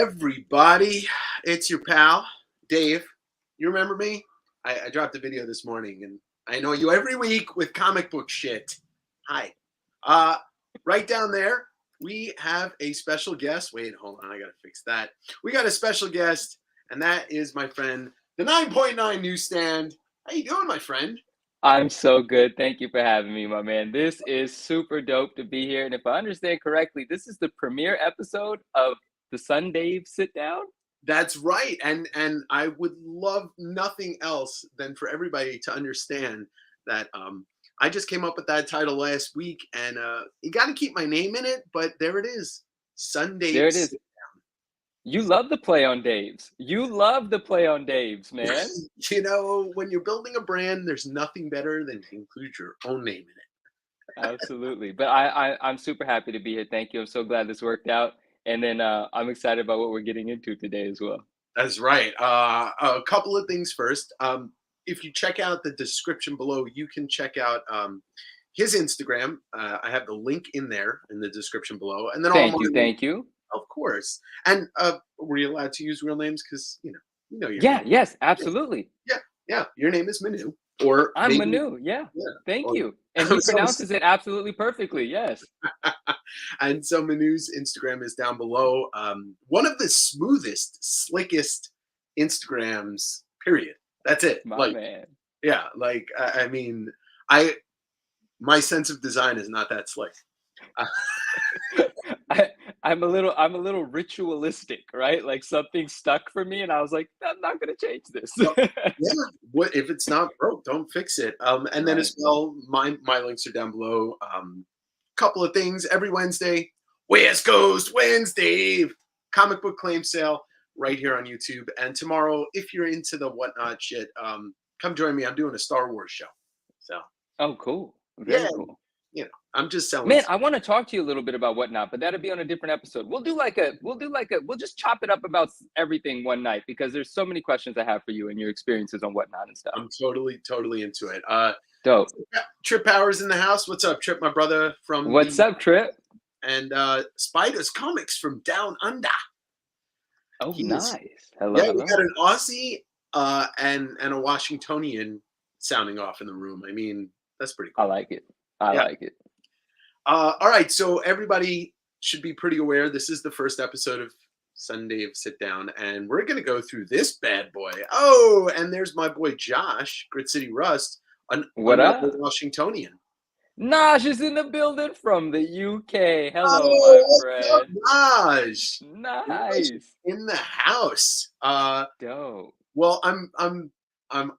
everybody? It's your pal, Dave. You remember me? I dropped a video this morning, and I know you every week with comic book shit. Hi. Uh, right down there, we have a special guest. Wait, hold on. I got to fix that. We got a special guest, and that is my friend, the 9.9 newsstand. How you doing, my friend? I'm so good. Thank you for having me, my man. This is super dope to be here. And if I understand correctly, this is the premiere episode of the SunDave sit down. That's right. And I would love nothing else than for everybody to understand that I just came up with that title last week, and you got to keep my name in it, but there it is. There it SunDave's. is. You love the play on Dave's. You love the play on Dave's, man. When you're building a brand, there's nothing better than to include your own name in it. Absolutely. But I'm super happy to be here. Thank you. I'm so glad this worked out. And then I'm excited about what we're getting into today as well. That's right. A couple of things first. If you check out the description below, you can check out his Instagram. I have the link in there in the description below, and then Thank you. Of course. And were you allowed to use real names? Because you know your Yeah. name. Yes. Absolutely. Yeah. Your name is Manu, or I'm maybe, Manu. Yeah. Thank or- you. And he pronounces it absolutely perfectly. Yes. And so Manu's Instagram is down below. One of the smoothest, slickest Instagrams. Period. That's it. My man. Yeah. I mean, my sense of design is not that slick. I'm a little ritualistic, right? Like something stuck for me, and I was like, I'm not gonna change this. Yeah. What if it's not broke? Don't fix it. And then as well, my links are down below. Couple of things every Wednesday. West Coast Wednesday comic book claim sale right here on YouTube. And tomorrow, if you're into the whatnot shit, come join me. I'm doing a Star Wars show. So. Oh, cool. Very cool. I'm just selling. Man, I want to talk to you a little bit about whatnot, but that'll be on a different episode. We'll just chop it up about everything one night because there's so many questions I have for you and your experiences on whatnot and stuff. I'm totally into it. Dope. Trip Powers in the house. What's up, Trip? My brother from. What's up, Trip? And Spiders Comics from Down Under. Oh, nice. Hello. Yeah, we got an Aussie and a Washingtonian sounding off in the room. I mean, that's pretty cool. I like it. I like it. All right, so everybody should be pretty aware. This is the first episode of SunDave Sit Down, and we're going to go through this bad boy. Oh, and there's my boy Josh, Grit City Rust, another Washingtonian. Nosh is in the building from the UK. Hello, my friend. Nosh. Nice. In the house. Dope. Well, I'm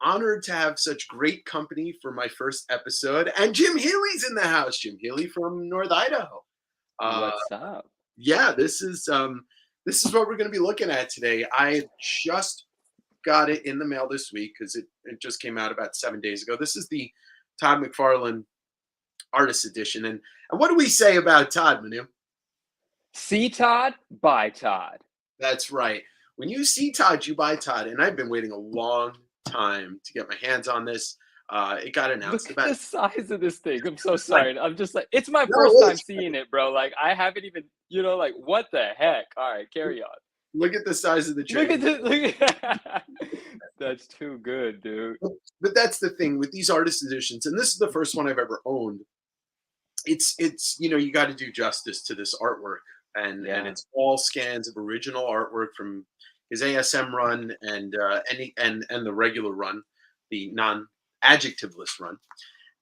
honored to have such great company for my first episode. And Jim Healy's in the house. Jim Healy from North Idaho. What's up? Yeah, this is what we're going to be looking at today. I just got it in the mail this week because it just came out about 7 days ago. This is the Todd McFarlane Artist Edition. And what do we say about Todd, Manu? See Todd, buy Todd. That's right. When you see Todd, you buy Todd. And I've been waiting a long time to get my hands on this. It got announced. Look at the size of this thing. I'm so sorry. I'm just like, it's my first time seeing it, bro. Like, I haven't even, like, what the heck? All right, carry on. Look at the size of the tree. Look at this. That's too good, dude. But that's the thing with these artist editions, and this is the first one I've ever owned. It's you got to do justice to this artwork, and it's all scans of original artwork from his ASM run and the regular run, the non-adjectiveless run.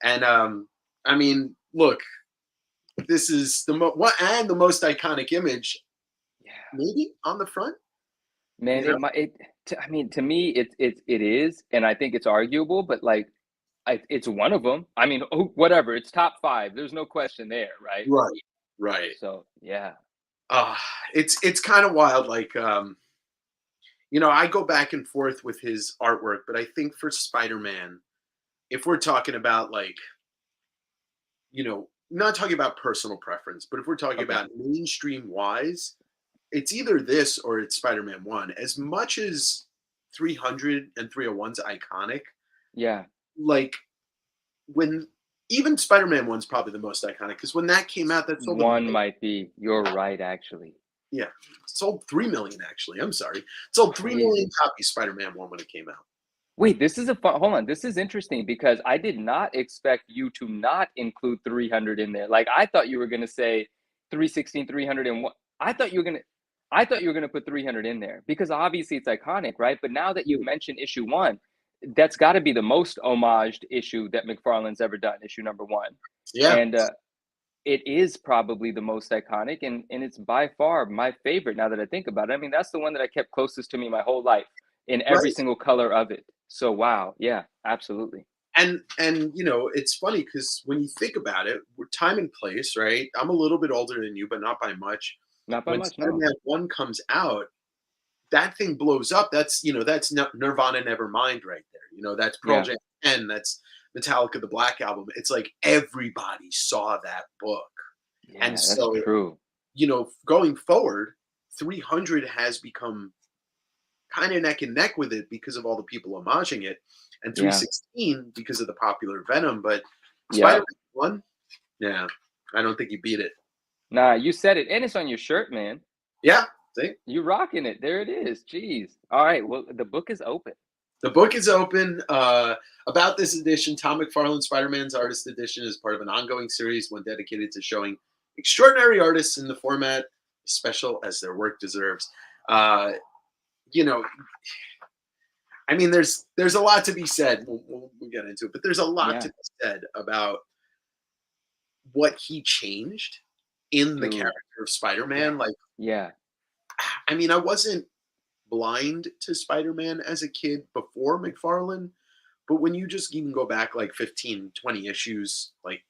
And I mean, look, this is the most iconic image, maybe on the front. Man, to me, it is, and I think it's arguable, but like, it's one of them. I mean, whatever, it's top 5. There's no question there, right? Right. So yeah. It's kind of wild. Like, I go back and forth with his artwork, but I think for Spider-Man, if we're talking about like, not talking about personal preference, but if we're talking about mainstream wise, it's either this or it's Spider-Man 1. As much as 300 and 301's iconic. Yeah. Like when even Spider-Man 1's probably the most iconic because when that came out, that's one might be. You're right, actually. Yeah, it sold 3 million actually. I'm sorry. It sold 3 million Crazy. copies Spider-Man 1 when it came out. Wait, this is a fun, hold on. This is interesting because I did not expect you to not include 300 in there. Like I thought you were going to say 316, 301. I thought you were going to I thought you were going to put 300 in there because obviously it's iconic, right? But now that you've mentioned issue 1, that's got to be the most homaged issue that McFarlane's ever done, issue number 1. Yeah. And it is probably the most iconic and it's by far my favorite now that I think about it. I mean, that's the one that I kept closest to me my whole life in every Right. single color of it. So wow, yeah, absolutely. And you know, it's funny because when you think about it, we're time and place, right? I'm a little bit older than you, but not by much. Not by When much, no. Spider-Man 1 comes out, that thing blows up. That's, you know, that's Nirvana Nevermind right there. You know, that's Pearl Yeah, Jam 10, that's Metallica the Black Album. It's like everybody saw that book. And yeah, that's so, true. you know, going forward, 300 has become kind of neck and neck with it because of all the people homaging it, and Yeah, 316 because of the popular Venom. But yeah. Spider-Man 1, yeah, I don't think you beat it. Nah, you said it, and it's on your shirt, man. Yeah, see? You rocking it. There it is. Jeez. All right. Well, the book is open. The book is open. About this edition, Tom McFarlane Spider-Man's Artist Edition is part of an ongoing series, one dedicated to showing extraordinary artists in the format, as special as their work deserves. Uh, you know, I mean, there's a lot to be said. We'll get into it, but there's a lot to Yeah, be said about what he changed in the dude. character of Yeah, Spider-Man. Like, yeah, I mean, I wasn't blind to Spider-Man as a kid before McFarlane, but when you just even go back like 15, 20 issues, like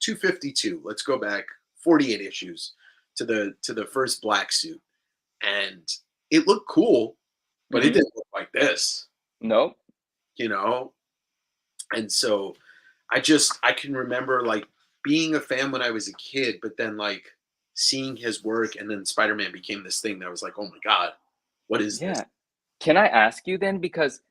252, let's go back 48 issues to the first black suit, and it looked cool, but it Mm-hmm. didn't look like this, Nope. you know? And so I can remember like being a fan when I was a kid, but then like seeing his work, and then Spider-Man became this thing that was like, oh my God, what is this? Yeah. Can I ask you then? Because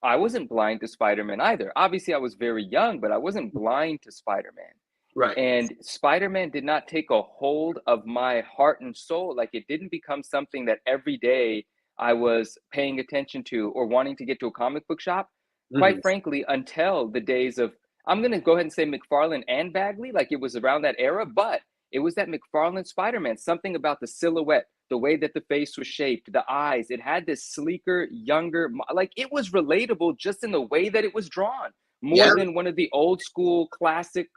I wasn't blind to Spider-Man either. Obviously, I was very young, but I wasn't blind to Spider-Man. Right. And Spider-Man did not take a hold of my heart and soul. Like it didn't become something that every day I was paying attention to or wanting to get to a comic book shop. Mhm. Quite frankly, until the days of, I'm going to go ahead and say McFarlane and Bagley, like it was around that era, but it was that McFarlane Spider-Man, something about the silhouette, the way that the face was shaped, the eyes, it had this sleeker, younger, like it was relatable just in the way that it was drawn more Yeah. than one of the old school classic,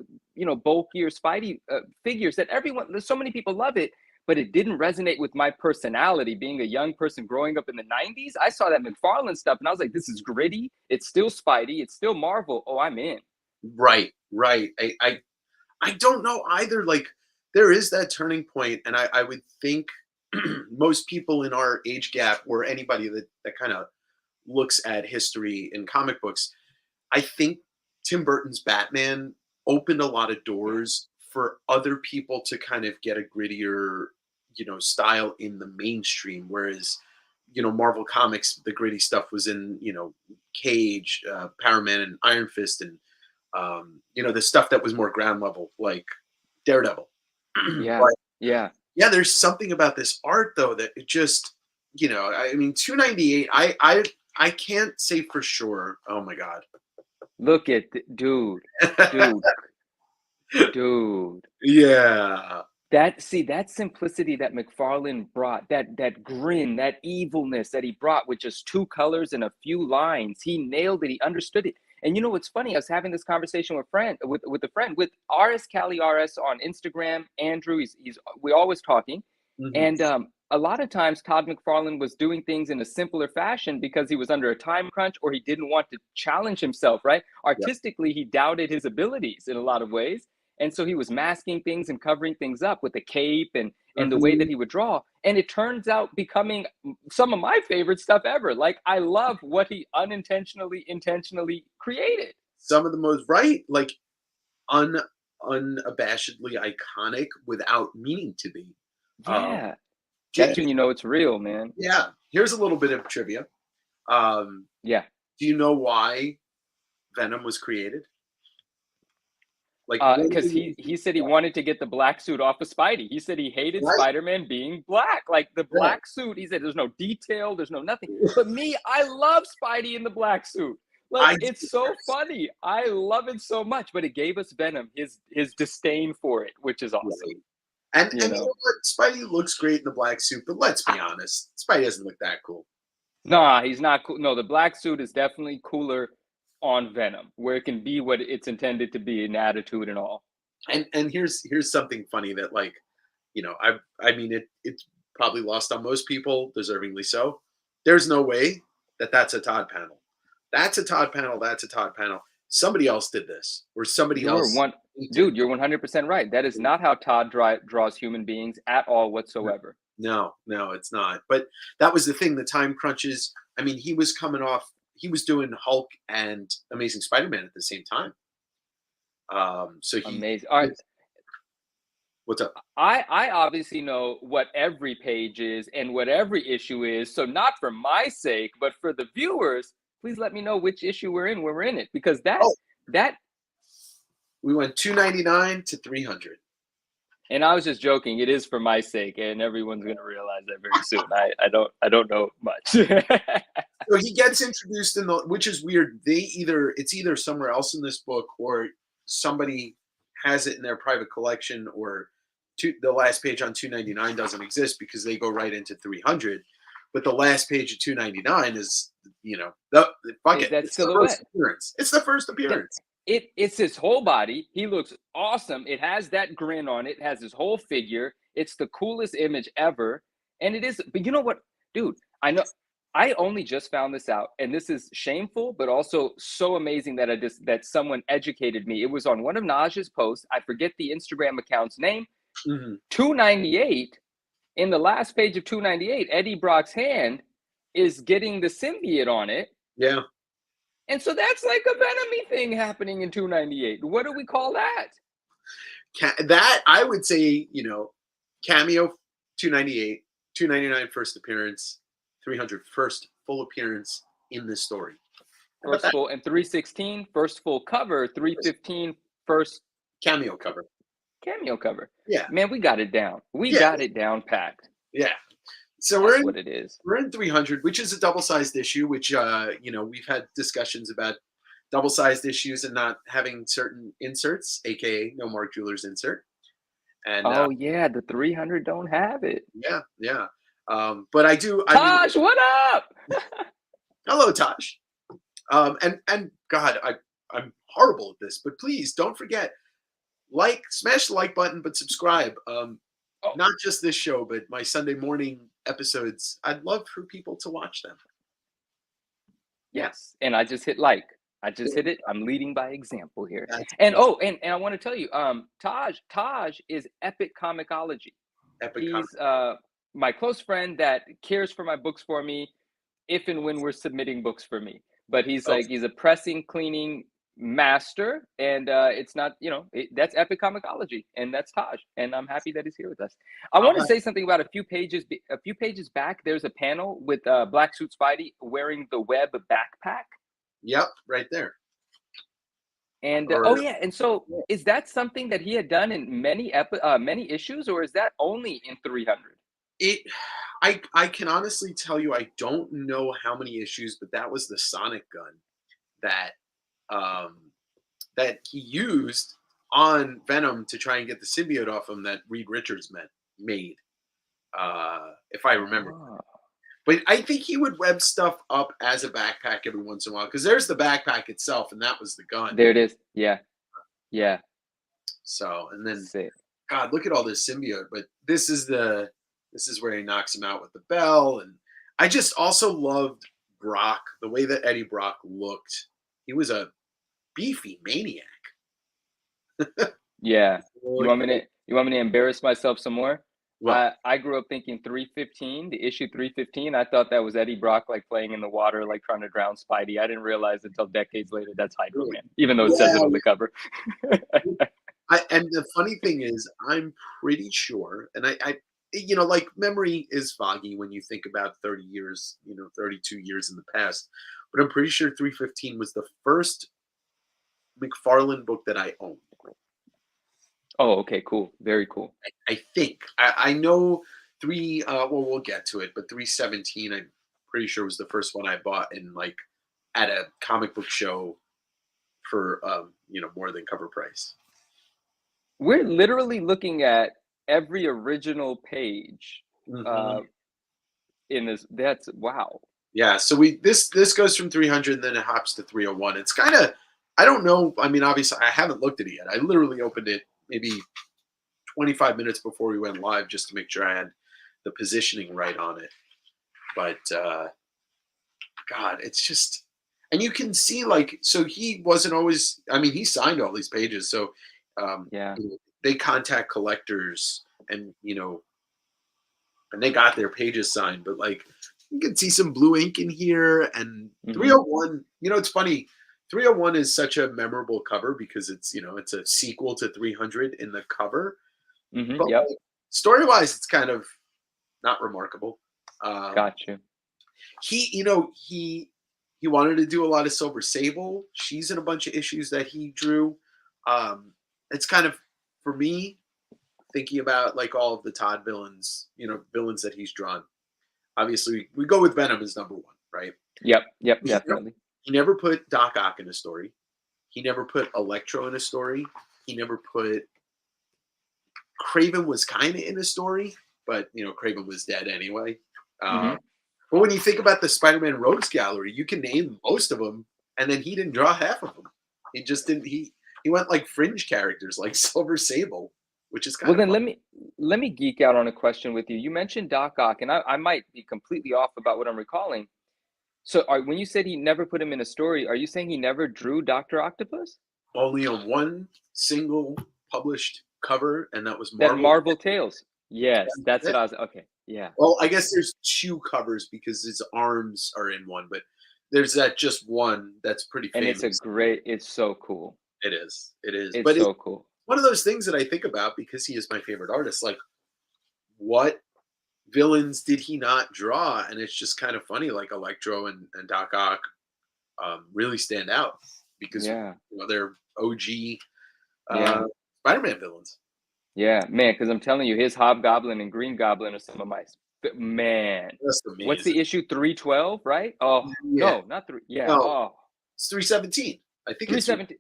bulkier Spidey figures that everyone, there's so many people love it, but it didn't resonate with my personality. Being a young person growing up in the 90s, I saw that McFarlane stuff and I was like, this is gritty. It's still Spidey. It's still Marvel. Oh, I'm in. Right. Right. I don't know either. Like there is that turning point, and I would think most people in our age gap, or anybody that kind of looks at history in comic books, I think Tim Burton's Batman opened a lot of Yeah. doors for other people to kind of get a grittier, you know, style in the mainstream. Whereas, you know, Marvel Comics, the gritty stuff was in, you know, Cage, Power Man, and Iron Fist, and you know, the stuff that was more ground level, like Daredevil. Yeah. But Yeah. yeah, there's something about this art though that it just, you know, I mean, 298. I can't say for sure. Oh my god. Look at, dude, dude, dude. Yeah. That simplicity that McFarlane brought, that grin, that evilness that he brought with just two colors and a few lines, he nailed it. He understood it. And you know what's funny? I was having this conversation with a friend with RS Cali RS on Instagram. Andrew, he's we're always talking, Mhm. and a lot of times Todd McFarlane was doing things in a simpler fashion because he was under a time crunch or he didn't want to challenge himself. Right? Yeah. Artistically, he doubted his abilities in a lot of ways, and so he was masking things and covering things up with the cape and the way that Mhm. he would draw. And it turns out becoming some of my favorite stuff ever. Like I love what he unintentionally, intentionally created. Some of the most right, like un unabashedly iconic without meaning to be. Um, Yeah. yeah, That's when you know it's real, man. yeah. Here's a little bit of trivia. Um, Yeah. do you know why Venom was created? Like, Because he said he wanted to get the black suit off of Spidey. He said he hated right? Spider-Man being black. Like the Right. black suit, he said there's no detail, there's no nothing. But me, I love Spidey in the black suit. Like I it's do. so funny. I love it so much. But it gave us Venom, his disdain for it, which is awesome. Right. And You you know know. what? Spidey looks great in the black suit, but let's be honest, Spidey doesn't look that cool. Nah, he's not cool. No, the black suit is definitely cooler on Venom, where it can be what it's intended to be in attitude and all. And here's something funny that, like, I mean, it's probably lost on most people, deservingly so. There's no way that that's a Todd panel. That's a Todd panel. That's a Todd panel. Somebody else did this, or somebody You're else one painted. dude, you're 100% right. That is not how Todd draws human beings at all whatsoever. No, no, it's not. But that was the thing. The time crunches. I mean, he was coming off. He was doing Hulk and Amazing Spider-Man at the same time. So Amazing. All right. what's up? I obviously know what every page is and what every issue is. So not for my sake, but for the viewers, please let me know which issue we're in when we're in it. Because Oh, that we went 299 to 300. and I was just joking, it is for my sake, and everyone's gonna realize that very soon. I don't know much. So he gets introduced in the, which is weird. It's either somewhere else in this book, or somebody has it in their private collection, or the last page on 299 doesn't exist because they go right into 300. But the last page of 299 is, fuck Is it. that It's the silhouette? first appearance. It's the first appearance. It's his whole body. He looks awesome. It has that grin on it. It has his whole figure. It's the coolest image ever. And it is, but you know what, dude? I know I only just found this out, and this is shameful, but also so amazing that that someone educated me. It was on one of Naj's posts. I forget the Instagram account's name. Mm-hmm. 298. In the last page of 298, Eddie Brock's hand is getting the symbiote on it. Yeah. And so that's like a Venomy thing happening in 298. What do we call that? That, I would say, cameo 298, 299 first appearance, 300 first full appearance in this story. First full, and 316, first full cover, 315, first cameo cover. Cameo cover. Yeah. Man, we got it down. We got it down packed. Yeah. So That's what it is. We're in 300, which is a double-sized issue, which we've had discussions about double-sized issues and not having certain inserts, aka no Mark Jeweller's insert. And yeah, the 300 don't have it. Yeah. But I do. Tosh, what up? Hello, Tosh. And God, I'm horrible at this, but please don't forget, smash the like button, but subscribe. Not just this show, but my Sunday morning episodes. I'd love for people to watch them. Yes, and I just hit like. I just hit it. I'm leading by example here. And I want to tell you, Taj is Epic Comicology. He's my close friend that cares for my books for me, if and when we're submitting books for me. But he's he's a pressing, cleaning master, and it's not, that's Epic Comicology, and that's Taj, and I'm happy that he's here with us. I want to say something about a few pages back. There's a panel with Black Suit Spidey wearing the web backpack. Yep, right there. And and so is that something that he had done in many issues, or is that only in 300? I can honestly tell you, I don't know how many issues, but that was the sonic gun that that he used on Venom to try and get the symbiote off him, that Reed Richards made, if I remember. But I think he would web stuff up as a backpack every once in a while, because there's the backpack itself, and that was the gun. There it is. Yeah. So, and then, sick. God, look at all this symbiote. But this is where he knocks him out with the bell. And I just also loved Brock, the way that Eddie Brock looked. He was a beefy maniac. Yeah. You want me to embarrass myself some more? Well, I grew up thinking 315, the issue 315. I thought that was Eddie Brock like playing in the water, like trying to drown Spidey. I didn't realize until decades later that's Hydro Man, even though it says it on the cover. And the funny thing is, I'm pretty sure, and I like, memory is foggy when you think about 30 years, 32 years in the past, but I'm pretty sure 315 was the first McFarlane book that I owned. Oh, okay, cool. Very cool. I think I know three. Well, we'll get to it, but 317. I'm pretty sure was the first one I bought in like at a comic book show for more than cover price. We're literally looking at every original page Hmm. uh in this. That's wow. Yeah, so we this goes from 300 and then it hops to 301. It's kind of I don't know. I mean, obviously, I haven't looked at it yet. I literally opened it maybe 25 minutes before we went live just to make sure I had the positioning right on it. But God, it's just, and you can see like, so he wasn't always. I mean, he signed all these pages, so um, Yeah. they contact collectors, and and they got their pages signed. But like, you can see some blue ink in here, and Mhm. 301. It's funny. 301 is such a memorable cover because it's a sequel to 300 in the cover, Mhm. but Yep. like, story wise, it's kind of not remarkable. Um, Got you. he wanted to do a lot of Silver Sable. She's in a bunch of issues that he drew. Um, it's kind of for me thinking about like all of the Todd villains, villains that he's drawn. Obviously, we go with Venom as number one, right? Yep. Yep. He never, Definitely. he never put Doc Ock in a story. He never put Electro in a story. He never put Craven was kind of in a story, but Craven was dead anyway. Uh, Mhm. but when you think about the Spider-Man Rogues Gallery, you can name most of them, and then he didn't draw half of them. He just didn't. He went like fringe characters, like Silver Sable, which is kind Well, of then fun. let me geek out on a question with you. You mentioned Doc Ock, and I might be completely off about what I'm recalling. So, when you said he never put him in a story, are you saying he never drew Doctor Octopus? Only on one single published cover, and that was That Marvel. Marvel Tales. Yes, that's That's what it. I was. Okay, yeah, Well, I guess there's two covers because his arms are in one, but there's that just one that's pretty and it's a famous. great. It's so cool. It is. It is. It's But it's so cool. one of those things that I think about because he is my favorite artist. Like, what villains did he not draw? And it's just kind of funny. Like Electro and Doc Ock really stand out because Yeah, they're OG uh, yeah, Spider-Man villains. yeah, man. Because I'm telling you, his Hobgoblin and Green Goblin are some of my man. That's What's amazing. the issue? 312, right? Oh Yeah. no, not three. Yeah. No, Oh, it's 317. I think it's 317.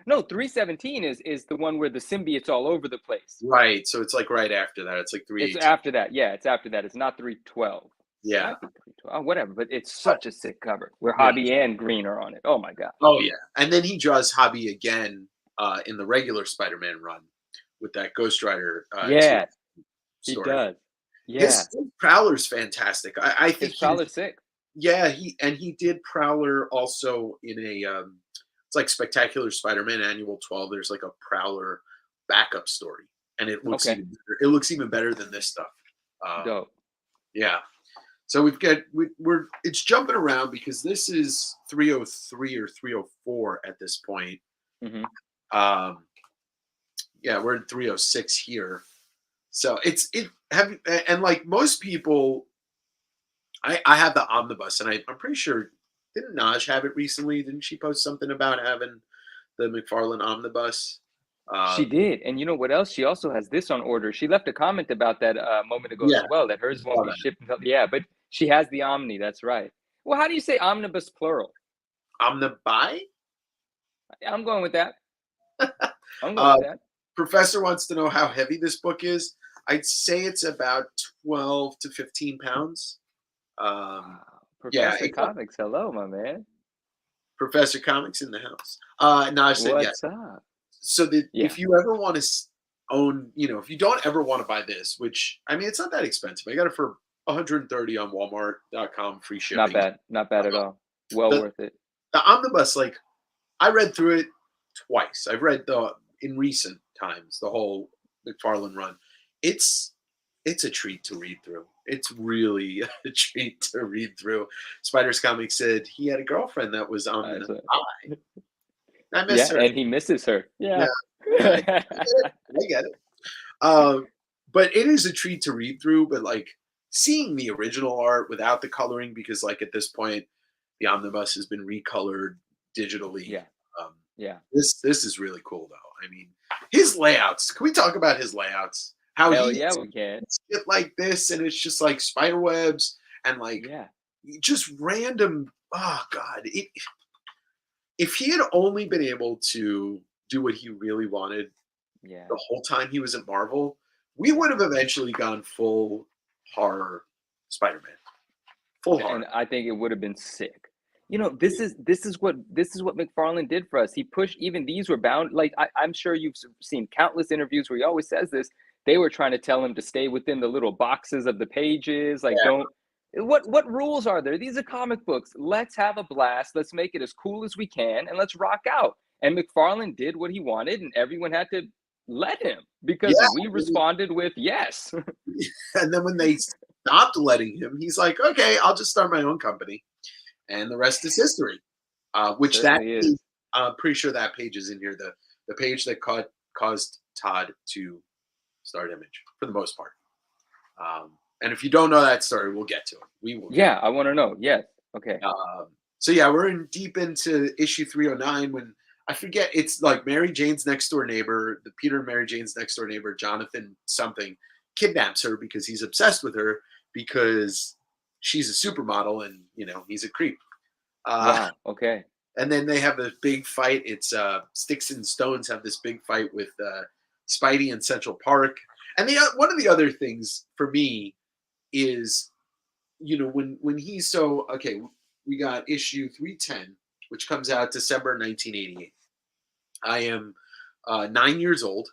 No, 317 is the one where the symbiote's all over the place. right. So it's like right after that. It's like It's 318. after that. Yeah, it's after that. It's not 312. It Yeah. might be 312. Oh, whatever. But it's But such a sick cover where yeah. Hobby and Green are on it. Oh my god. Oh yeah. And then he draws Hobby again in the regular Spider-Man run with that Ghost Rider Yeah, he story. does. His Yeah, Prowler's fantastic. I his think Prowler's sick. yeah, he did Prowler also in a it's like Spectacular Spider-Man Annual 12. There's like a Prowler backup story, and it looks Okay, even better. It looks even better than this stuff. dope. Yeah. So we're it's jumping around because this is 303 or 304 at this point. Hmm. Um, yeah, we're in 306 here. So it's it have and like most people I have the omnibus, and I'm pretty sure didn't Naj have it recently? Didn't she post something about having the McFarlane omnibus? She Um, did, and you know what else? She also has this on order. She left a comment about that a moment ago yeah, as well. That I hers won't saw be that. shipped until yeah, but she has the Omni. That's right. Well, how do you say omnibus plural? Omnibuy. I'm going with that. I'm going Uh, with that. Professor wants to know how heavy this book is. I'd say it's about 12 to 15 pounds. Um, Wow, yeah, Professor Comics. Hello, my man. Professor Comics in the house. Naj said yes. What's up? So that Yeah, if you ever want to own, if you don't ever want to buy this, which I mean, it's not that expensive. I got it for 130 on Walmart.com, free not shipping. bad. Not bad at all. Well The worth it. the omnibus, like I read through it twice. I've read the in recent times the whole McFarlane run. It's it's a treat to read through. It's really a treat to read through. Spiders Comics said he had a girlfriend that was on the So, I miss yeah, her. and he misses her. Yeah, Yeah. yeah, I get it. I get it. Um, but it is a treat to read through. But like seeing the original art without the coloring, because like at this point, the omnibus has been recolored digitally. Yeah. Um, Yeah. this is really cool, though. I mean, his layouts. Can we talk about his layouts? How Hell he yeah, we can. shit like this, and it's just like spider webs and like Yeah, just random. Oh God! If he had only been able to do what he really wanted yeah, the whole time he was at Marvel, we yeah. would have eventually gone full horror Spider-Man, full And horror. I think it would have been sick. You know, this is what McFarlane did for us. He pushed even these were bound. Like I'm sure you've seen countless interviews where he always says this. They were trying to tell him to stay within the little boxes of the pages. Like, Yeah, don't. What rules are there? These are comic books. Let's have a blast. Let's make it as cool as we can, and let's rock out. And McFarlane did what he wanted, and everyone had to let him because yeah. we responded with yes. And then when they stopped letting him, he's like, "Okay, I'll just start my own company," and the rest is history. Which that Certainly page, is. I'm pretty sure that page is in here. The page that caused Todd to start Image for the most part. And if you don't know that story, we'll get to it. We will get. Yeah, I want to know. Yes. Okay. So yeah, we're in deep into issue 309 when I forget it's like Mary Jane's next door neighbor, the Peter and Mary Jane's next door neighbor, Jonathan something, kidnaps her because he's obsessed with her because she's a supermodel and he's a creep. Uh, Wow. Okay. and then they have this big fight. It's Sticks and Stones have this big fight with Spidey in Central Park. And one of the other things for me is when he's so okay, we got issue 310, which comes out December 1988. I am 9 years old,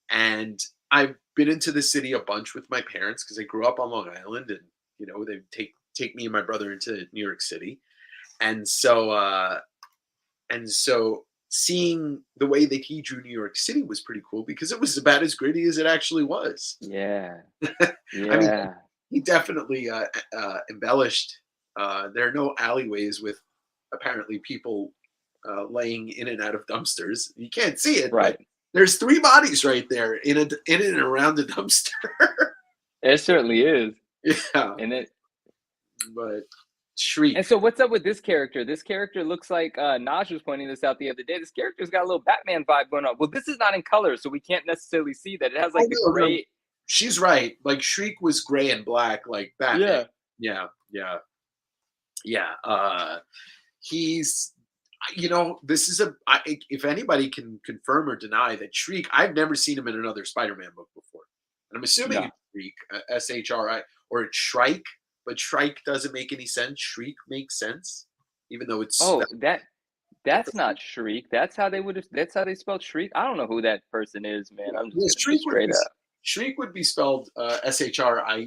and I've been into the city a bunch with my parents because I grew up on Long Island, and they take me and my brother into New York City, and so seeing the way that he drew New York City was pretty cool because it was about as gritty as it actually was. Yeah. I mean, Yeah. he definitely embellished. There are no alleyways with apparently people laying in and out of dumpsters. You can't see it, but Right. there's 3 bodies right there in and around the dumpster. It certainly is. Yeah, And it but Shriek. and so what's up with this character? This character looks like Naj was pointing this out the other day. This character's got a little Batman vibe going on. Well, this is not in color, so we can't necessarily see that. It has Oh like the no, gray. she's right. Like Shriek was gray and black, like Batman. Yeah. Yeah, yeah, yeah. He's this is if anybody can confirm or deny that Shriek, I've never seen him in another Spider-Man book before, and I'm assuming No. it's Shriek, SHRI, or it's Shrike, but Shrike doesn't make any sense. Shriek makes sense, even though it's Oh, that's that's not Shriek. That's how they spelled Shriek. I don't know who that person is, man. I'm just well, gonna be straight up. Shriek would be spelled SHRIEK or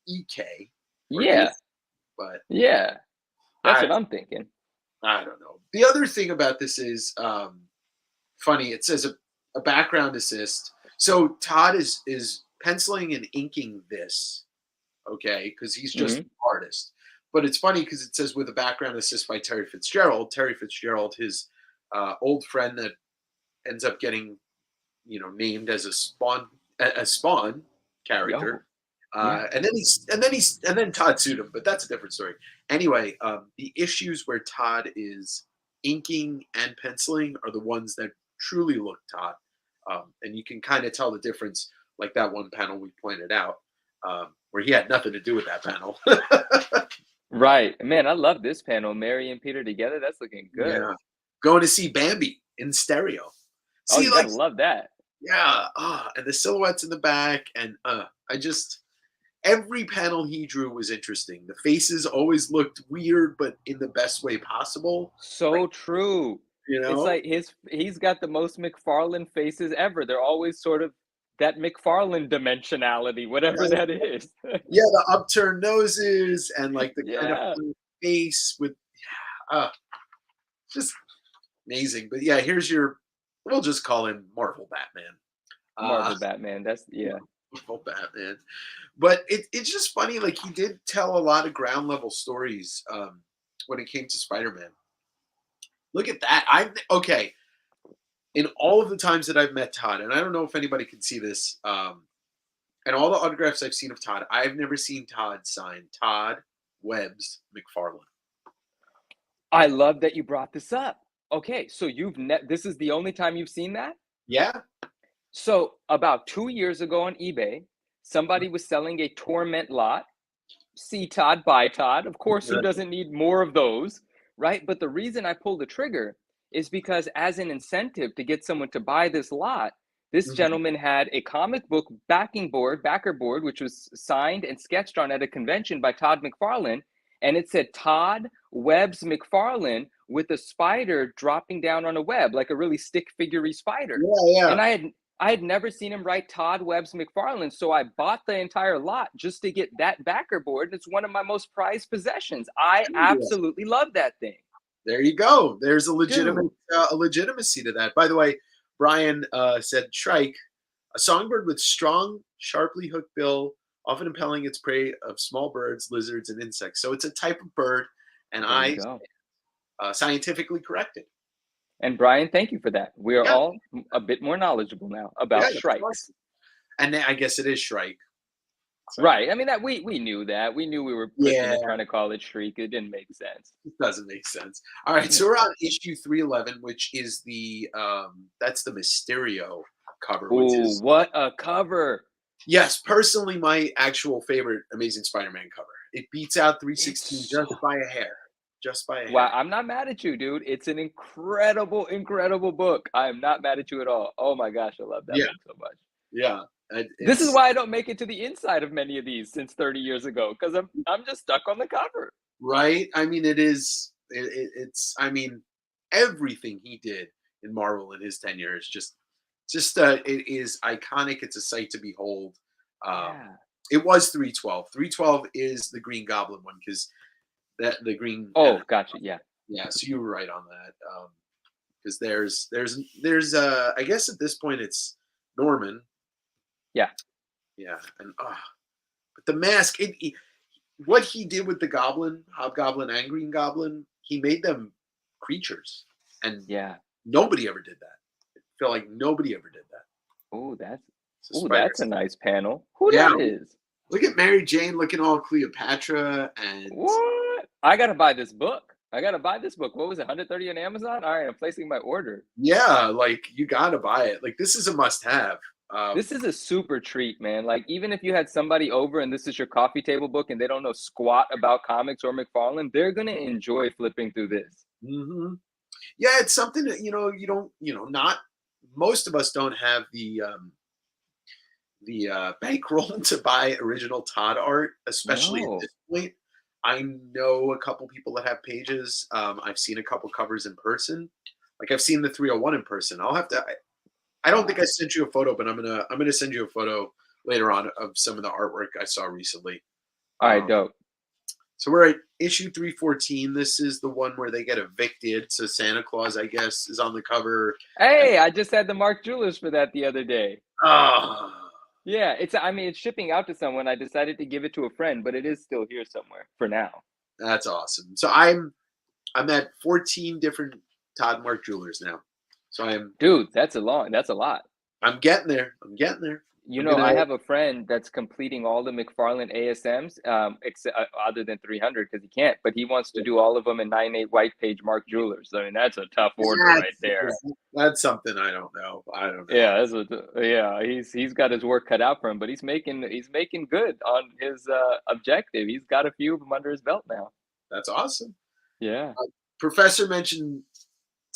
E, Yeah. but Yeah. That's I what I'm thinking. I don't know. The other thing about this is funny. It says a background assist. So Todd is penciling and inking this, okay, because he's just Hmm. an artist. But it's funny because it says with a background assist by Terry Fitzgerald. Terry Fitzgerald, his old friend that ends up getting named as a Spawn Yo. character. Yeah. And then Todd sued him, but that's a different story. Anyway, the issues where Todd is inking and penciling are the ones that truly look Todd, and you can kind of tell the difference, like that one panel we pointed out, where he had nothing to do with that panel. Right. Man, I love this panel. Mary and Peter together. That's looking good. Yeah, going to see Bambi in stereo. Oh, See, you like, gotta love that. yeah, and the silhouettes in the back, and I just every panel he drew was interesting. The faces always looked weird, but in the best way possible. Like, So true. you It's know, like he's got the most McFarlane faces ever. They're always sort of that McFarlane dimensionality, whatever right? that is. Yeah, the upturned noses and like the kind of Yeah. funny face with, uh, just amazing. But yeah, here's we'll just call him Marvel Batman. Uh, Marvel Batman. That's yeah. Marvel Batman. But it's just funny. Like he did tell a lot of ground level stories when it came to Spider-Man. Look at that. Okay. In all of the times that I've met Todd, and I don't know if anybody can see this, and all the autographs I've seen of Todd, I've never seen Todd sign Todd Webb's McFarlane. I love that you brought this up. Okay, so this is the only time you've seen that? Yeah, So about 2 years ago on eBay, somebody was selling a Torment lot. See Todd, buy Todd. Of course, who doesn't need more of those, right? But the reason I pulled the trigger is because, as an incentive to get someone to buy this lot, this Mhm. gentleman had a comic book backer board, which was signed and sketched on at a convention by Todd McFarlane. And it said Todd Webb's McFarlane with a spider dropping down on a web, like a really stick figure spider. Yeah, yeah. And I had never seen him write Todd Webb's McFarlane, so I bought the entire lot just to get that backer board. It's one of my most prized possessions. I Yes. absolutely love that thing. There you go. There's Dude, a legitimacy to that. By the way, Brian said Shrike, a songbird with strong, sharply hooked bill, often impelling its prey of small birds, lizards, and insects. So it's a type of bird, and there you I go. scientifically corrected. And Brian, thank you for that. We are Yeah, all a bit more knowledgeable now yeah, about that's shrikes. awesome. And I guess it is Shrike. So Right. I mean that we knew that. We knew we were pushing yeah, it, trying to call it shriek. It didn't make sense. it doesn't make sense. All right, so we're on issue 311, which is the that's the Mysterio cover, which Oh, is what a cover. yes, personally my actual favorite Amazing Spider-Man cover. It beats out It's 316 just so by a hair. Just by a Wow, hair. I'm not mad at you, dude. It's an incredible, incredible book. I am not mad at you at all. Oh my gosh, I love that Yeah, book so much. yeah. This is It's why I don't make it to the inside of many of these since 30 years ago, because I'm just stuck on the cover. right. I mean, it is. It's. I mean, everything he did in Marvel in his tenure is just. It is iconic. It's a sight to behold. Um, Yeah. it was 312. 312 is the Green Goblin one because that the Green. Oh, gotcha. Yeah. Yeah, so you were right on that. Because there's I guess at this point it's Norman. Yeah. Yeah, and but the mask. What he did with the Goblin, Hobgoblin, and Green Goblin, he made them creatures, and Yeah. nobody ever did that. I feel like nobody ever did that. Oh, that's So oh, that's a spiders. nice panel. Who Yeah, that is? look at Mary Jane looking all Cleopatra, and What? I gotta buy this book. I gotta buy this book. What was it? 130 on Amazon? All right, I'm placing my order. yeah, like you gotta buy it. Like this is a must-have. This is a super treat, man. Like, even if you had somebody over and this is your coffee table book and they don't know squat about comics or McFarlane, they're gonna enjoy flipping through this. hmm Yeah, it's something that you don't not most of us don't have the bankroll to buy original Todd art, especially at No. this point. I know a couple people that have pages. I've seen a couple covers in person. Like I've seen the 301 in person. I'll have to. I don't think I Wow. sent you a photo, but I'm gonna send you a photo later on of some of the artwork I saw recently. All right, Um, dope. so we're at issue 314. This is the one where they get evicted. So Santa Claus, I guess, is on the cover. And Hey, I just had the Mark Jewelers for that the other day. ah, Yeah, I mean, it's shipping out to someone. I decided to give it to a friend, but it is still here somewhere for now. that's awesome. So I'm at 14 different Todd Mark Jewelers now. So Dude, that's a lot. I'm getting there. I'm getting there. You I'm know, gonna I have a friend that's completing all the McFarlane ASMs, other than 300 because he can't, but he wants to yeah. do all of them in 9/8 white page Mark Jewelers. I mean, that's a tough order right that's, there. that's something I don't know. I don't know. Yeah, yeah. He's got his work cut out for him, but he's making good on his objective. He's got a few of them under his belt now. That's awesome. Yeah. Professor mentioned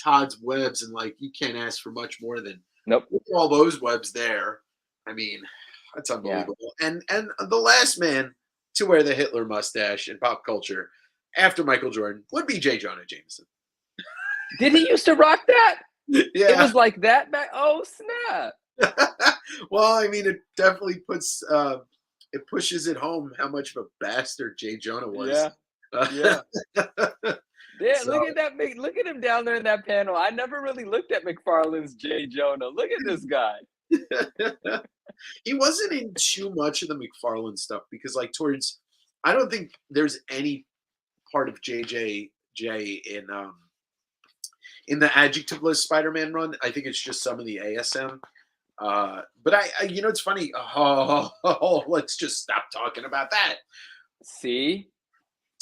Todd's webs and like you can't ask for much more than Nope. look at all those webs there. I mean, that's Yeah. unbelievable. And the last man to wear the Hitler mustache in pop culture after Michael Jordan would be J. Jonah Jameson. Did he used to rock that? It Yeah. was like that back. Oh snap! Well, I mean, it definitely it pushes it home how much of a bastard Jay Jonah was. Yeah. Yeah. Yeah, So look at that. Look at him down there in that panel. I never really looked at McFarlane's J. Jonah. Look at this guy. he wasn't in too much of the McFarlane stuff because, like, towards I don't think there's any part of JJJ in the adjectiveless Spider-Man run. I think it's just some of the ASM. But it's funny. Oh, let's just stop talking about that. See?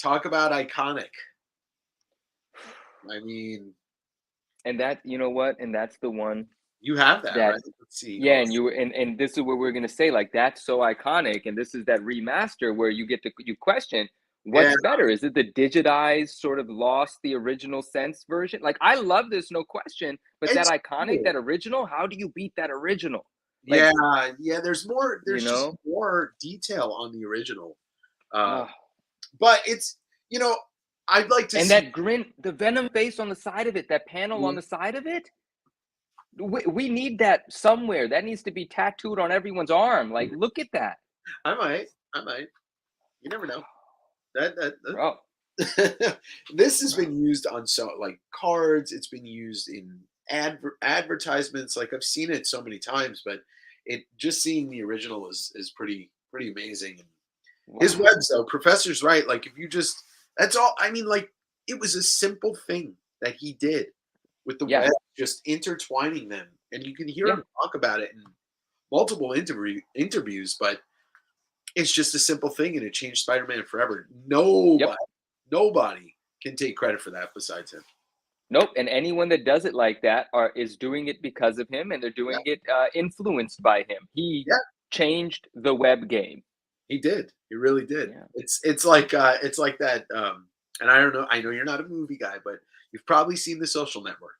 Talk about iconic. I mean, And that, you know what? And that's the one. You have that, that right? Let's see. yeah, Hold and and this is what we're gonna say, like, that's so iconic, and this is that remaster where you get to you question on. Yeah, what's better? Is it the digitized, sort of lost the original sense version? Like, I love this, no question, but that it's iconic, cool. that original, how do you beat that original? Like, Yeah, yeah. There's more. you There's just know? more detail on the original. Uh, Ugh. but it's you know, I'd like to And see. that grin, the Venom face on the side of it, that panel on the side of it, we need that somewhere. That needs to be tattooed on everyone's arm. Like, look at that. I might. I might. You never know. That Bro, this has bro. been used on so like cards. It's been used in advertisements. Like I've seen it so many times, but it just seeing the original is pretty amazing. And his Wow. webs though, Professor's right. Like if you just that's all. I mean, like it was a simple thing that he did with the Yeah, web, just intertwining them, and you can hear yeah, him talk about it in multiple interviews. But it's just a simple thing, and it changed Spider-Man forever. yep. Nobody can take credit for that besides him. Nope, and anyone that does it like that is doing it because of him, and they're Yeah, doing it, influenced by him. He yeah, changed the web game. he did. He really did. Yeah. It's like that. And I don't know. I know you're not a movie guy, but you've probably seen The Social Network.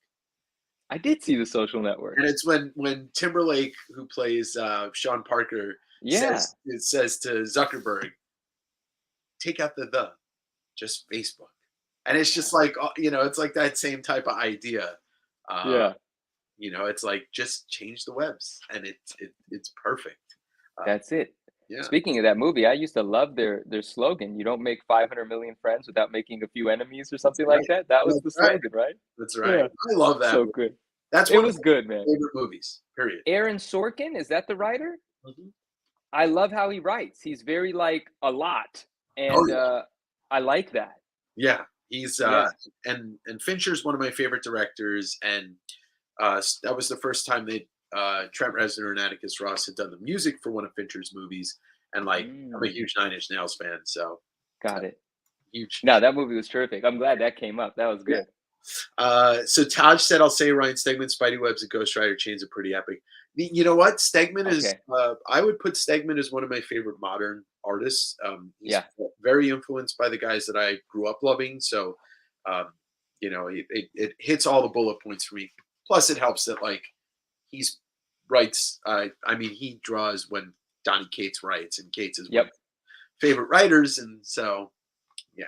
I did see The Social Network. And it's when Timberlake, who plays Sean Parker, Yeah, says to Zuckerberg, "Take out the, just Facebook." And it's yeah, just like it's like that same type of idea. Uh, yeah. it's like just change the webs, and it's perfect. Uh, That's it. yeah, Speaking of that movie, I used to love their slogan, "You don't make 500 million friends without making a few enemies," or that's something right. like that. That was the That's right. slogan, right? That's right. Yeah. I love that So movie. good. That's It one of was good, man. my favorite movies. Period. Aaron Sorkin, is that the writer? Mhm. I love how he writes. He's very, like, a lot, Oh and, yeah, I like that. yeah. He's Yeah. and Fincher's one of my favorite directors, and that was the first time they Trent Reznor and Atticus Ross had done the music for one of Fincher's movies, and like I'm a Mm, huge Nine Inch Nails fan, so got it. huge. No, that movie was terrific. I'm glad that came up. That was Yeah. good. So Todd said, "I'll say Ryan Stegman, Spidey Webs, and Ghost Rider chains are pretty epic." You know what? Stegman is. Okay. I would put Stegman as one of my favorite modern artists. He's Yeah. very influenced by the guys that I grew up loving. So, um, it hits all the bullet points for me. Plus, it helps that like he's writes. I mean, he draws when Donnie Cates writes, and Cates is one of Yep. my favorite writers, and so yeah,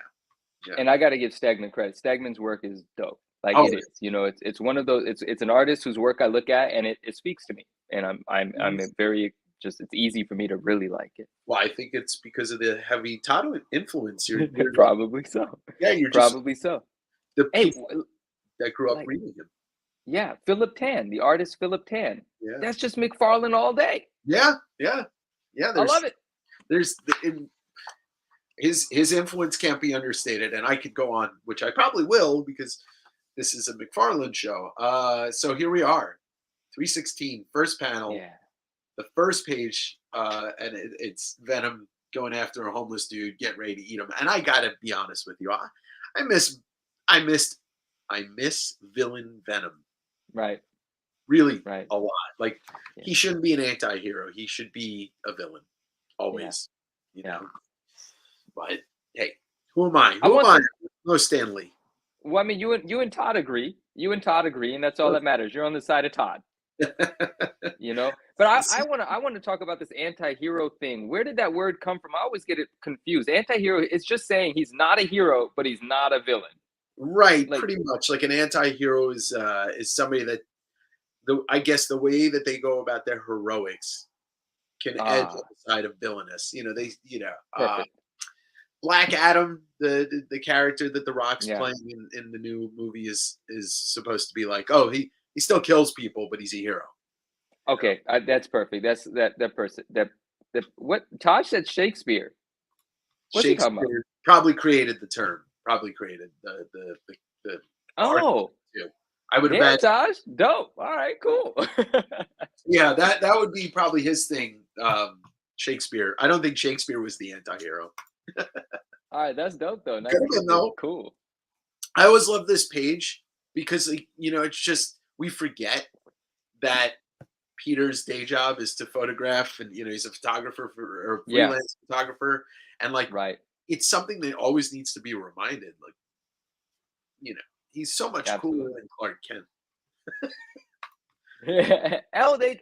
yeah. And I gotta give Stegman credit. Stegman's work is dope. Like, Oh, it is. You know, it's one of those, it's an artist whose work I look at and it speaks to me. And I'm a very, just, it's easy for me to really like it. well, I think it's because of the heavy Tato influence. You're Probably so. yeah, you're just Probably so. the Hey, people that grew up like, reading him. yeah, Philip Tan, the artist Philip Tan. Yeah, That's just McFarlane all day. yeah, yeah, yeah. I love it. There's his influence can't be understated, and I could go on, which I probably will because this is a McFarlane show. So here we are, 316, first panel, Yeah. the first page, and it's Venom going after a homeless dude, get ready to eat him. And I gotta be honest with you, I miss, I missed, I miss villain Venom Right. really Right. a lot. Like Yeah. he shouldn't be an anti-hero. He should be a villain Yeah. always, you Yeah. know. But hey, who am I? I Who am want I? some. No Stanley. Well, I mean, you and Todd agree. You and Todd agree, and that's all that matters. You're on the side of Todd. You know, but I want to talk about this anti-hero thing. Where did that word come from? I always get it confused. Anti-hero is just saying he's not a hero, but he's not a villain. Right, Like, pretty much. Like an anti-hero is somebody that I guess the way that they go about their heroics can edge on ah, the side of villainous. perfect. Black Adam, the character that The Rock's Yeah. playing in the new movie is supposed to be like, oh, he still kills people, but he's a hero. Okay, that's perfect. That's that person that what Todd said Shakespeare. What's he talking about? Shakespeare probably created the term, probably created the art Oh, too. I would damn, imagine. Todd, dope. All right, cool. Yeah, that would be probably his thing. Shakespeare. I don't think Shakespeare was the anti-hero. All right, that's dope though. Nice Could have been tidbit. though. Cool. I always love this page because like, it's just we forget that Peter's day job is to photograph, and he's a photographer or a Yeah, freelance photographer, and like right. it's something that always needs to be reminded. Like, you know, he's so much cooler Absolutely. than Clark Kent.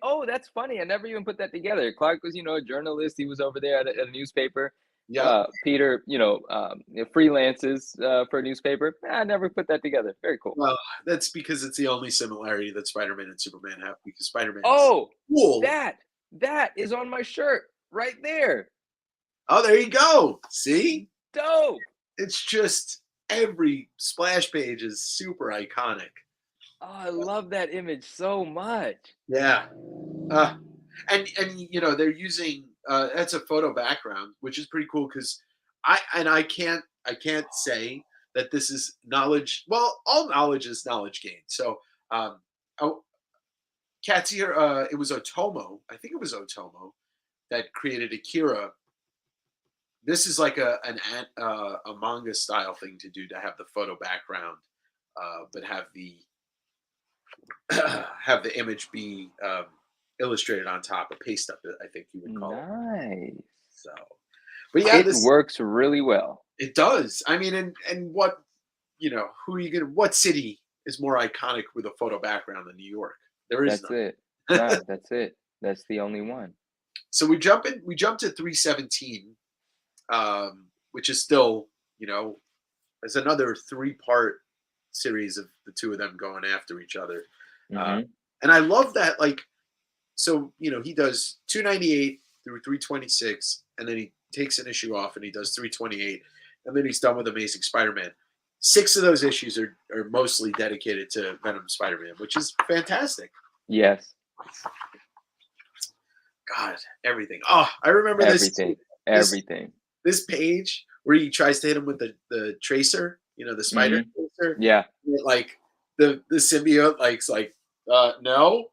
Oh, that's funny. I never even put that together. Clark was, a journalist. He was over there at a newspaper. Yep. Peter, freelances for a newspaper. I never put that together. Very cool. Well, that's because it's the only similarity that Spider-Man and Superman have. Because Spider-Man is Oh, cool. that is on my shirt right there. Oh, there you go. See, Dope. it's just every splash page is super iconic. Oh, I love that image so much. Yeah. Uh, and they're using that's a photo background, which is pretty cool because I can't say that this is knowledge. Well, all knowledge is knowledge gained. So oh, Katsuhiro, it was Otomo. I think it was Otomo that created Akira. This is like a manga style thing to do, to have the photo background, but have the have the image be illustrated on top, a paste up, I think you would call it. Nice. So, but yeah, It this works really well. it does. I mean, and what who are you gonna? What city is more iconic with a photo background than New York? There is That's it. No, that's it. That's the only one. So we jump in. We jump to 317, which is still as another three-part series of the two of them going after each other. Uh, Hmm. and I love that. Like, so he does 298 through 326, and then he takes an issue off, and he does 328, and then he's done with Amazing Spider-Man. 6 of those issues are mostly dedicated to Venom Spider-Man, which is fantastic. Yes. God, everything. Oh, I remember Everything. this Everything. this page where he tries to hit him with the tracer, the spider Hmm. tracer. Yeah. Like the symbiote like no.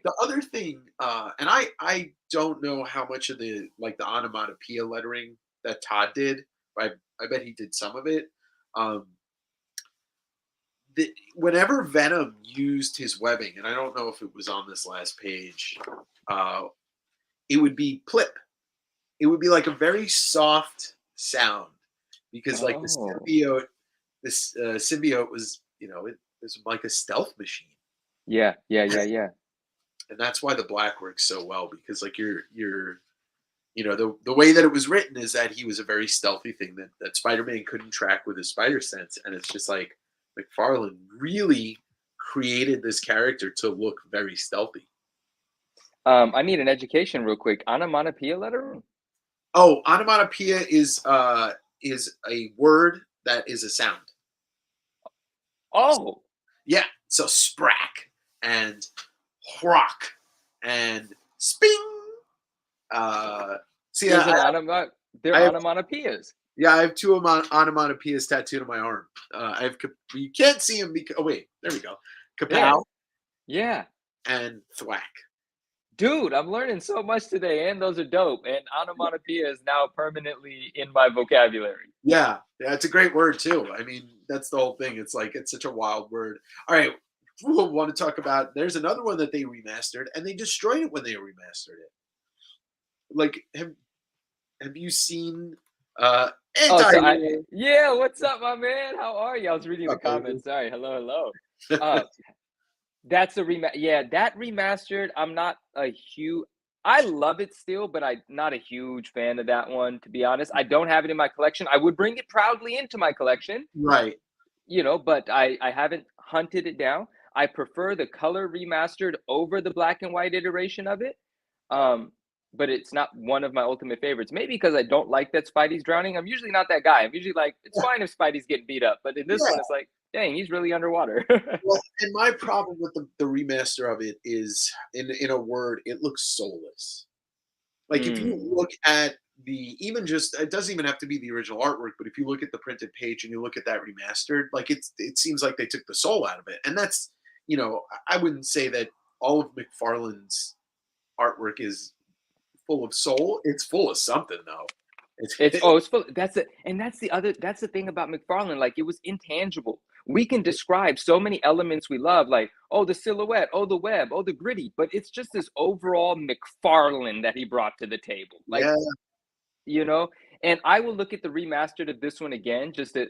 The other thing, and I don't know how much of the onomatopoeia lettering that Todd did, but I bet he did some of it. Um, Whenever Venom used his webbing, and I don't know if it was on this last page, uh, it would be plip. It would be like a very soft sound because like Oh. symbiote was it was like a stealth machine, Yeah. Yeah. Yeah. Yeah. and that's why the black works so well because like you're the way that it was written is that he was a very stealthy thing that Spider-Man couldn't track with his spider sense, and it's just like McFarlane really created this character to look very stealthy. I need an education real quick. Onomatopoeia letter? Oh, onomatopoeia is a word that is a sound. Oh, Yeah, so sprack and rock and sping. See, there's I, an onomat. They're I have onomatopoeias. yeah, I have two onomatopoeias tattooed on my arm. I have you can't see them because wait, there we go. Yeah. Kapow Yeah. and thwack. Dude, I'm learning so much today, and those are dope. And onomatopoeia is now permanently in my vocabulary. Yeah, it's a great word too. I mean, that's the whole thing. It's like it's such a wild word. All right, we'll want to talk about. There's another one that they remastered, and they destroyed it when they remastered it. Like, have you seen Oh, anti? so yeah, what's up, my man? How are you? I was reading the comments. Sorry. Hello, hello. Uh, that's a yeah, that remastered. I'm not a huge I love it still, but I'm not a huge fan of that one, to be honest. I don't have it in my collection. I would bring it proudly into my collection, Right. but I haven't hunted it down. I prefer the color remastered over the black and white iteration of it. Um, but it's not one of my ultimate favorites. Maybe because I don't like that Spidey's drowning. I'm usually not that guy. I'm usually like, it's fine if Spidey's getting beat up, but in this Yeah. one, it's like, dang, he's really underwater. Well, and my problem with the remaster of it is, in a word, it looks soulless. Like if you Mm, look at even just it doesn't even have to be the original artwork, but if you look at the printed page and you look at that remastered, like it seems like they took the soul out of it. And that's I wouldn't say that all of McFarlane's artwork is full of soul. It's full of something though. it's full. That's it, and that's the thing about McFarlane. Like it was intangible. we can describe so many elements we love, like, oh, the silhouette, oh, the web, oh, the gritty, but it's just this overall McFarlane that he brought to the table. Like, Yeah, you know, and I will look at the remastered of this one again, just to,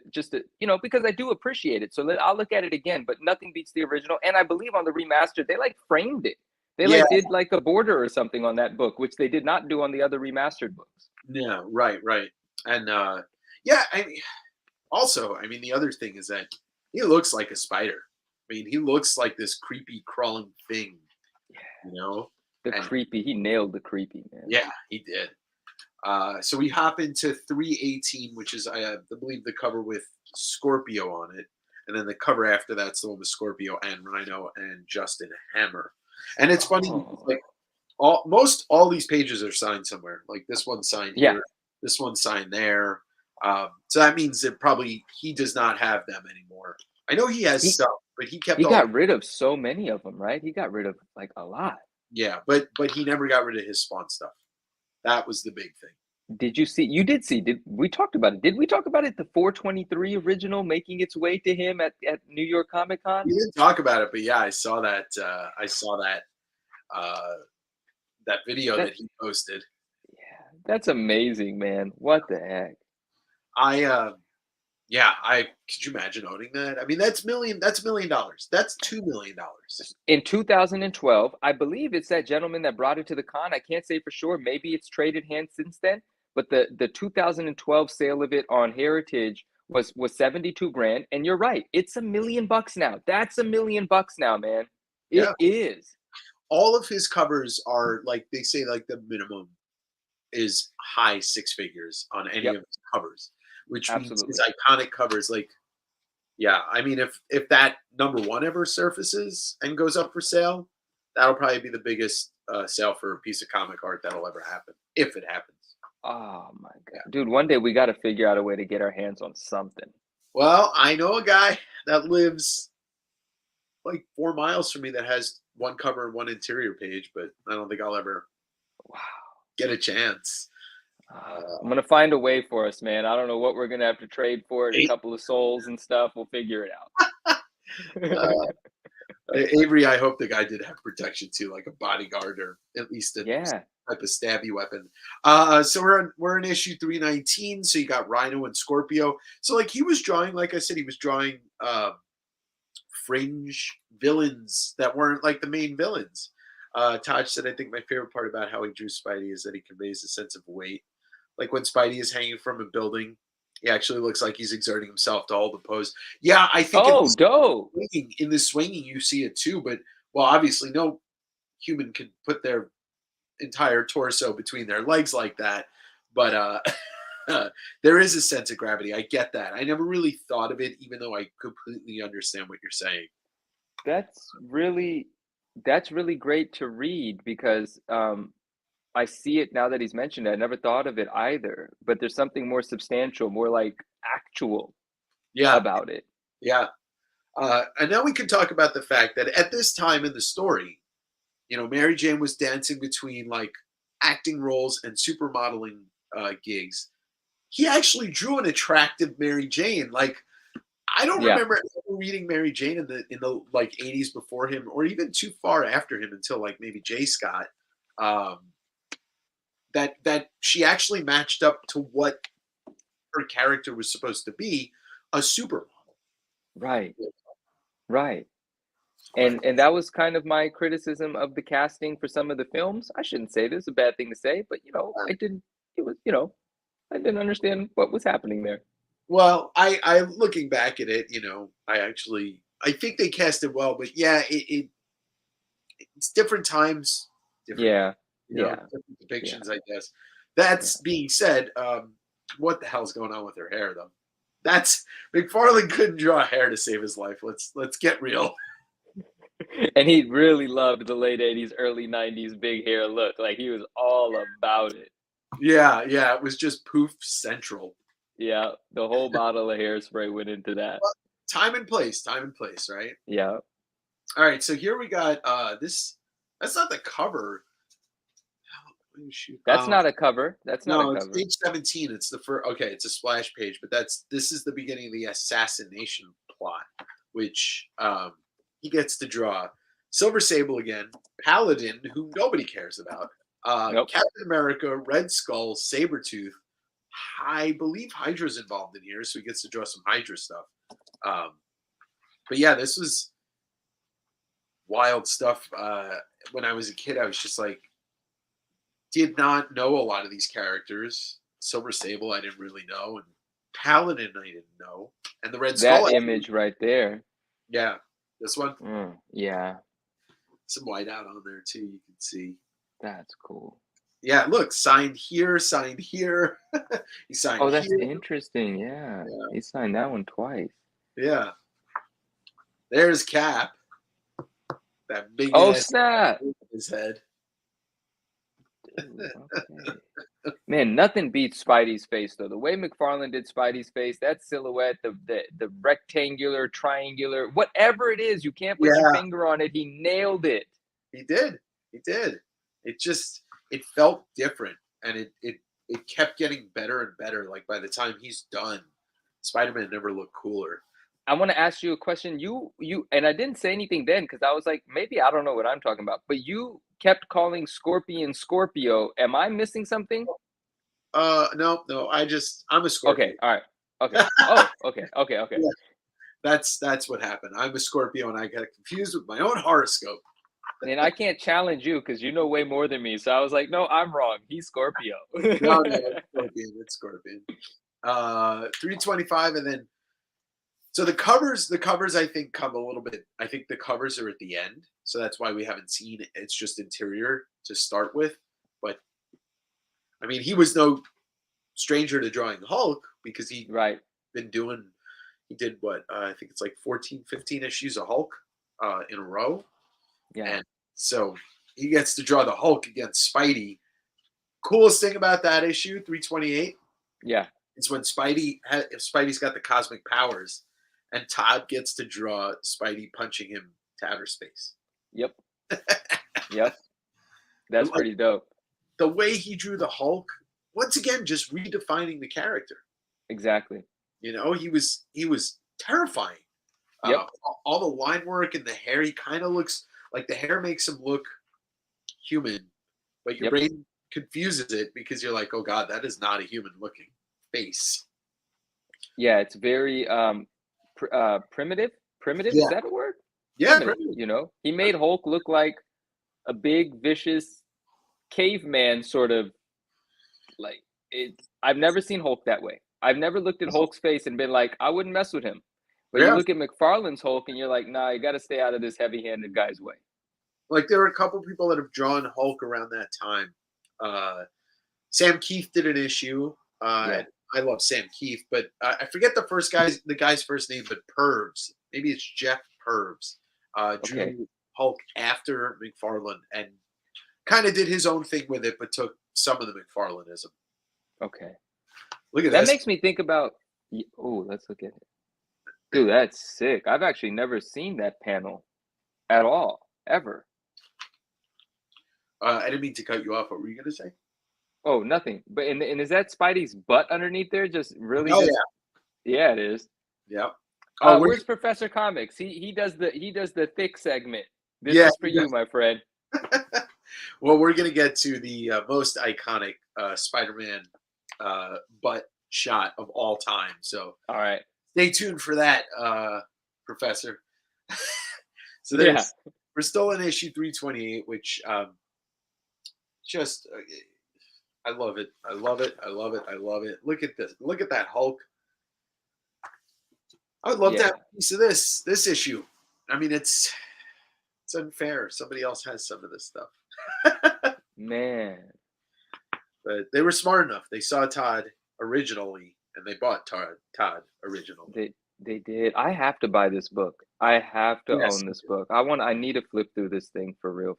because I do appreciate it. So I'll look at it again, but nothing beats the original. And I believe on the remastered, they like framed it. They yeah, like did like a border or something on that book, which they did not do on the other remastered books. yeah. Right, right. And yeah, I mean, also, I mean, the other thing is that he looks like a spider. I mean, he looks like this creepy crawling thing, you know. The And creepy, he nailed the creepy, man. yeah, he did. So we hop into 318, which is I believe the cover with Scorpio on it, and then the cover after that's the one with Scorpio and Rhino and Justin Hammer. And it's funny because, Oh, like all these pages are signed somewhere. Like this one's signed yeah. here, this one's signed there. So that means that probably he does not have them anymore. I know he has He stuff, but he kept he all. got rid of so many of them, right? He got rid of like a lot. Yeah, but he never got rid of his Spawn stuff. That was the big thing. Did you see? You did see. Did we talked about it? Did we talk about it? The 423 original making its way to him at New York Comic Con. We didn't talk about it, but yeah, I saw that. I saw that uh, that video That that he posted. Yeah, that's amazing, man. What the heck? I yeah, I could you imagine owning that? I mean, that's $1 million. That's $2 million. In 2012, I believe it's that gentleman that brought it to the con. I can't say for sure. Maybe it's traded hands since then. But the 2012 sale of it on Heritage was 72 grand. And you're right, it's $1 million now. That's $1 million now, man. It Yeah, is. all of his covers are like they say like the minimum is high six figures on any Yep, of his covers, which means his absolutely. iconic covers. Like, yeah, I mean, if that number one ever surfaces and goes up for sale, that'll probably be the biggest sale for a piece of comic art that'll ever happen, if it happens. Oh my Yeah. god, dude! One day we got to figure out a way to get our hands on something. Well, I know a guy that lives like 4 miles from me that has one cover and one interior page, but I don't think I'll ever Wow. get a chance. I'm gonna find a way for us, man. I don't know what we're gonna have to trade for it. A Hey, couple of souls and stuff. We'll figure it uh, out. Avery, I hope the guy did have protection too, like a bodyguard or at least a Yeah. type of stabby weapon. So we're in issue 319. So you got Rhino and Scorpio. So like he was drawing, like I said, he was drawing fringe villains that weren't like the main villains. Todd said, I think my favorite part about how he drew Spidey is that he conveys a sense of weight. Like when Spidey is hanging from a building, he actually looks like he's exerting himself to hold the pose. Yeah, I think Oh, dope. in the swinging you see it too, but well, obviously no human could put their entire torso between their legs like that. But there is a sense of gravity. I get that. I never really thought of it, even though I completely understand what you're saying. That's really that's really great to read because I see it now that he's mentioned it. I never thought of it either. But there's something more substantial, more like actual Yeah, about it. yeah. And now we can talk about the fact that at this time in the story, Mary Jane was dancing between like acting roles and supermodeling gigs. He actually drew an attractive Mary Jane. Like I don't Yeah. remember ever reading Mary Jane in the like 80s before him, or even too far after him until like maybe J. Scott. Um, that she actually matched up to what her character was supposed to be, a supermodel. Right. Right. But And that was kind of my criticism of the casting for some of the films. I shouldn't say this is a bad thing to say, but I didn't it was, I didn't understand what was happening there. well, I looking back at it, I think they cast it well, but yeah, it's different times, different Yeah. Yeah. different Yeah. depictions, I guess. Yeah. That's being said, what the hell's going on with her hair though? That's McFarlane couldn't draw hair to save his life. Let's get real. And he really loved the late 80s, early 90s big hair look. Like he was all about it. Yeah, yeah, it was just poof central. Yeah. The whole bottle of hairspray went into that. Well, time and place, right? Yeah. All right, so here we got this. That's not the cover. Shoot. That's not a cover. That's not a No, it's cover. page 17. It's the first. Okay, it's a splash page, but this is the beginning of the assassination plot, which he gets to draw Silver Sable again, Paladin, who nobody cares about, Nope. Captain America, Red Skull, Sabretooth. I believe Hydra's involved in here, so he gets to draw some Hydra stuff. But yeah, this was wild stuff. When I was a kid, I was just like, did not know a lot of these characters. Silver Sable, I didn't really know, and Paladin, I didn't know, and the Red Skull. That image right there. Yeah, this one. Yeah, Some white out on there too. You can see. that's cool. Yeah, look, signed here, signed here. He signed Oh, that's here. interesting. Yeah, Yeah. he signed that one twice. Yeah. There's Cap. That big Oh, ass snap. on his head. Dude, okay. Man, nothing beats Spidey's face though. The way McFarlane did Spidey's face, that silhouette, the rectangular, triangular, whatever it is, you can't put your Yeah. finger on it. He nailed it. He did. He did. It felt different, and it kept getting better and better. Like by the time he's done, Spider-Man never looked cooler. I want to ask you a question. You and I didn't say anything then because I was like, maybe I don't know what I'm talking about. But you kept calling Scorpion Scorpio. Am I missing something? No. I'm a Scorpio. Okay, all right. Okay. Oh, okay. Yeah, that's what happened. I'm a Scorpio, and I got confused with my own horoscope. And I can't challenge you because you know way more than me. So I was like, no, I'm wrong. He's Scorpio. No, it's Scorpion. 325, and then so the covers I think come a little bit. I think the covers are at the end, so that's why we haven't seen it. It's just interior to start with. But I mean, he was no stranger to drawing Hulk because he Right. been doing. He did what I think it's like 14, 15 issues of Hulk in a row. Yeah. And so he gets to draw the Hulk against Spidey. Coolest thing about that issue, 328, Yeah. is when Spidey's got the cosmic powers, and Todd gets to draw Spidey punching him to outer space. Yep. Yep. That's pretty dope. The way he drew the Hulk, once again, just redefining the character. Exactly. You know, he was terrifying. Yep. All the line work and the hair, he kind of looks like the hair makes him look human, but your brain confuses it because you're like, oh God, that is not a human looking face. Yeah, it's very primitive. Primitive, Yeah. is that a word? Yeah, Primitive, you know? He made Hulk look like a big, vicious caveman sort of like it. I've never seen Hulk that way. I've never looked at Hulk's face and been like, I wouldn't mess with him. But you look at McFarlane's Hulk and you're like, nah, you got to stay out of this heavy-handed guy's way. Like there were a couple people that have drawn Hulk around that time. Sam Keith did an issue. I love Sam Keith, but I forget the guy's first name, but Purves. Maybe it's Jeff Purves. Drew Hulk after McFarlane and kind of did his own thing with it, but took some of the McFarlaneism. Okay. Look at that. this. That makes me think about. Oh, let's look at it. Dude, that's sick. I've actually never seen that panel at all, ever. I didn't mean to cut you off. What were you going to say? Oh, nothing. But and is that Spidey's butt underneath there? Just really? Oh, yeah, it is. Yep. Where's Professor Comics? He does the thick segment. This is for you, my friend. Well, we're going to get to the most iconic Spider-Man butt shot of all time. So, all right. Stay tuned for that, Professor. So we're still in issue 328, which just I love it. I love it. I love it. I love it. Look at this. Look at that Hulk. I would love to have a piece of this issue. I mean, it's unfair. Somebody else has some of this stuff. Man. But they were smart enough. They saw Todd originally, and they bought Todd originally. They did. I have to buy this book. I have to own this book. I need to flip through this thing for real.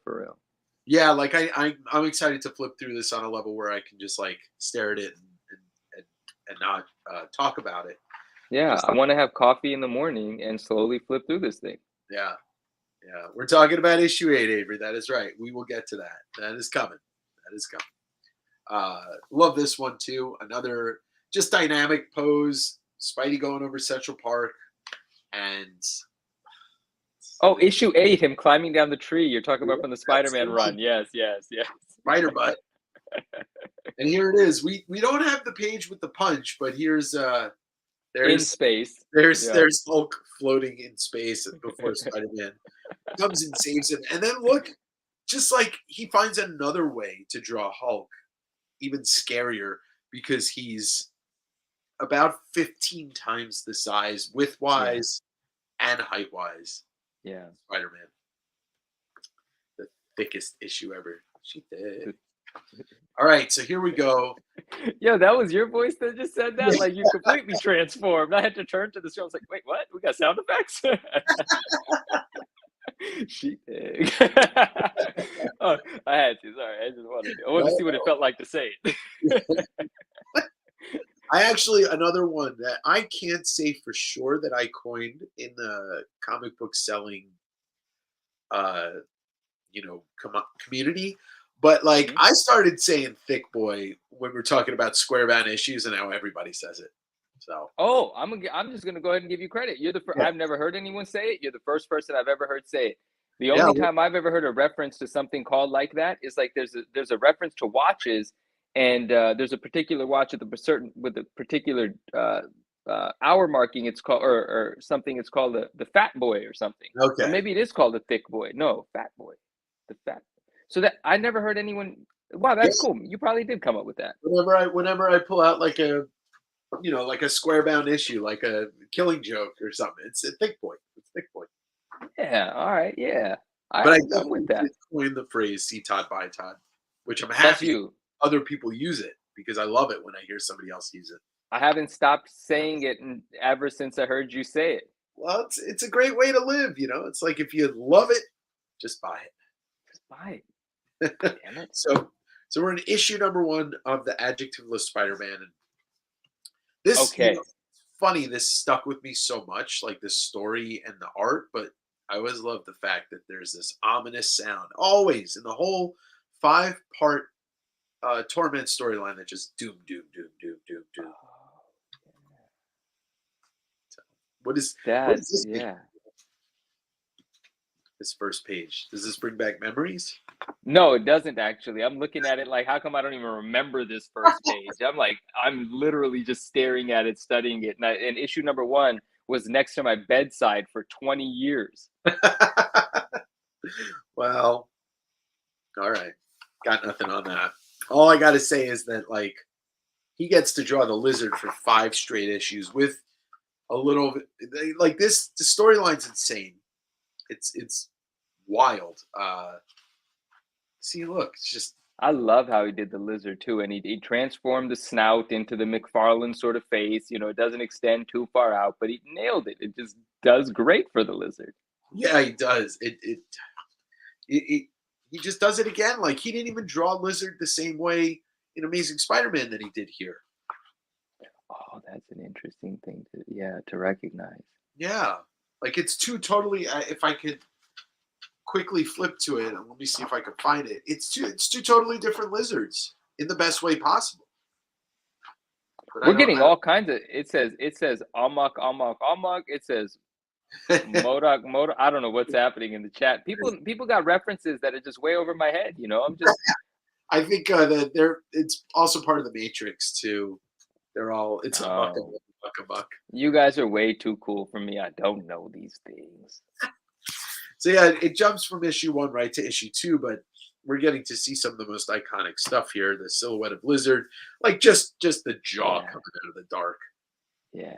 Yeah, like I'm excited to flip through this on a level where I can just like stare at it and not talk about it. Yeah, I want to have coffee in the morning and slowly flip through this thing. Yeah. We're talking about issue 8, Avery. That is right. We will get to that. That is coming. Love this one too. Another just dynamic pose. Spidey going over Central Park, and Oh, issue 8, him climbing down the tree. You're talking about from the that's the Spider-Man one. run. Yes, yes, yes. Spider butt. And here it is. We don't have the page with the punch, but here's In there's space. there's Yeah. there's Hulk floating in space before Spider-Man comes and saves him. And then look, just like he finds another way to draw Hulk, even scarier because he's about 15 times the size width Yeah. wise and height wise. Yeah. Spider-Man, the thickest issue ever. She did. All right, so here we go. Yo, that was your voice that just said that? Yeah. Like you completely transformed. I had to turn to the show. I was like, wait, what? We got sound effects? Sheep egg. Oh, I had to. Sorry. I wanted to see what it felt like to say it. I actually another one that I can't say for sure that I coined in the comic book selling, uh, community, but like Mhm. I started saying "thick boy" when we're talking about square bound issues, and now everybody says it. So Oh, I'm just gonna go ahead and give you credit. You're the yeah, I've never heard anyone say it. You're the first person I've ever heard say it. The yeah, only time I've ever heard a reference to something called like that is like there's a reference to watches, and there's a particular watch with a particular hour marking. It's called or something. It's called the Fat Boy or something, or okay. maybe it is called the Thick Boy. No, Fat Boy, the Fat. So that I never heard anyone. Wow, Yeah, that's cool. You probably did come up with that. whenever I pull out like a like a square bound issue, like a Killing Joke or something, it's a thick boy. It's thick boy. Yeah. All right. Yeah. But I I'm with definitely that. did coin the phrase "see Todd by Todd," which I'm That's happy you. other people use it because I love it when I hear somebody else use it. I haven't stopped saying it ever since I heard you say it. Well, it's a great way to live. It's like if you love it, just buy Just buy it. it. Damn it. So we're in issue number 1 of the Adjectiveless Spider-Man, and this, Okay. it's funny. This stuck with me so much, like the story and the art. But I always love the fact that there's this ominous sound always in the whole 5-part Torment storyline that just doom, doom, doom, doom, doom, doom. So what That, does this mean? yeah. This first page. Does this bring back memories? No, it doesn't actually. I'm looking at it like, how come I don't even remember this first page? I'm literally just staring at it, studying it. And issue number 1 was next to my bedside for 20 years. Well, all right. Got nothing on that. All I got to say is that, like, he gets to draw the lizard for 5 straight issues with a little like this. The storyline's insane. It's wild. See, look, it's just I love how he did the lizard too, and he transformed the snout into the McFarlane sort of face. It doesn't extend too far out, but he nailed it. It just does great for the lizard. yeah, he does. It he just does it again. Like he didn't even draw lizard the same way in Amazing Spider-Man that he did here. Oh, that's an interesting thing to recognize. Yeah, like it's two totally. If I could quickly flip to it, and let me see if I can find it. It's two totally different lizards in the best way possible. But We're getting all kinds of. It says Amok Amok Amok. It says Modoc Modoc. I don't know what's happening in the chat. People got references that are just way over my head. I'm just. I think that it's also part of the Matrix too. They're all it's a muck Oh, a muck. you guys are way too cool for me. I don't know these things. So yeah, it jumps from issue 1 right to issue 2, but we're getting to see some of the most iconic stuff here. The silhouette of Lizard, like just the jaw Yeah, coming out of the dark. yeah,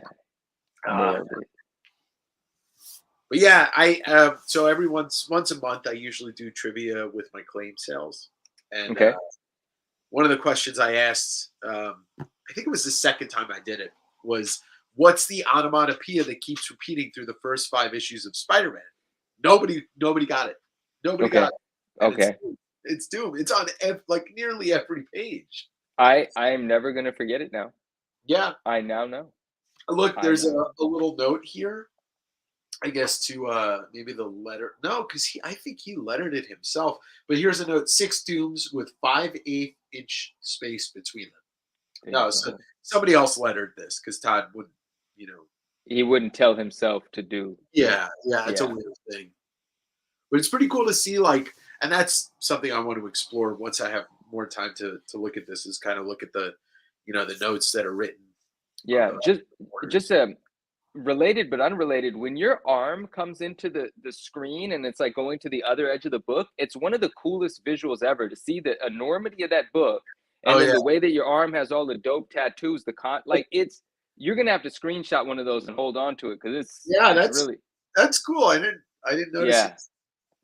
Uh, nailed it. but yeah, I so every once a month I usually do trivia with my claim sales, and Okay. one of the questions I asked, I think it was the second time I did it, was what's the onomatopoeia that keeps repeating through the first 5 issues of Spider-Man? Nobody got it. Nobody got Okay. it. And Okay. it's Doom. It's on like nearly every page. I am never gonna forget it now. Yeah. I now know. Look, I there's now know. a little note here. I guess to maybe the letter. No, because I think he lettered it himself. But here's a note: 6 dooms with 5/8 inch space between them. There you No, so go. somebody else lettered this because Todd wouldn't, you know. He wouldn't tell himself to do Yeah, this. yeah, it's a Yeah. weird thing. But it's pretty cool to see, like, and that's something I want to explore once I have more time to look at this. Is kind of look at the, the notes that are written on Yeah. the Just corners. related but unrelated. When your arm comes into the screen and it's like going to the other edge of the book, it's one of the coolest visuals ever to see the enormity of that book, Oh and then yeah, the way that your arm has all the dope tattoos. Like it's you're gonna have to screenshot one of those and hold on to it because yeah. it's That's really that's cool. I didn't notice it. yeah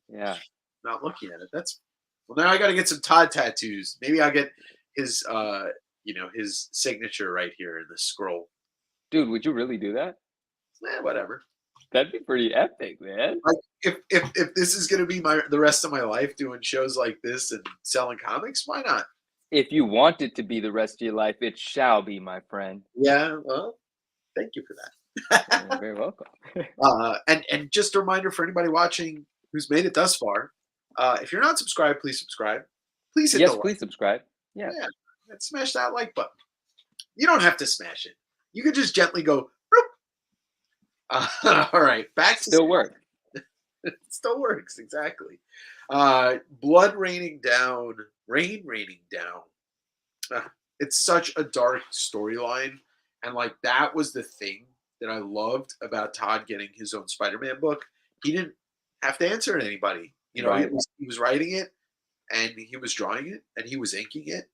yeah. Not looking at it. That's well. Now I got to get some Todd tattoos. Maybe I'll get his his signature right here in the scroll. Dude, would you really do that? Whatever. That'd be pretty epic, man. Like if this is gonna be the rest of my life doing shows like this and selling comics, why not? If you want it to be the rest of your life, it shall be, my friend. Yeah. Well, thank you for You're that. very welcome. And just a reminder for anybody watching who's made it thus far, if you're not subscribed, please subscribe. Please hit the Yes, like. please subscribe. Yeah, Yeah, and smash that like button. You don't have to smash it. You can just gently go. Bloop. All right, back to still work. it still works exactly. Blood raining down, rain raining down. It's such a dark storyline, and like that was the thing that I loved about Todd getting his own Spider-Man book. He didn't have to answer to anybody. Right. He was writing it, and he was drawing it, and he was inking it.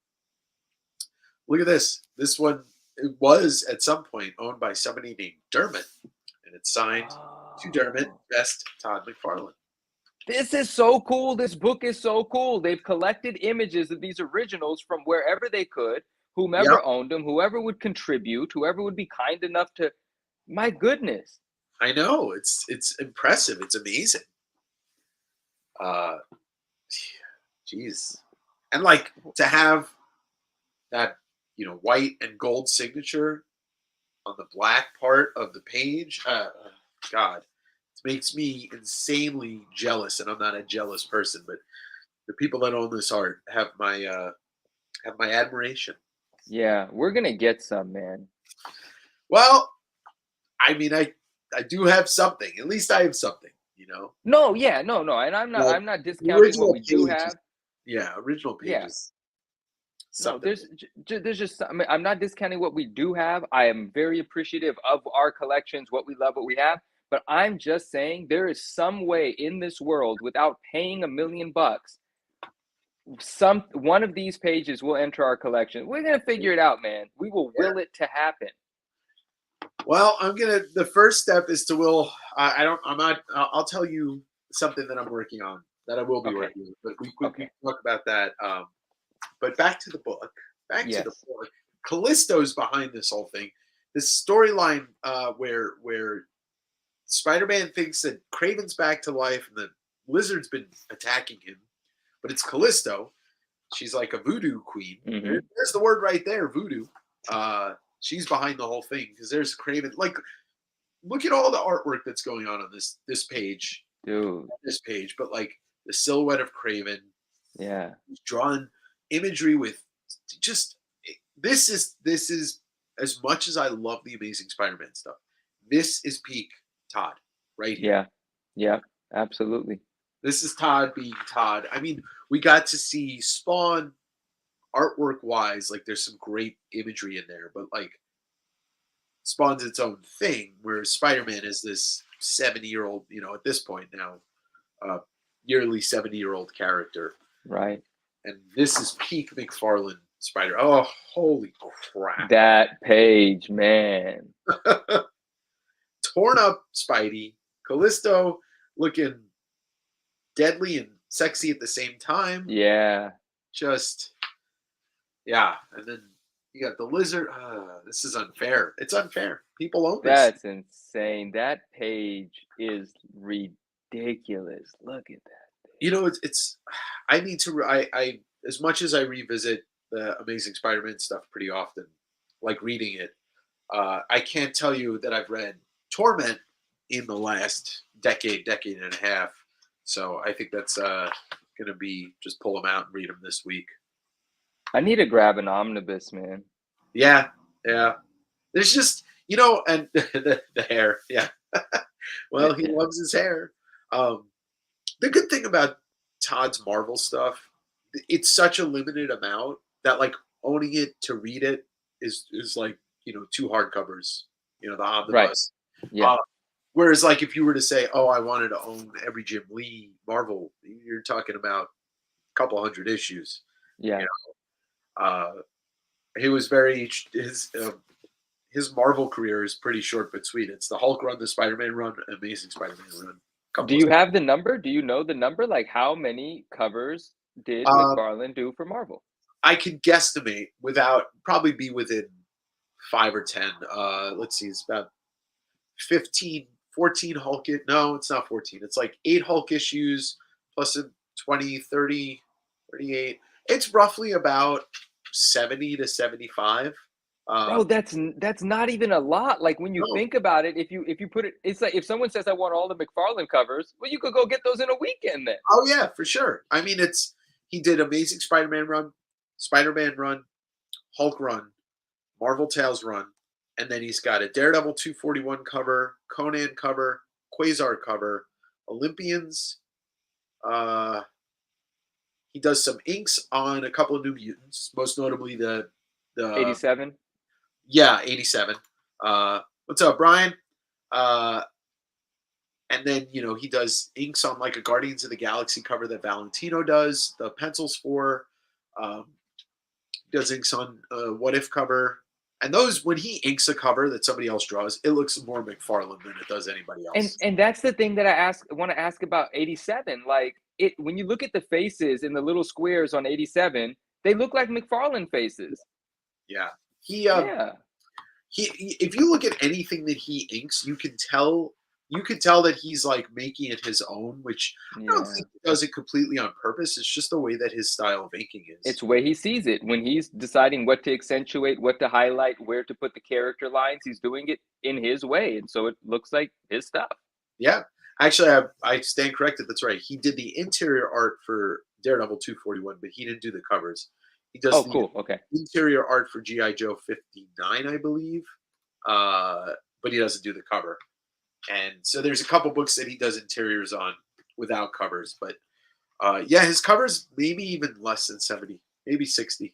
Look at this. This one it was at some point owned by somebody named Dermot, and it's signed to Dermot, Oh. best Todd McFarlane. This is so cool. This book is so cool. They've collected images of these originals from wherever they could, Yep, whomever owned them, whoever would contribute, whoever would be kind enough to. My goodness. I know. It's impressive. It's amazing. Uh, Jeez, and like to have that white and gold signature on the black part of the page. God, it makes me insanely jealous, and I'm not a jealous person, but the people that own this art have my admiration. Yeah, we're gonna get some, man. Well, I mean, I do have something. At least I have something. No, yeah, no, no, and Like I'm not the discounting what original we do page is have. yeah, original page Yeah, is no, something. there's just I mean, I'm not discounting what we do have. I am very appreciative of our collections, what we love, what we have. But I'm just saying there is some way in this world without paying $1 million, some one of these pages will enter our collection. We're gonna figure it out, man. We will Yeah. will it to happen. Well, the first step is to will. I don't. I'm not. I'll tell you something that I'm working on that I will be Okay. working on. But we Okay. can talk about that. But back to the book. Back to the Yes. book. Callisto's behind this whole thing. This storyline where Spider-Man thinks that Craven's back to life and the lizard's been attacking him, but it's Callisto. She's like a voodoo queen. Hmm. There's the word right there, voodoo. She's behind the whole thing because there's Craven. Like, look at all the artwork that's going on this page, Dude. but like the silhouette of Craven, Yeah. drawn imagery with just this is as much as I love the Amazing Spider-Man stuff. This is peak Todd right here. Yeah. Yeah. Absolutely. This is Todd being Todd. I mean, we got to see Spawn artwork wise, like there's some great imagery in there, but like Spawn's its own thing, whereas Spider-Man is this 70-year-old, at this point now, yearly 70-year-old character. Right. And this is peak McFarlane Spider. Oh, holy crap. That page, man. Torn up Spidey, Callisto looking deadly and sexy at the same time. Yeah. Just, yeah. And then you got the lizard. This is unfair. It's unfair. People own this. That's insane. That page is ridiculous. Look at that. It's I need to I as much as I revisit the Amazing Spider-Man stuff pretty often, like reading it, I can't tell you that I've read Torment in the last decade and a half. So I think that's gonna be just pull them out and read them this week. I need to grab an omnibus, man. Yeah, yeah. There's just and the hair. Yeah. Well, he Yeah. loves his hair. Um, the good thing about Todd's Marvel stuff, it's such a limited amount that like owning it to read it is like two hardcovers, the Right. omnibus. Yeah. Uh, whereas like if you were to say, oh, I wanted to own every Jim Lee Marvel, you're talking about a couple hundred issues. You Yeah. know, he was very his Marvel career is pretty short but sweet. It's the Hulk run, the Spider-Man run, Amazing Spider-Man run. Do Couple of you have the number? Do you know the number? Like, how many covers did um, McFarlane do for Marvel? I can guesstimate without probably be within 5 or 10. Let's see, it's about 15, 14 Hulk. No, it's not 14. It's like 8 Hulk issues plus a 20, 30, 38. It's roughly about 70 to 75. Bro, Um, that's not even a lot. Like when you no, think about it, if you put it, it's like if someone says I want all the McFarlane covers, well, you could go get those in a weekend then. oh yeah, for sure. I mean, he did Amazing Spider-Man run, Hulk run, Marvel Tales run, and then he's got a Daredevil 241 cover, Conan cover, Quasar cover, Olympians. Uh, he does some inks on a couple of New Mutants, most notably the 87. yeah 87. What's up, Brian? Uh, and then he does inks on like a Guardians of the Galaxy cover that Valentino does the pencils for. Um, does inks on a What If cover. And those, when he inks a cover that somebody else draws, it looks more McFarlane than it does anybody And else. and that's the thing that I want to ask about 87. Like it when you look at the faces in the little squares on 87, they look like McFarlane faces. Yeah, he Yeah. if you look at anything that he inks, you can tell that he's like making it his own, which I don't Yeah. think he does it completely on purpose. It's just the way that his style of inking It's is. the way he sees it. When he's deciding what to accentuate, what to highlight, where to put the character lines, he's doing it in his way. And so it looks like his stuff. Yeah, actually, I stand corrected. That's right. He did the interior art for Daredevil 241, but he didn't do the covers. He does Oh, the cool. Okay. interior art for GI Joe 59, I believe, uh, but he doesn't do the cover. And so there's a couple books that he does interiors on without covers, but yeah, his covers maybe even less than 70, maybe 60.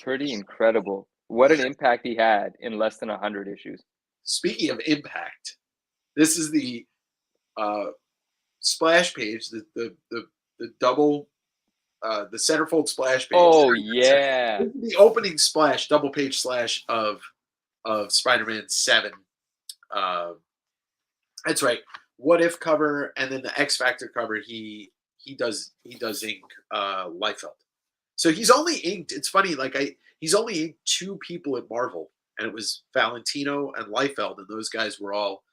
Pretty incredible. What an impact he had in less than 100 issues. Speaking of impact, this is the uh, splash page, the double, the centerfold splash page. Oh, yeah. This is the opening splash, double page slash of Spider-Man 7. Uh, that's right. What If cover, and then the X Factor cover. He does ink Liefeld. So he's only inked. It's funny, like he's only inked 2 people at Marvel, and it was Valentino and Liefeld, and those guys were all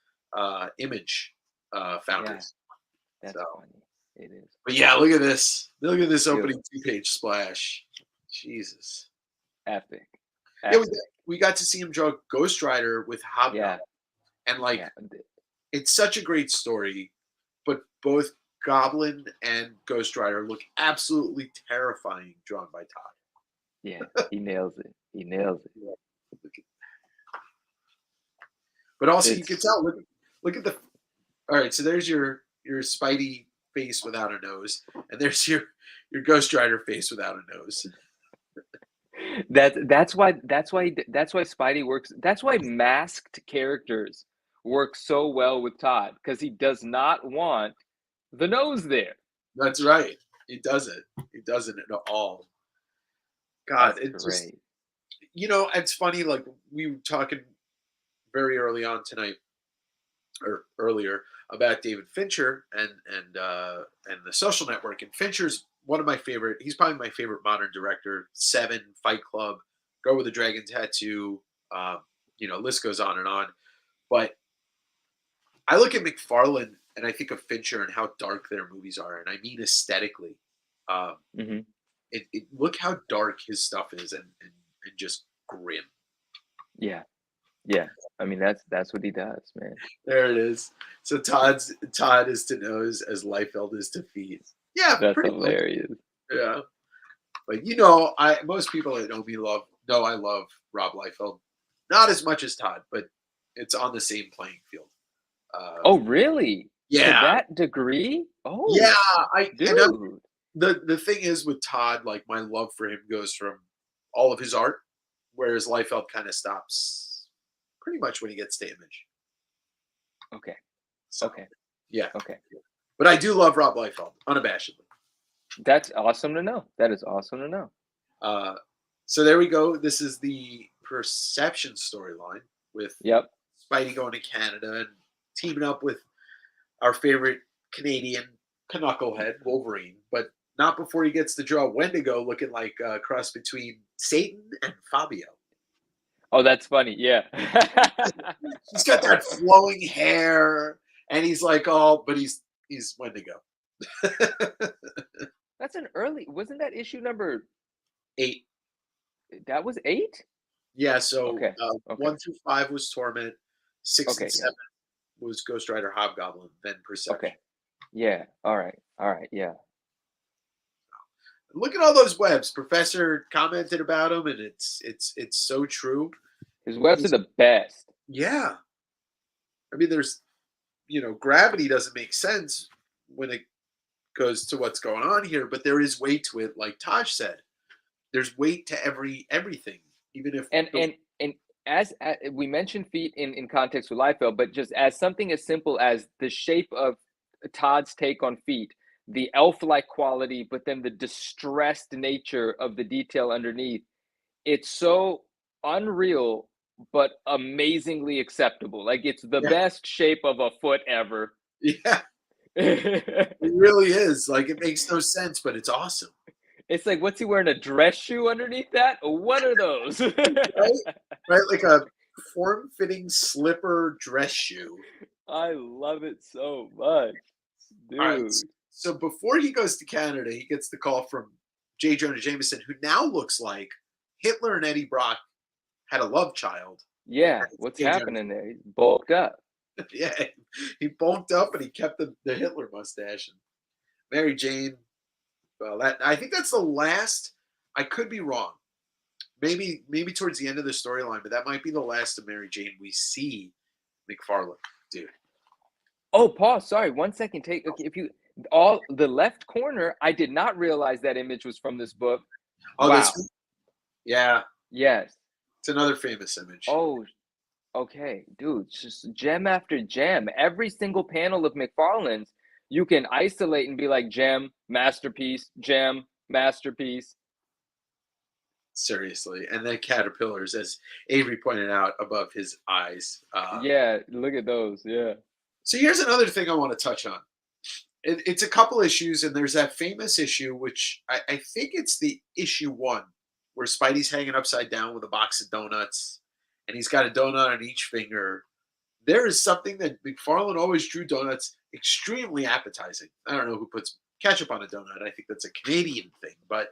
Image Yeah. founders. That's So, funny. It is. but yeah, look at this. Look at this opening Beautiful. 2-page splash. Jesus. Epic. Yeah, we got, Epic. we got to see him draw Ghost Rider with Yeah. Hobgoblin, and like Yeah. it's such a great story, but both Goblin and Ghost Rider look absolutely terrifying, drawn by Todd. Yeah. He nails it. He nails it. Yeah. But also, you can It's tell. Look at the. All right, so there's your Spidey face without a nose, and there's your Ghost Rider face without a nose. that's why Spidey works. That's why masked characters work so well with Todd because he does not want the nose there. That's right. He doesn't. He doesn't at all. God, That's it just great. it's funny. Like we were talking very early on tonight, or earlier, about David Fincher and the Social Network. And Fincher's one of my favorite. He's probably my favorite modern director. Seven, Fight Club, Go with the Dragon Tattoo. List goes on and on. But I look at McFarlane and I think of Fincher and how dark their movies are, and I mean aesthetically. Um, Hmm. look how dark his stuff is, and just grim. Yeah. Yeah. I mean, that's what he does, man. There it is. So Todd is to nose as Liefeld is to feet. Yeah, That's pretty much. hilarious. Yeah. But I most people that know me know I love Rob Liefeld. Not as much as Todd, but it's on the same playing field. Oh, really? To Yeah, that degree? yeah. Oh, And dude. the thing is with Todd, like my love for him goes from all of his art, whereas Liefeld kind of stops pretty much when he gets to Image. Okay. So Okay. yeah, Okay. but I do love Rob Liefeld unabashedly. That's awesome to know. That is awesome to know. Uh, so there we go. This is the Perception storyline with Yep. Spidey going to Canada and teaming up with our favorite Canadian knucklehead, Wolverine, but not before he gets to draw Wendigo looking like a cross between Satan and Fabio. Oh, that's funny. Yeah. He's got that flowing hair, and he's like, oh, but he's Wendigo. That's an early, wasn't that issue number 8. that was 8? Yeah, so Okay. Okay. 1 through 5 was Torment, 6 and Okay. Yeah. 7 was Ghost Rider Hobgoblin, then Okay. Perception. Yeah. All right. All right. Yeah. Look at all those webs. Professor commented about them, and it's so true. His webs are He's the best. Yeah. I mean, there's gravity doesn't make sense when it goes to what's going on here, but there is weight to it, like Taj said. There's weight to everything, even if And the and and as we mentioned feet in context with Liefeld, but just as something as simple as the shape of Todd's take on feet, the elf-like quality, but then the distressed nature of the detail underneath, it's so unreal but amazingly acceptable. Like it's the yeah, best shape of a foot ever. yeah, It's it really is. Like it makes no sense, but it's awesome, like, what's he wearing? A dress shoe underneath that? What are those? right? Right, like a form-fitting slipper dress shoe. I love it so much, All right. dude. So before he goes to Canada, he gets the call from J. Jonah Jameson, who now looks like Hitler and Eddie Brock had a love child. Yeah, That's what's J. Jonah. happening there? He's bulked up. Yeah, he bulked up and he kept the Hitler mustache. And Mary Jane. Well, that I think that's the last. I could be wrong. Maybe towards the end of the storyline, but that might be the last of Mary Jane we see McFarlane do. Oh, pause. Sorry, 1 second. Take okay, if you all the left corner. I did not realize that image was from this book. Oh, Wow. yeah, Yes. it's another famous image. Oh, okay, dude. Just gem after gem. Every single panel of McFarlane's, you can isolate and be like gem, masterpiece, masterpiece. Seriously, and then caterpillars, as Avery pointed out above his eyes. Yeah, look at those. Yeah. So here's another thing I want to touch on. It's a couple issues, and there's that famous issue, which I think it's the issue 1, where Spidey's hanging upside down with a box of donuts, and he's got a donut on each finger. There is something that McFarlane always drew donuts extremely appetizing. I don't know who puts ketchup on a donut. I think that's a Canadian thing, but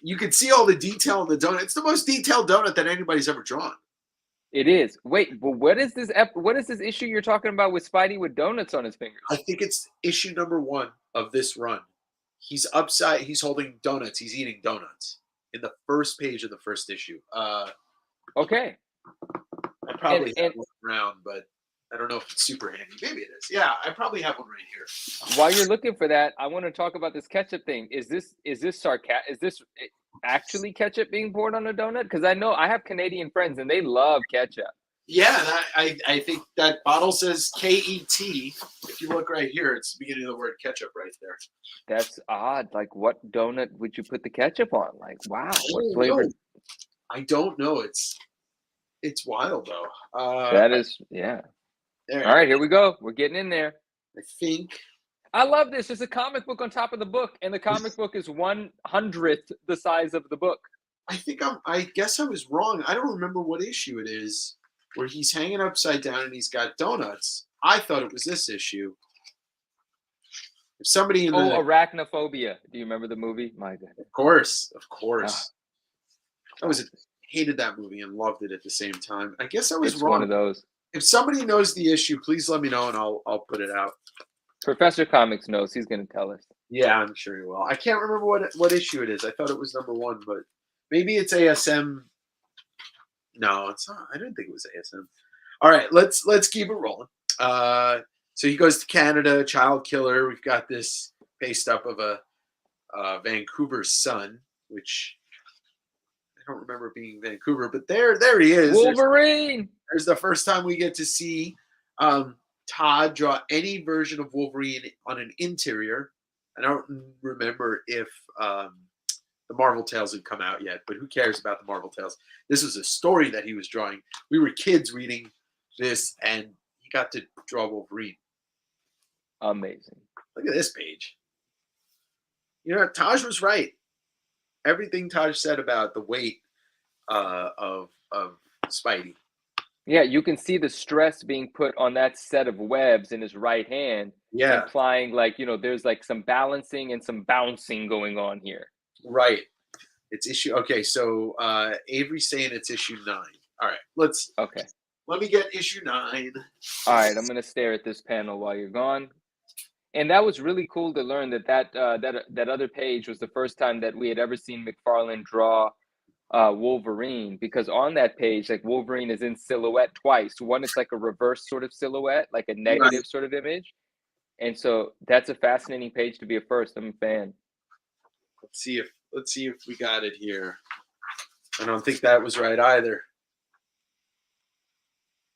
you can see all the detail in the donut. It's the most detailed donut that anybody's ever drawn. It is. Wait, but what is this? What is this issue you're talking about with Spidey with donuts on his fingers? I think it's issue number 1 of this run. He's upside. He's holding donuts. He's eating donuts in the first page of the first issue. Okay. I probably And have one around, but I don't know if it's super handy. Maybe it is. Yeah, I probably have one right here. while you're looking for that, I want to talk about this ketchup thing. Is this sarcastic? Is this actually ketchup being poured on a donut? Because I know I have Canadian friends and they love ketchup. Yeah, and I think that bottle says KET. If you look right here, it's the beginning of the word ketchup right there. That's odd. Like, what donut would you put the ketchup on? Like, wow, I what don't flavor? know. I don't know. It's wild though. That is, yeah. There, All right, here we go. We're getting in there. I think I love this. There's a comic book on top of the book, and the comic book is 1/100th the size of the book. I guess I was wrong. I don't remember what issue it is where he's hanging upside down and he's got donuts. I thought it was this issue. If somebody in the Arachnophobia. Do you remember the movie? My God. Of course. That was hated that movie and loved it at the same time. I guess I was It's one wrong. of those. If somebody knows the issue, please let me know and I'll put it out. Professor Comics knows. He's gonna tell us. Yeah, I'm sure you will. I can't remember what issue it is. I thought it was number 1, but maybe it's ASM. No, it's not. I didn't think it was ASM. All right, let's keep it rolling. So he goes to Canada, child killer. We've got this paste up of a Vancouver Sun, which I don't remember being Vancouver, but there he is. Wolverine. There's the first time we get to see Todd draw any version of Wolverine on an interior. I don't remember if the Marvel Tales had come out yet, but who cares about the Marvel Tales? This was a story that he was drawing. We were kids reading this, and he got to draw Wolverine. Amazing. Look at this page. You know, Taj was right. Everything Taj said about the weight of Spidey. Yeah, you can see the stress being put on that set of webs in his right hand, Yeah, implying like, there's like some balancing and some bouncing going on here. right. It's issue. Okay, so Avery's saying it's issue 9. All right, Okay. let me get issue 9. All right, I'm gonna stare at this panel while you're gone. And that was really cool to learn that other page was the first time that we had ever seen McFarlane draw Wolverine, because on that page, like, Wolverine is in silhouette twice. One, it's like a reverse sort of silhouette, like a negative sort of image. And so that's a fascinating page to be a first. I'm a fan. Let's see if we got it here. I don't think that was right either.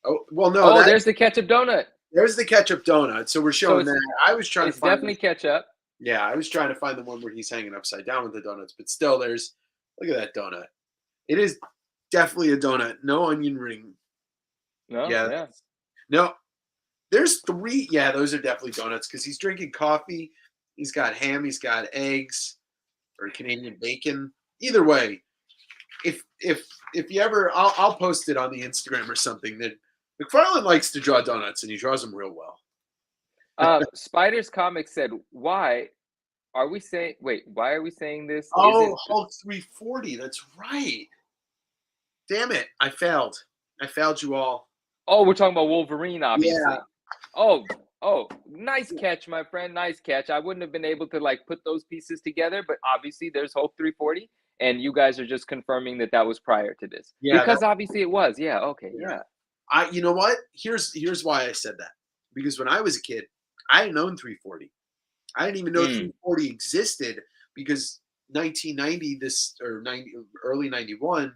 Oh, well, no. Oh, there's the ketchup donut. There's the ketchup donut. So we're showing that. I was trying to find. It's definitely ketchup. Yeah, I was trying to find the one where he's hanging upside down with the donuts, but still, look at that donut. It is definitely a donut. No onion ring. No, Yeah. No, there's 3. Yeah, those are definitely donuts because he's drinking coffee. He's got ham. He's got eggs or Canadian bacon. Either way, if you ever, I'll post it on the Instagram or something. That McFarlane likes to draw donuts and he draws them real well. Spider's Comics said, why are we saying this? Oh, Hulk 340. That's right. Damn it. I failed you all. Oh, we're talking about Wolverine, obviously. Yeah. Oh, nice catch, my friend. Nice catch. I wouldn't have been able to like put those pieces together, but obviously there's Hulk 340, and you guys are just confirming that was prior to this. Yeah, because obviously it was. Yeah. Okay. Yeah. You know what? Here's why I said that. Because when I was a kid, I hadn't known 340. I didn't even know 340 existed because 1990, early 91,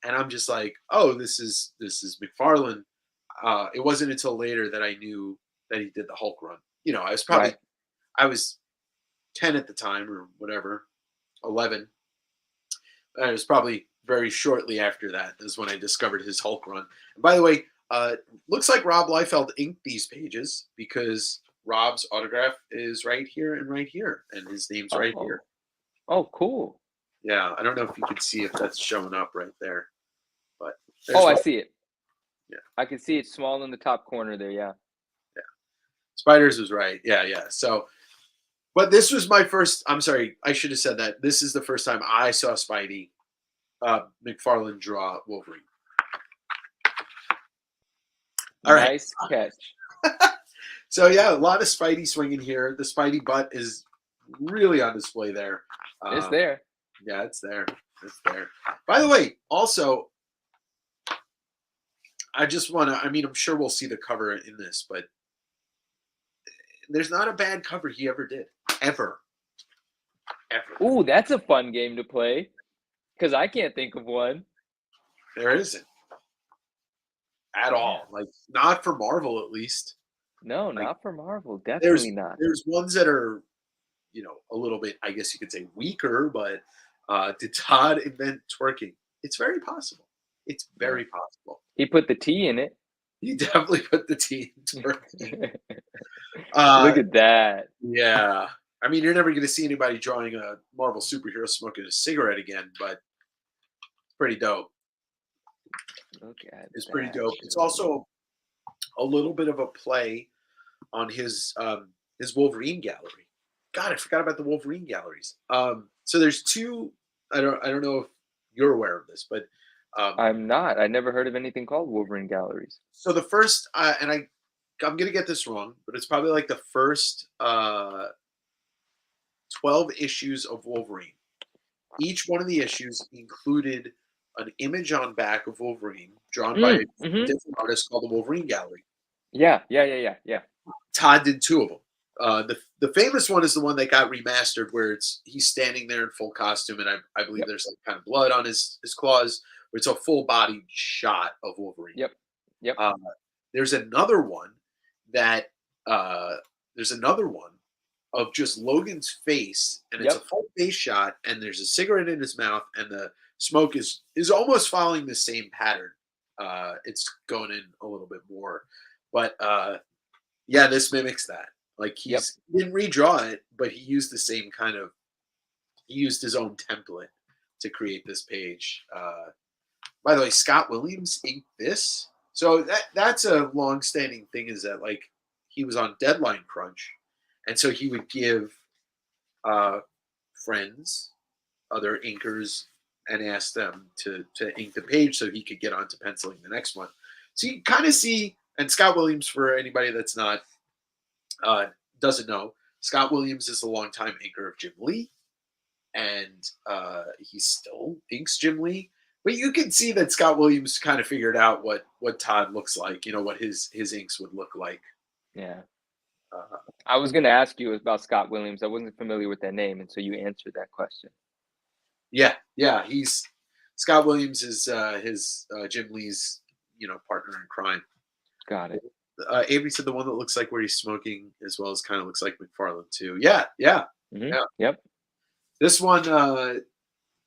and I'm just like, oh, this is McFarlane. It wasn't until later that I knew that he did the Hulk run. I was probably I was 10 at the time or whatever, 11. And it was probably very shortly after that is when I discovered his Hulk run. And by the way, looks like Rob Liefeld inked these pages because Rob's autograph is right here, and his name's right here. Oh, cool. Yeah, I don't know if you can see if that's showing up right there, but I see it. Yeah, I can see it small in the top corner there. Yeah. Spiders was right. Yeah. So, but this was my first. I'm sorry, I should have said that. This is the first time I saw Spidey, McFarlane draw Wolverine. All right. Nice catch. So yeah, a lot of Spidey swinging here. The Spidey butt is really on display there. It's there. Yeah, it's there. It's there. By the way, also, I just want to. I mean, I'm sure we'll see the cover in this, but there's not a bad cover he ever did, ever. Ooh, that's a fun game to play, because I can't think of one. There isn't at all. Like, not for Marvel, at least. No, not for Marvel. Definitely not. There's ones that are, a little bit, I guess you could say, weaker. But did Todd invent twerking? It's very possible. It's very possible. He put the T in it. He definitely put the T in twerking. Look at that. Yeah. I mean, you're never going to see anybody drawing a Marvel superhero smoking a cigarette again, but it's pretty dope. Look at It's pretty dope. It's also a little bit of a play on his Wolverine gallery. God, I forgot about the Wolverine galleries. So there's 2. I don't know if you're aware of this, but I'm not. I never heard of anything called Wolverine Galleries. So the first, and I'm gonna get this wrong, but it's probably like the first 12 issues of Wolverine. Each one of the issues included an image on back of Wolverine drawn by Mm, a mhm. different artist called the Wolverine Gallery. Yeah, yeah, yeah, yeah, yeah. Todd did two of them. The famous one is the one that got remastered, where he's standing there in full costume, and I believe Yep, there's like kind of blood on his claws. Where it's a full body shot of Wolverine. yep, yep, Uh, there's another one that there's another one of just Logan's face, and it's a yep. full face shot, and there's a cigarette in his mouth, and the smoke is almost following the same pattern. It's going in a little bit more, but yeah, this mimics that. Like Yep. he didn't redraw it, but he used the same kind of he used his own template to create this page. By the way, Scott Williams inked this. So that's a long-standing thing, is that like he was on deadline crunch, and so he would give uh, friends, other inkers, and ask them to ink the page so he could get on to penciling the next one. So you kind of see, and Scott Williams, for anybody that's not doesn't know, Scott Williams is a longtime inker of Jim Lee, and he still inks Jim Lee. But you can see that Scott Williams kind of figured out what Todd looks like. You know what his inks would look like. Yeah. Uh, I was gonna ask you about Scott Williams. I wasn't familiar with that name, and so you answered that question. yeah, yeah. He's Scott Williams is his Jim Lee's partner in crime. Got it. Avery said the one that looks like where he's smoking, as well as kind of looks like McFarlane too. Yeah, yeah, Mhm. yeah. Yep. This one,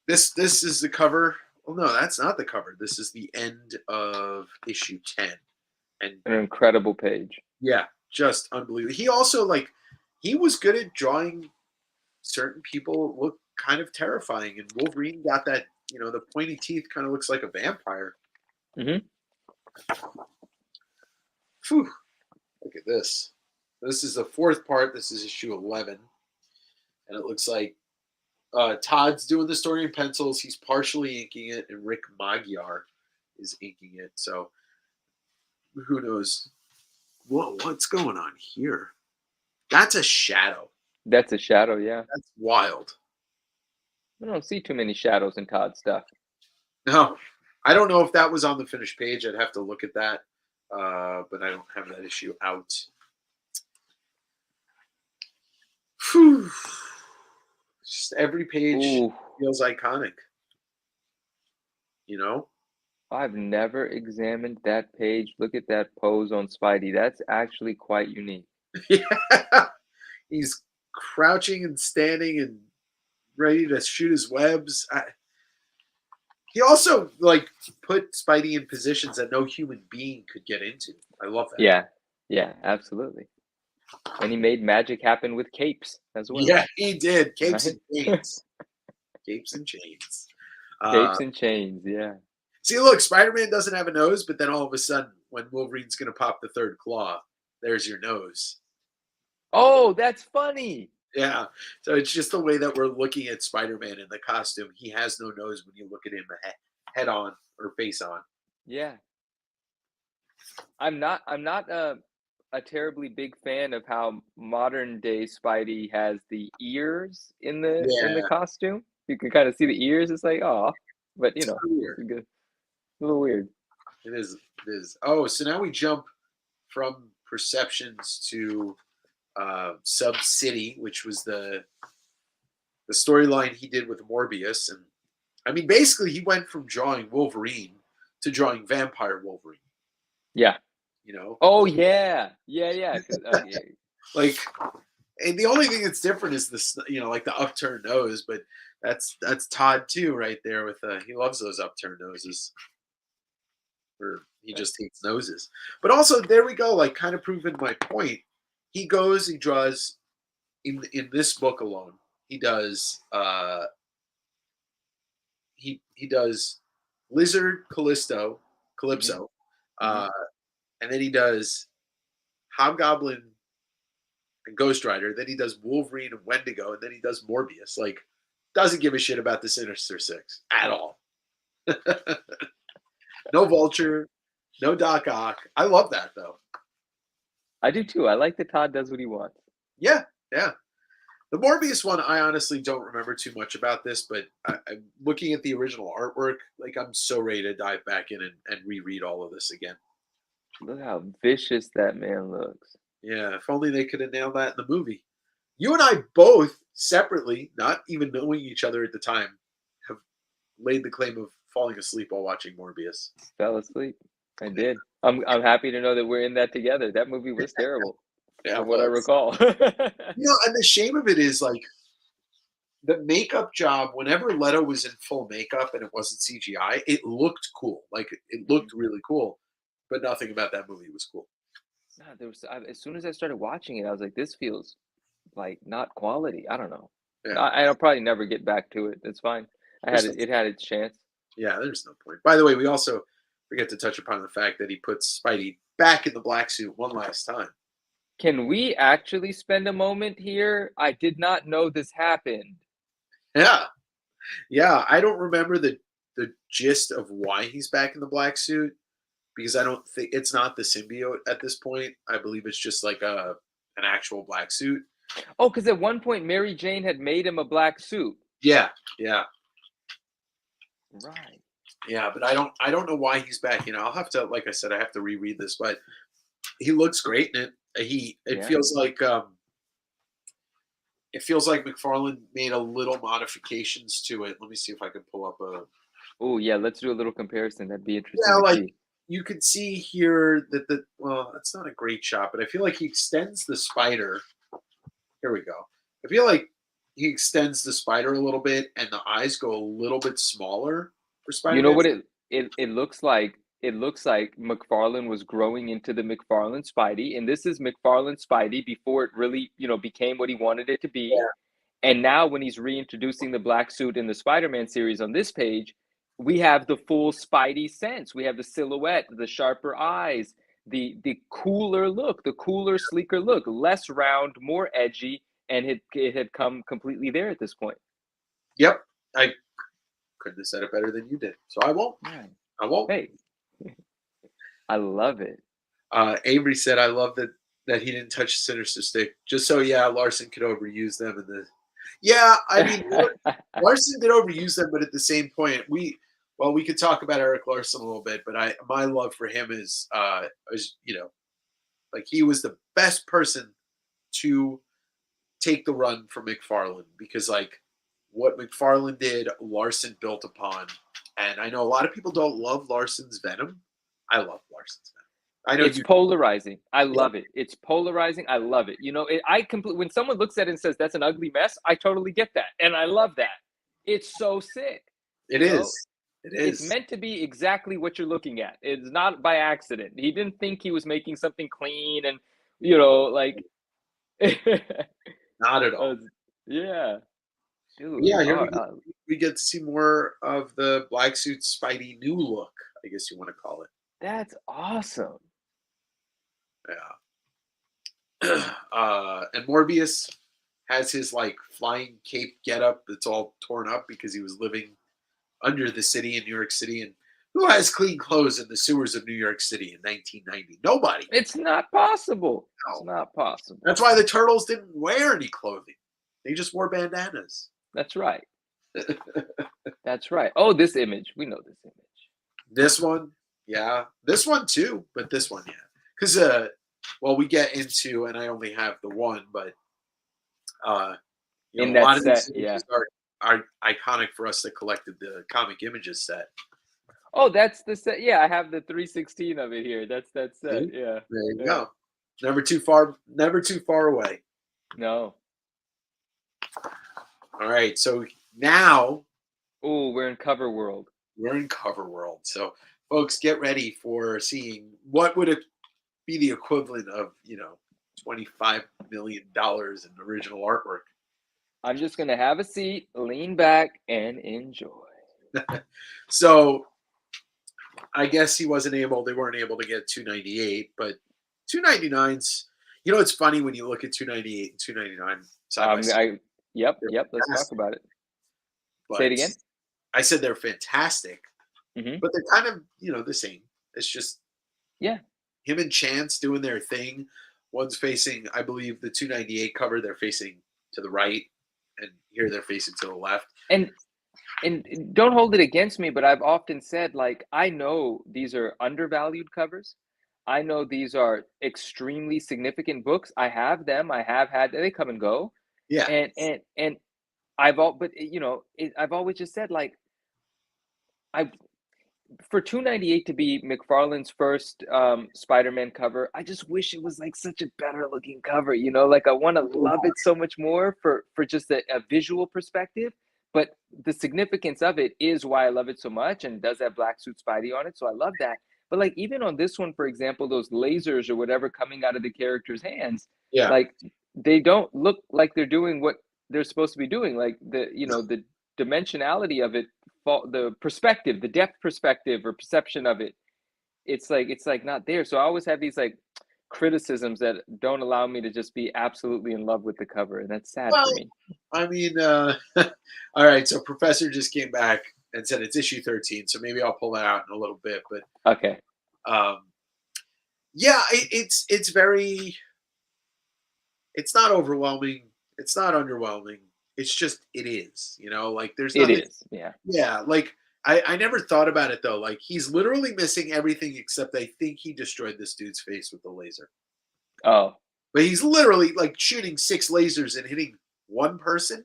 this is the cover. Well, no, that's not the cover. This is the end of issue 10, and An incredible page. yeah, just unbelievable. He also he was good at drawing certain people look kind of terrifying, and Wolverine got that. The pointy teeth kind of looks like a vampire. Mhm. Phew, look at this. This is the fourth part. This is issue 11, and it looks like Todd's doing the story in pencils. He's partially inking it, and Rick Magyar is inking it. So who knows what's going on here? That's a shadow. That's a shadow, yeah. That's wild. I don't see too many shadows in Todd stuff. No, I don't know if that was on the finished page. I'd have to look at that, but I don't have that issue out. Whew. Just every page Ooh, feels iconic. You know? I've never examined that page. Look at that pose on Spidey. That's actually quite unique. Yeah. He's crouching and standing and ready to shoot his webs. He also put Spidey in positions that no human being could get into. I love that. Yeah. Yeah, absolutely. And he made magic happen with capes as well. Yeah, he did. Capes Right? and chains. Capes and chains. Capes and chains, yeah. See, look, Spider-Man doesn't have a nose, but then all of a sudden, when Wolverine's going to pop the third claw, there's your nose. Oh, that's funny. Yeah. So it's just the way that we're looking at Spider-Man in the costume. He has no nose when you look at him head on or face on. Yeah. I'm not a terribly big fan of how modern day Spidey has the ears in the Yeah. costume. You can kind of see the ears. It's like, oh, but It's kind of it's weird. a little weird. It is. It is. Oh, so now we jump from Perceptions to Sub City, which was the storyline he did with Morbius. And I mean, basically, he went from drawing Wolverine to drawing Vampire Wolverine. Yeah. You know, Oh yeah, yeah, yeah. 'Cause, yeah. like, and the only thing that's different is this, like the upturned nose. But that's Todd too, right there. With he loves those upturned noses, or he just hates noses. But also, there we go, like kind of proving my point. He draws in this book alone. He does he does Lizard, Mhm, Calypso, mhm. uh, and then he does Hobgoblin and Ghost Rider. Then he does Wolverine and Wendigo, and then he does Morbius. Like, doesn't give a shit about the Sinister Six at all. No Vulture, no Doc Ock. I love that though. I do too. I like that Todd does what he wants. Yeah, yeah. The Morbius one, I honestly don't remember too much about this, but I'm looking at the original artwork. Like, I'm so ready to dive back in and reread all of this again. Look how vicious that man looks. Yeah, if only they could have nailed that in the movie. You and I both separately, not even knowing each other at the time, have laid the claim of falling asleep while watching Morbius. Fell asleep. I did. I'm happy to know that we're in that together. That movie was terrible, Yeah, from it what I was. recall. And the shame of it is like the makeup job. Whenever Leto was in full makeup and it wasn't CGI, it looked cool. Like it looked really cool, but nothing about that movie was cool. No, as soon as I started watching it, I was like, this feels like not quality. I don't know. Yeah, I'll probably never get back to it. It's fine. I had there's it. no, It had its chance. yeah, there's no point. By the way, we also forget to touch upon the fact that he puts Spidey back in the black suit one last time. Can we actually spend a moment here? I did not know this happened. Yeah, yeah. I don't remember the gist of why he's back in the black suit because I don't think it's not the symbiote at this point. I believe it's just like an actual black suit. Oh, because at one point Mary Jane had made him a black suit. Yeah, yeah, Right. yeah. But I don't know why he's back. I'll have to, like I said, I have to reread this, but he looks great in it. It Yeah. feels like McFarlane made a little modifications to it. Let me see if I can pull up a. Oh, yeah. Let's do a little comparison. That'd be Yeah, interesting to like see. you can see here that it's not a great shot, but I feel like he extends the spider. Here we go. I feel like he extends the spider a little bit, and the eyes go a little bit smaller for You know Spider-Man. what it looks like? It looks like McFarlane was growing into the McFarlane Spidey, and this is McFarlane Spidey before it really, became what he wanted it to be. Yeah. And now when he's reintroducing the black suit in the Spider-Man series on this page, we have the full Spidey sense. We have the silhouette, the sharper eyes, the cooler look, the cooler, sleeker look, less round, more edgy, and it had come completely there at this point. Yep. I couldn't have said it better than you did, so I won't. Right. I won't. Hey, I love it. Avery said, "I love that he didn't touch Sinister Stick, just so Larson could overuse them in the." Yeah, I mean, Larson did overuse them, but at the same point, we could talk about Eric Larson a little bit, but my love for him is like he was the best person to take the run from McFarlane because like what McFarlane did, Larson built upon, and I know a lot of people don't love Larson's Venom. I love Larson's Venom. I know It's you. polarizing. I Yeah, love it. It's polarizing. I love it. I completely when someone looks at it and says that's an ugly mess, I totally get that, and I love that. It's so sick. it You know, is. It it's is. meant to be exactly what you're looking at. It's not by accident. He didn't think he was making something clean and like Not at all. yeah, dude. Yeah, here we get to see more of the black suit Spidey new look, I guess you want to call it. That's awesome. Yeah. And Morbius has his like flying cape getup that's all torn up because he was living under the city in New York City. And who has clean clothes in the sewers of New York City in 1990? Nobody. It's not possible. It's No. not possible. That's why the turtles didn't wear any clothing. They just wore bandanas. That's right. That's right. Oh, this image. We know this image. This one, yeah. This one too, but this one, yeah. Because we get into, and I only have the one, but In a that lot of these set, yeah. images are iconic for us that collected the comic images set. Oh, that's the set. Yeah, I have the 316 of it here. That's that set. See? Yeah. There you Yeah. go. Never too far away. No. All right, so now Oh, we're in cover world. we're in cover world. So folks, get ready for seeing what would it be the equivalent of $25 million in original artwork. I'm just gonna have a seat, lean back, and enjoy. So I guess they weren't able to get 298, but 299's. It's funny when you look at 298 and 299 side by side. Yep. They're Let's talk fantastic, about it. Say it but again. I said they're fantastic, Hmm. but they're kind of, the same. It's just Yeah. him and Chance doing their thing. One's facing, I believe, the 298 cover. They're facing to the right, and here they're facing to the left. And and don't hold it against me, but I've often said, like, I know these are undervalued covers. I know these are extremely significant books. I have them. I have had they come and go. Yeah, And I've all but I've always just said, like, I for 298 to be McFarlane's first Spider-Man cover, I just wish it was like such a better looking cover, like I want to love it so much more for just a visual perspective. But the significance of it is why I love it so much, and does have Black Suit Spidey on it, so I love that. But like even on this one, for example, those lasers or whatever coming out of the character's hands, yeah. like they don't look like they're doing what they're supposed to be doing. Like the dimensionality of it, the perspective, the depth perspective or perception of it, it's like not there. So I always have these like criticisms that don't allow me to just be absolutely in love with the cover, and that's sad for Well, me. I mean, all right. So Professor just came back and said it's issue 13. So maybe I'll pull that out in a little bit. But Okay. um, yeah, it's very. It's not overwhelming. It's not underwhelming. It's just it is. Like there's It nothing. is. Yeah. Yeah, like I never thought about it though. Like he's literally missing everything except I think he destroyed this dude's face with the laser. Oh, But he's literally like shooting 6 lasers and hitting one person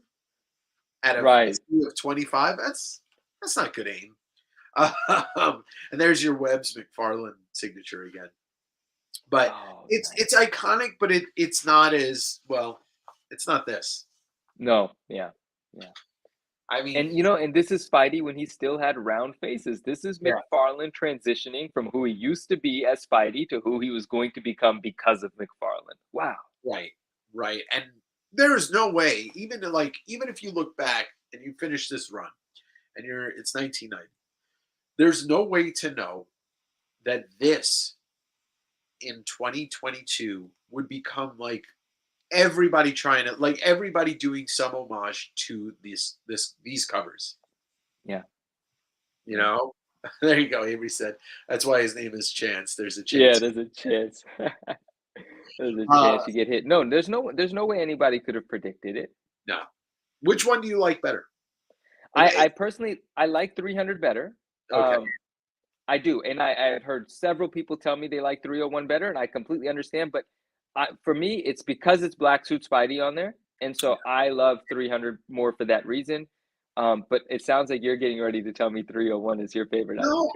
out of a right. sea of 25. That's not good aim. And there's your Webb's McFarlane signature again. But Oh, it's nice. iconic, but it's not as well. It's not this. No, yeah. Yeah. I mean, And this is Spidey when he still had round faces. This is yeah, McFarlane transitioning from who he used to be as Spidey to who he was going to become because of McFarlane. Wow. right, right. And there's no way, even if you look back and you finish this run, and it's 1990. There's no way to know that this in 2022 would become like everybody doing some homage to these covers. Yeah. You Yeah. know, there you go. Avery said that's why his name is Chance. There's a Yeah, chance. there's a chance. There's a Uh, chance you get hit. No, there's no way anybody could have predicted it. no. Which one do you like better? And I personally I like 300 better. okay, I do, and I've heard several people tell me they like 301 better, and I completely understand. But for me, it's because it's Black Suit Spidey on there, and so I love 300 more for that reason. But it sounds like you're getting ready to tell me 301 is your favorite out of the no,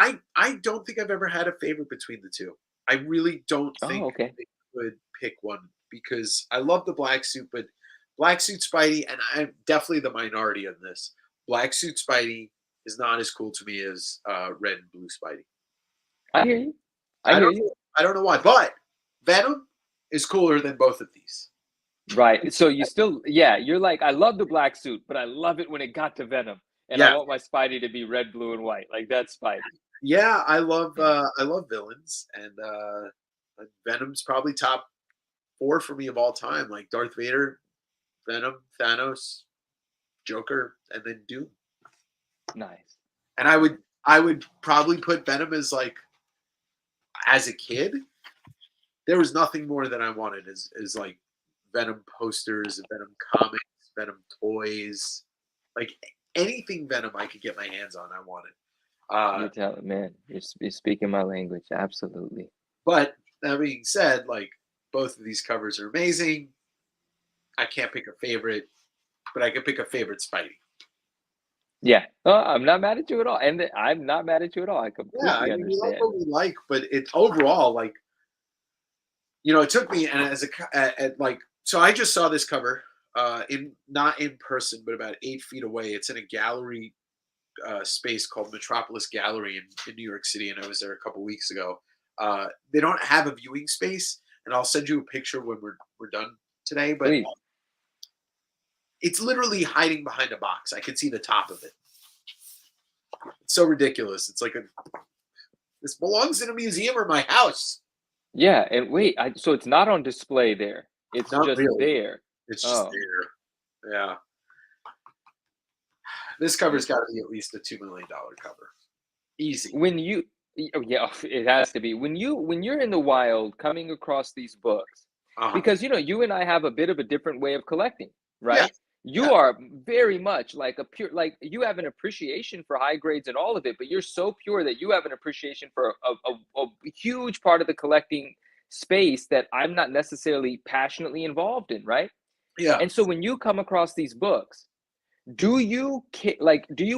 two. I don't think I've ever had a favorite between the two. I really don't Oh, think okay. they could pick one because I love the black suit, but black suit Spidey, and I'm definitely the minority on this. Black suit Spidey is not as cool to me as red and blue Spidey. I hear you. I I hear don't you. know, I don't know why, but Venom is cooler than both of these. Right. So you still, yeah, you're like, I love the black suit, but I love it when it got to Venom, and I Yeah, want my Spidey to be red, blue, and white. Like that's Spidey. yeah, Yeah. I love villains, and Venom's probably top 4 for me of all time, like Darth Vader, Venom, Thanos, Joker, and then Doom. Nice. And I would probably put Venom as like as a kid, there was nothing more that I wanted as like Venom posters, Venom comics, Venom toys, like anything Venom I could get my hands on, I wanted. Uh, You're telling, man, you're speaking my language. Absolutely. but that being said, like both of these covers are amazing. I can't pick a favorite, but I could pick a favorite Spidey. Yeah. I'm not mad at you at all, and I'm not mad at you at all. I Yeah, I completely mean we like understand. what we like, but it overall like it took me and as a at like so I just saw this cover in not in person but about 8 feet away. It's in a gallery space called Metropolis Gallery in New York City, and I was there a couple weeks ago. They don't have a viewing space, and I'll send you a picture when we're done today. But Please. it's literally hiding behind a box. I can see the top of it. It's so ridiculous. It's like this belongs in a museum or my house. Yeah, and wait, so it's not on display there. It's Not just really. there. It's just Oh, there. Yeah. This cover's got to interesting. be at least a $2 million cover. Easy. When you yeah, it has to be. When you're in the wild coming across these books, Uh-huh. because you and I have a bit of a different way of collecting, Yeah. right? Yeah. You are very much like a pure, like you have an appreciation for high grades and all of it, but you're so pure that you have an appreciation for a huge part of the collecting space that I'm not necessarily passionately involved in, right? Yeah. And so when you come across these books, do you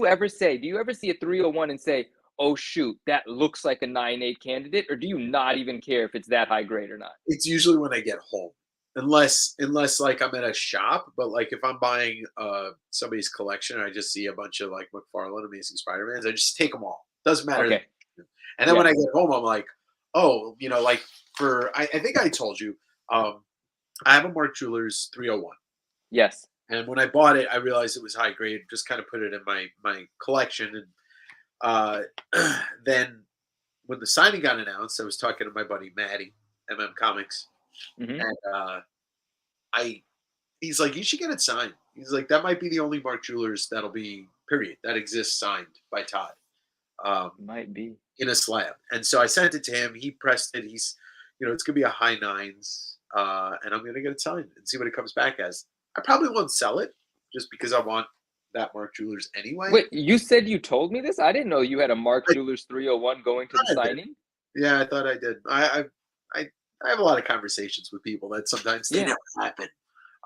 ever see a 301 and say, "Oh shoot, that looks like a 9.8 candidate," or do you not even care if it's that high grade or not? It's usually when I get home. Unless like I'm at a shop, but like if I'm buying somebody's collection and I just see a bunch of like McFarlane Amazing Spider-Mans, I just take them all. Doesn't matter. Okay. And then Yeah. when I get home, I'm like, oh, like I think I told you, um, I have a Mark Jewelers 301. Yes. And when I bought it, I realized it was high grade, just kind of put it in my collection. And uh, then when the signing got announced, I was talking to my buddy Maddie, MM Mhm. and I he's like, you should get it signed. He's like, that might be the only Mark Jewelers that'll be period that exists signed by Todd um, Might be. in a slab. And so I sent it to him. He pressed it. It's gonna be a high nines, and I'm gonna get it signed and see what it comes back as. I probably won't sell it just because I want that Mark Jewelers anyway. Wait, you said you told me this? I didn't know you had a Mark I Jewelers 301 going to the thought I did. signing. Yeah, I thought I did. I I have a lot of conversations with people that sometimes they Yeah. never happen.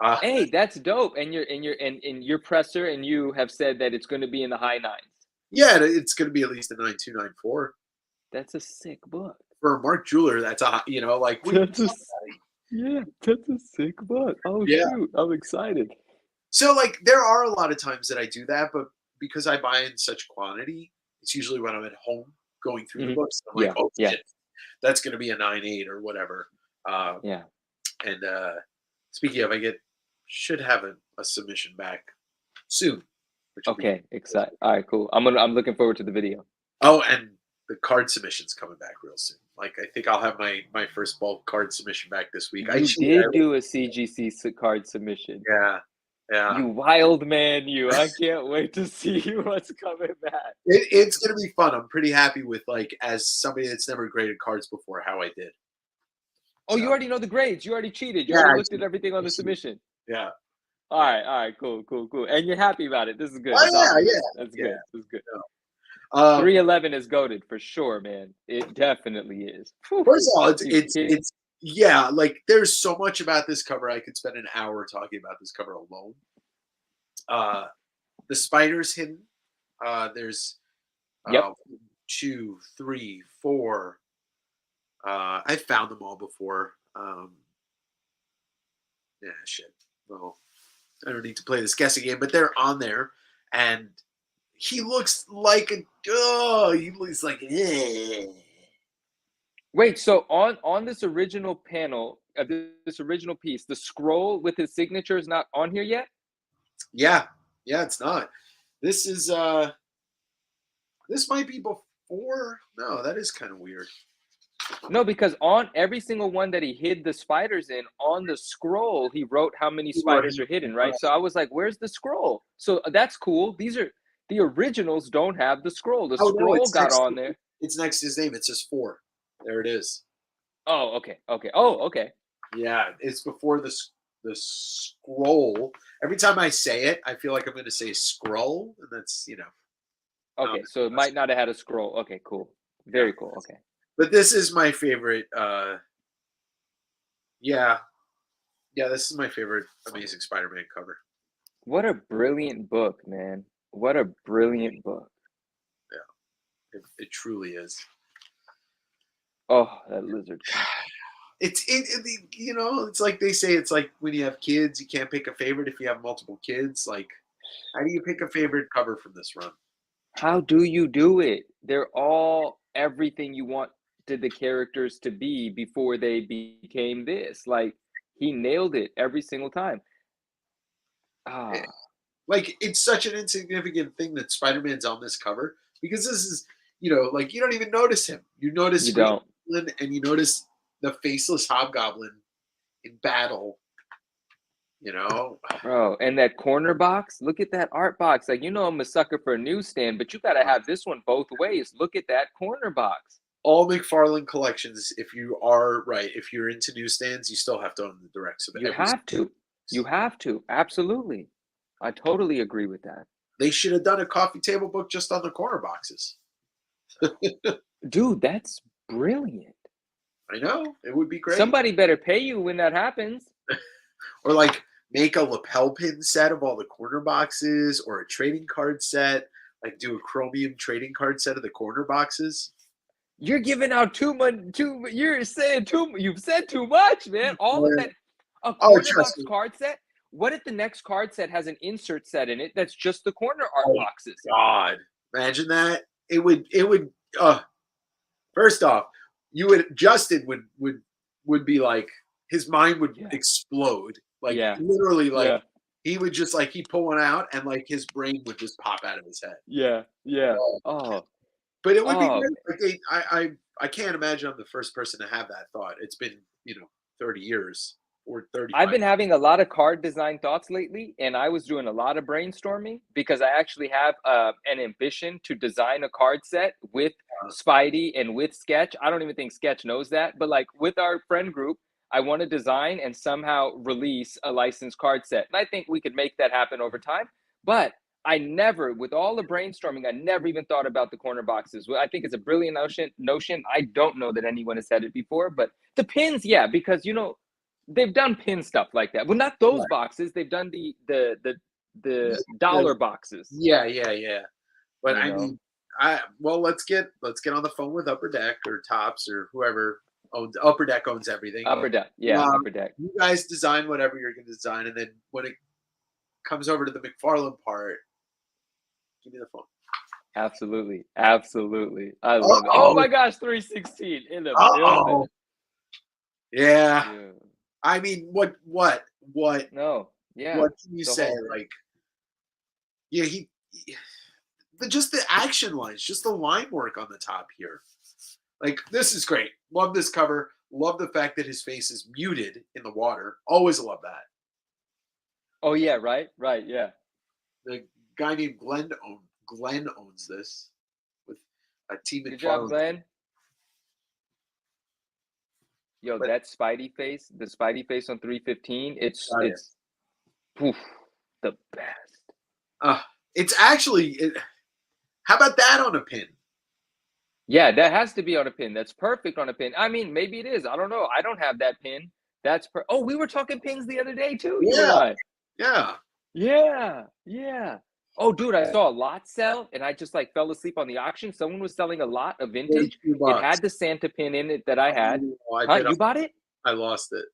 Uh, Hey, that's dope. And your presser and you have said that it's going to be in the high nines. yeah, it's going to be at least a 9294 That's a sick book. for a Mark Jeweler. That's like what are you That's a talking s- about? yeah, that's a sick book. Oh Yeah. shoot, I'm excited. So like there are a lot of times that I do that, but because I buy in such quantity, it's usually when I'm at home going through the Mhm. books. I'm like, Yeah, oh yeah, shit, that's going to be a 9.8 or whatever. Um, yeah. and speaking of, I should have a submission back soon, which will be Okay, excited. All right, cool. I'm looking forward to the video. oh, and the card submission's coming back real soon. Like I think I'll have my first bulk card submission back this week. I You cheated. did do a CGC card submission. Yeah, yeah. You wild man, you. I can't wait to see what's coming back. It's gonna be fun. I'm pretty happy with like as somebody that's never graded cards before how I did. Oh, you So already know the grades. You already cheated. You yeah, already I looked at cheated. everything on I the cheated. submission. Yeah, yeah. All right, cool, cool, cool. And you're happy about it. This is good. Oh That's yeah, awesome, yeah, man. That's yeah. good. That's good. No. 311 is goaded for sure, man. It definitely is. Whew. First of all, You kidding? it's yeah. Like there's so much about this cover. I could spend an hour talking about this cover alone. Uh, the spiders hidden. There's Yep. 2, 3, 4. I found them all before. Yeah, shit. Well, I don't need to play this guessing game, but they're on there, and he looks like he looks like Wait, so on this original panel, this original piece, the scroll with his signature is not on here yet? yeah, yeah. It's not. This is this might be before. No, that is kind of weird. No, because on every single one that he hid the spiders in, on the scroll, he wrote how many He wrote spiders are hidden, right? So I was like, where's the scroll? So that's cool. These are the originals don't have the scroll. The Oh no, scroll got on there. it's next to his name. It says 4. There it is. Oh, okay. Okay. Oh, okay. Yeah, it's before the scroll. Every time I say it, I feel like I'm going to say scroll, and that's Okay. So it might not have had a scroll. Okay, cool. yeah. Very cool. Okay. But this is my favorite. Yeah, yeah, this is my favorite Amazing Spider-Man cover. What a brilliant book, man. What a brilliant book. Yeah, it truly is. Oh, that lizard. It's like they say. It's like when you have kids, you can't pick a favorite if you have multiple kids. Like, how do you pick a favorite cover from this run? How do you do it? They're all everything you wanted the characters to be before they became this. Like he nailed it every single time. Eh, Ah, Like, it's such an insignificant thing that Spider-Man's on this cover because this is, like you don't even notice him. You notice you Green don't. Goblin and you notice the faceless Hobgoblin in battle. You know, Bro, and that corner box, look at that art box. Like, I'm a sucker for a newsstand, but you got to have this one both ways. Look at that corner box. all McFarlane collections. If you are right, if you're into newsstands, you still have to own the directs of You every. have to. You have to. Absolutely. I totally agree with that. They should have done a coffee table book just on the corner boxes. Dude, that's brilliant. I know, it would be great. Somebody better pay you when that happens. Or like make a lapel pin set of all the corner boxes, or a trading card set. Like do a chromium trading card set of the corner boxes. You're giving out too much. You're saying too. You've said too much, man. All of that. A corner box card set. What if the next card set has an insert set in it that's just the corner art boxes? God, imagine that. It would. First off, Justin would be like, his mind would explode. Like literally, like he would just like he'd pull one out and like his brain would just pop out of his head. Yeah. Oh. But it would be great. Like I can't imagine I'm the first person to have that thought. It's been 30 years or 30. I've been having a lot of card design thoughts lately, and I was doing a lot of brainstorming because I actually have an ambition to design a card set with Spidey and with Sketch. I don't even think Sketch knows that, but like with our friend group, I want to design and somehow release a licensed card set. And I think we could make that happen over time. But I never, with all the brainstorming, I never even thought about the corner boxes. Well, I think it's a brilliant notion. I don't know that anyone has said it before, but the pins, yeah, because they've done pin stuff like that. Well, not those boxes. They've done the dollar boxes. Yeah. But I mean, let's get on the phone with Upper Deck or Tops or whoever owns Upper Deck owns everything. Upper Deck, Upper Deck. You guys design whatever you're going to design, and then when it comes over to the McFarlane part, give me the phone. Absolutely. I love it. Oh my gosh, 316 in the building. Yeah. I mean, what? No. Yeah. What can you say? Like, yeah, just the action lines, just the line work on the top here. Like, this is great. Love this cover. Love the fact that his face is muted in the water. Always love that. Oh yeah, right, yeah. The guy named Glenn owns this with a team. Good job, Glenn. Yo, that Spidey face, the Spidey face on 315, it's the best. It's actually. How about that on a pin? Yeah, that has to be on a pin. That's perfect on a pin. I mean, maybe it is. I don't know. I don't have that pin. Oh, we were talking pins the other day too. Yeah. Oh, dude, I saw a lot sell, and I just like fell asleep on the auction. Someone was selling a lot of vintage. It had the Santa pin in it that I had. You bought it? I lost it.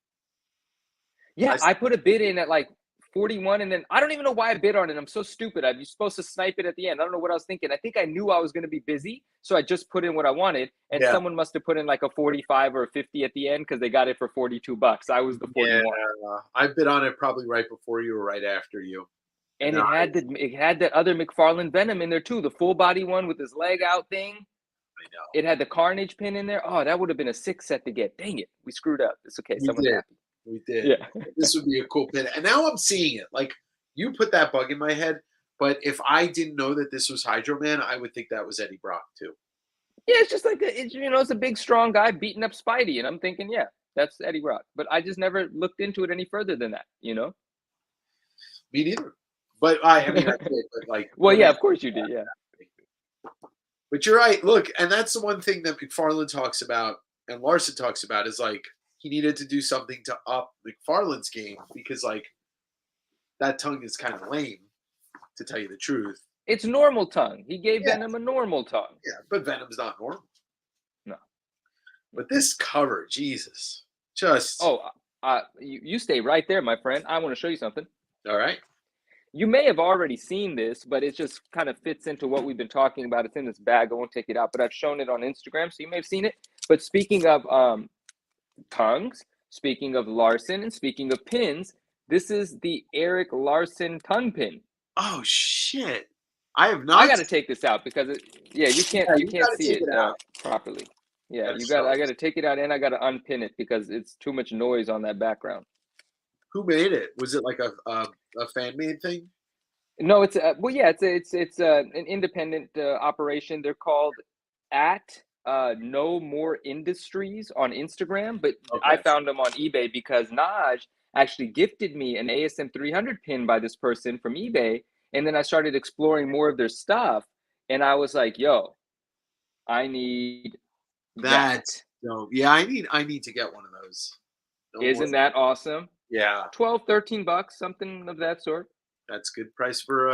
Yeah, I put a bid in at like 41, and then I don't even know why I bid on it. I'm so stupid. You're supposed to snipe it at the end. I don't know what I was thinking. I think I knew I was going to be busy, so I just put in what I wanted, and someone must have put in like a 45 or a 50 at the end because they got it for $42. I was the 41. Yeah, I bid on it probably right before you or right after you. And it had that other McFarlane Venom in there too, the full body one with his leg out thing. I know. It had the Carnage pin in there. Oh, that would have been a 6 set to get. Dang it, we screwed up. It's okay. Someone's happy. We did. Yeah. This would be a cool pin. And now I'm seeing it. Like, you put that bug in my head, but if I didn't know that this was Hydro Man, I would think that was Eddie Brock too. Yeah, it's just like it's a big, strong guy beating up Spidey, and I'm thinking, yeah, that's Eddie Brock. But I just never looked into it any further than that. Me neither. But I mean, I did. But like, well, yeah, of course you did. Yeah. But you're right. Look, and that's the one thing that McFarlane talks about and Larson talks about is like he needed to do something to up McFarlane's game because like that tongue is kind of lame, to tell you the truth. It's normal tongue. He gave Venom a normal tongue. Yeah, but Venom's not normal. No. But this cover, Jesus, just you stay right there, my friend. I want to show you something. All right. You may have already seen this, but it just kind of fits into what we've been talking about. It's in this bag. I won't take it out, but I've shown it on Instagram, so you may have seen it. But speaking of tongues, speaking of Larson, and speaking of pins, this is the Eric Larson tongue pin. Oh shit! I have not. I got to take this out because you can't see it properly. Yeah, I got to take it out and I got to unpin it because it's too much noise on that background. Who made it? Was it like a fan made thing? No, it's well, yeah, it's an independent operation. They're called at No More Industries on Instagram, but I Okay. found them on eBay because Naj actually gifted me an ASM 300 pin by this person from eBay, and then I started exploring more of their stuff, and I was like, "Yo, I need that." That's dope. Yeah, I need to get one of those. No more. Isn't that awesome? Yeah, 12, $13, something of that sort. that's good price for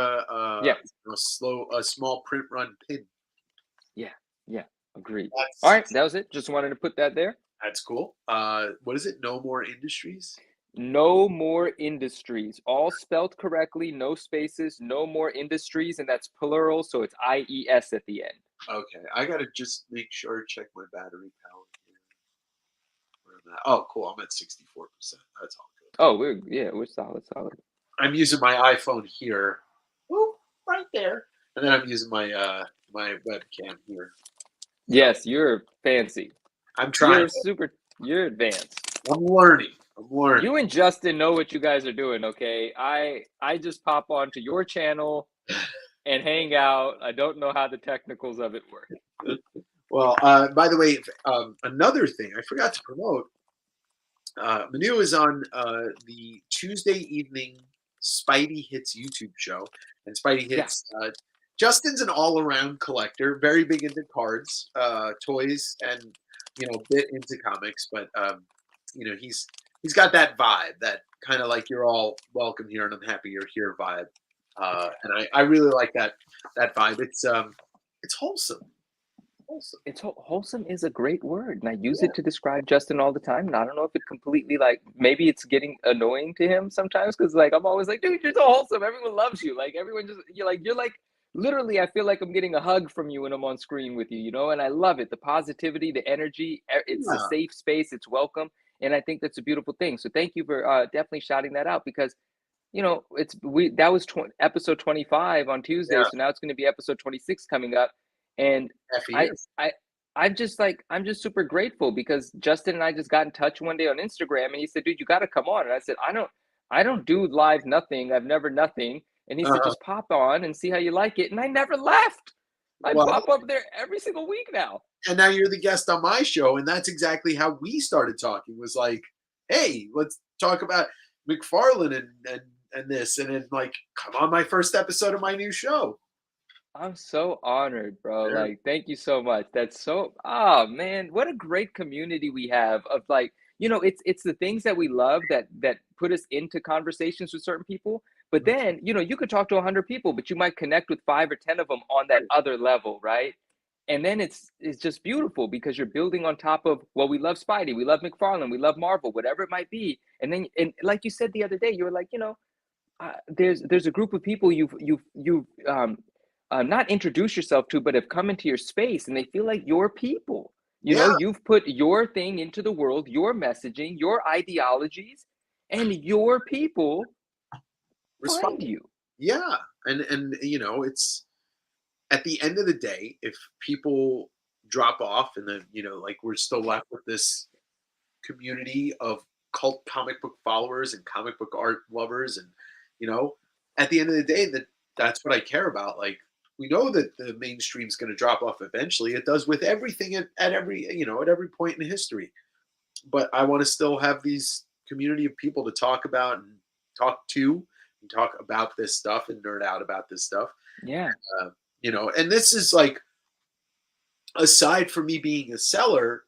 Yeah, a small print run pin. yeah, yeah. Agreed. All That's right, that was it. Just wanted to put that there. that's cool. What is it? No More Industries? No More Industries, all spelled correctly, no spaces, No More Industries, and that's plural, so it's IES at the end. Okay, I gotta just make sure, check my battery power here. Where am I? Oh, cool. I'm at 64%. That's all good. Oh, we're solid, solid. I'm using my iPhone here. Whoop, right there. And then I'm using my webcam here. So Yes, you're fancy. I'm trying. You're advanced. I'm learning. I'm learning. You and Justin know what you guys are doing, okay? I just pop onto your channel and hang out. I don't know how the technicals of it work. Well, by the way, another thing I forgot to promote. Manu is on the Tuesday evening Spidey Hits YouTube show, and Spidey Yeah. Hits. Justin's an all-around collector, very big into cards, toys, and a bit into comics. But he's got that vibe, that kind of like you're all welcome here, and I'm happy you're here vibe. And I really like that vibe. It's wholesome. Wholesome. It's wholesome is a great word, and I use it to describe Justin all the time. And I don't know if it completely maybe it's getting annoying to him sometimes because I'm always like, dude, you're so wholesome. Everyone loves you. Like everyone just you're like literally. I feel like I'm getting a hug from you when I'm on screen with you, and I love it. The positivity, the energy. It's a Yeah. safe space. It's welcome, and I think that's a beautiful thing. So thank you for definitely shouting that out because that was episode 25 on Tuesday, Yeah. so now it's going to be episode 26 coming up, and I, F-E-S. I'm just super grateful because Justin and I just got in touch one day on Instagram, and he said, "Dude, you got to come on." And I said, "I don't do live nothing. I've never nothing." And he said, "Just pop on and see how you like it." And I never left. I Well, pop up there every single week now. and now you're the guest on my show, and that's exactly how we started talking. Was like, hey, let's talk about McFarlane and this, and then come on my first episode of my new show. I'm so honored, bro. Yeah. Thank you so much. That's so, oh man, what a great community we have of it's the things that we love that put us into conversations with certain people. But then, you could talk to 100 people, but you might connect with 5 or 10 of them on that other level, right? And then it's just beautiful because you're building on top of, well, we love Spidey, we love McFarlane, we love Marvel, whatever it might be. And then, and like you said the other day, you were like, there's a group of people you've not introduced yourself to, but have come into your space, and they feel like your people. You've put your thing into the world, your messaging, your ideologies, and your people find you. Yeah, and it's at the end of the day, if people drop off, and then we're still left with this community of cult comic book followers and comic book art lovers, and at the end of the day, that's what I care about. We know that the mainstream's going to drop off eventually. It does with everything at every at every point in history. But I want to still have these community of people to talk about and talk to and talk about this stuff and nerd out about this stuff. Yeah. And this is aside from me being a seller,